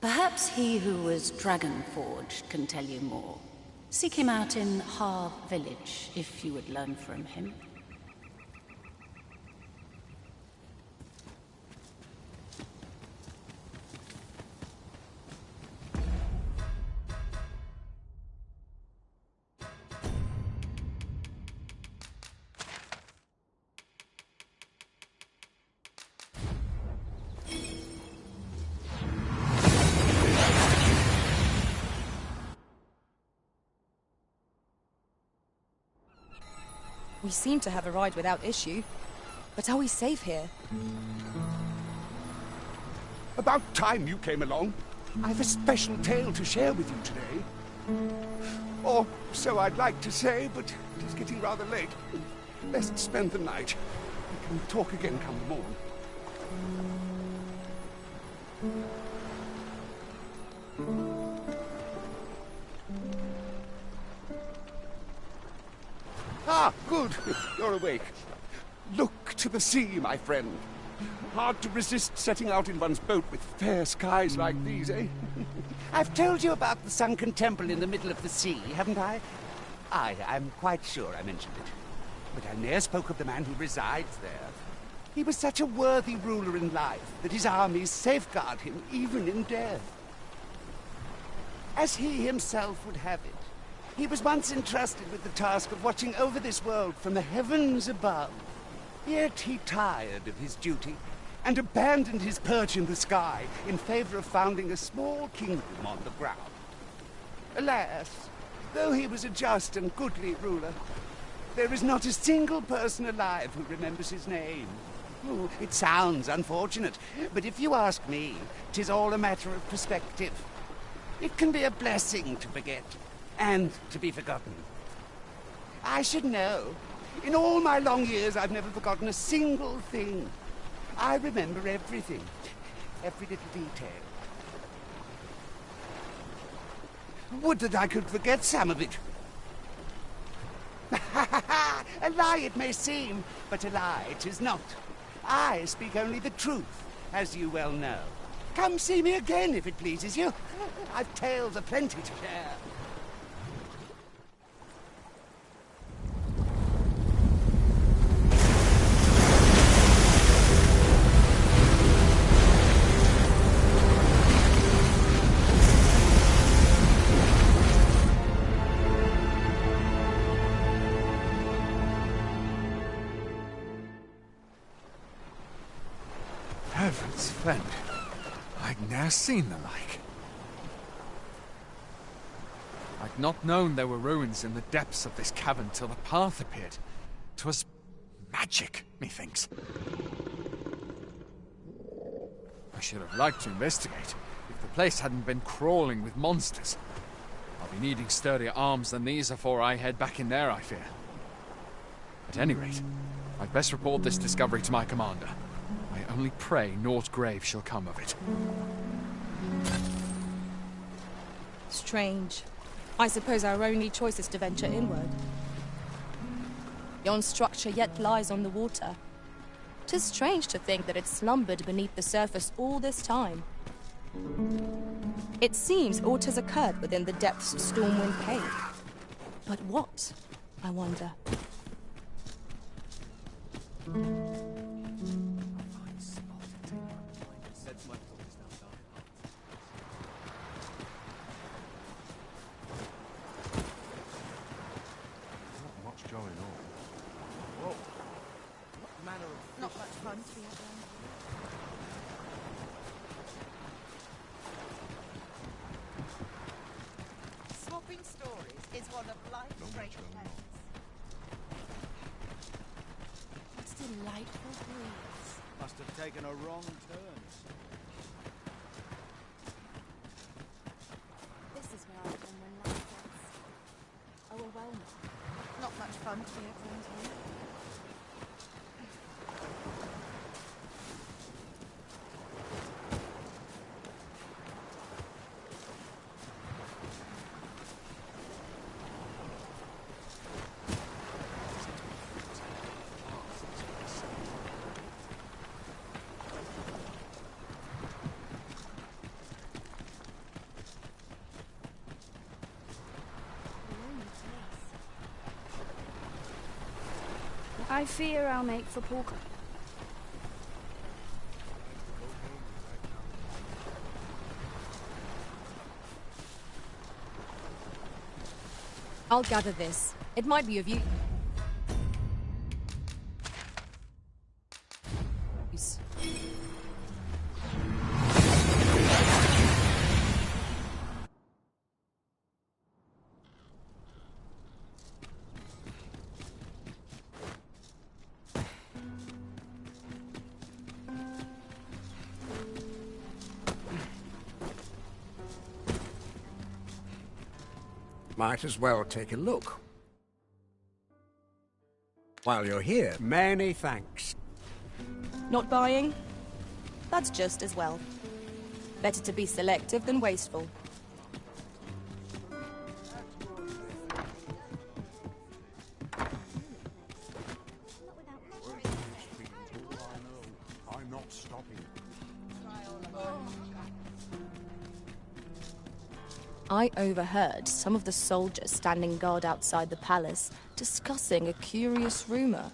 Perhaps he who was dragon-forged can tell you more. Seek him out in Harv Village, if you would learn from him. We seem to have arrived without issue. But are we safe here? About time you came along. I've a special tale to share with you today. Or so I'd like to say, but it is getting rather late. Best spend the night. We can talk again come the morn. Ah, good. You're awake. Look to the sea, my friend. Hard to resist setting out in one's boat with fair skies like these, eh? I've told you about the sunken temple in the middle of the sea, haven't I? I'm quite sure I mentioned it. But I ne'er spoke of the man who resides there. He was such a worthy ruler in life that his armies safeguard him even in death. As he himself would have it, he was once entrusted with the task of watching over this world from the heavens above. Yet he tired of his duty and abandoned his perch in the sky in favor of founding a small kingdom on the ground. Alas, though he was a just and goodly ruler, there is not a single person alive who remembers his name. Oh, it sounds unfortunate, but if you ask me, 'tis all a matter of perspective. It can be a blessing to forget, and to be forgotten. I should know. In all my long years, I've never forgotten a single thing. I remember everything, every little detail. Would that I could forget some of it. A lie it may seem, but a lie it is not. I speak only the truth, as you well know. Come see me again if it pleases you. I've tales aplenty to share. Heavens fend. I'd ne'er seen the like. I'd not known there were ruins in the depths of this cavern till the path appeared. 'Twas magic, methinks. I should have liked to investigate, if the place hadn't been crawling with monsters. I'll be needing sturdier arms than these afore I head back in there, I fear. At any rate, I'd best report this discovery to my commander. I only pray naught grave shall come of it. Strange. I suppose our only choice is to venture inward. Yon structure yet lies on the water. 'Tis strange to think that it slumbered beneath the surface all this time. It seems aught has occurred within the depths of Stormwind Cave. But what, I wonder? Swapping stories is one of life's great pleasures. What a delightful breeze. Must have taken a wrong turn. This is where I've been when life gets overwhelming. Not much fun to be around here. I fear I'll make for poor. I'll gather this. It might be of use. Might as well take a look. While you're here, many thanks. Not buying? That's just as well. Better to be selective than wasteful. I I overheard some of the soldiers standing guard outside the palace discussing a curious rumor.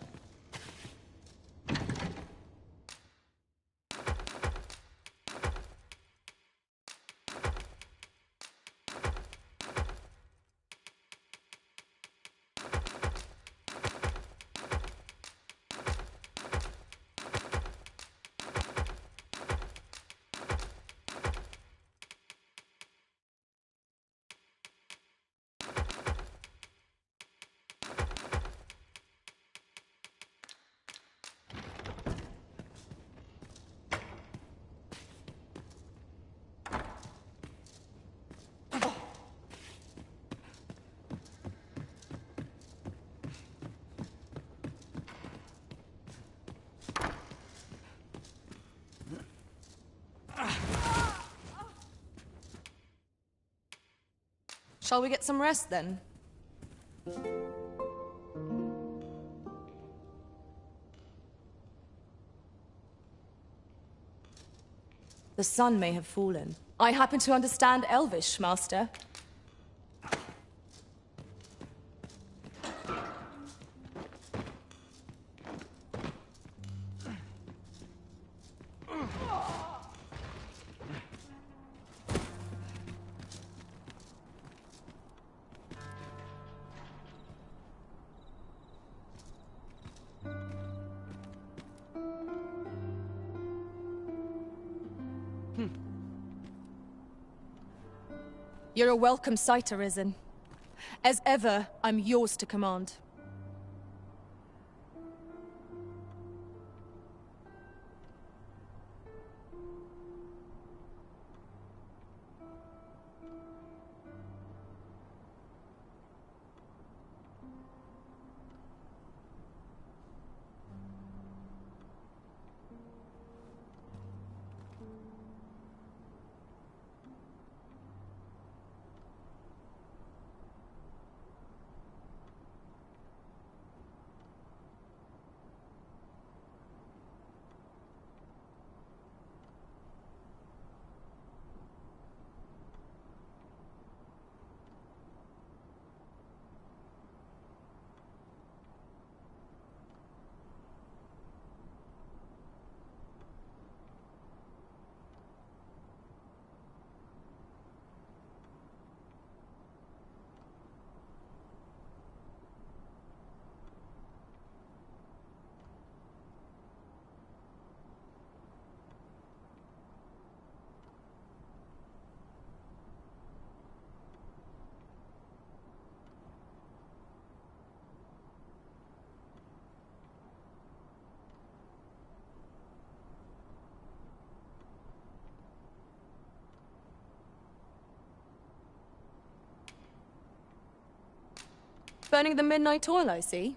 Shall we get some rest then? The sun may have fallen. I happen to understand Elvish, Master. You're a welcome sight, Arisen. As ever, I'm yours to command. Burning the midnight oil, I see.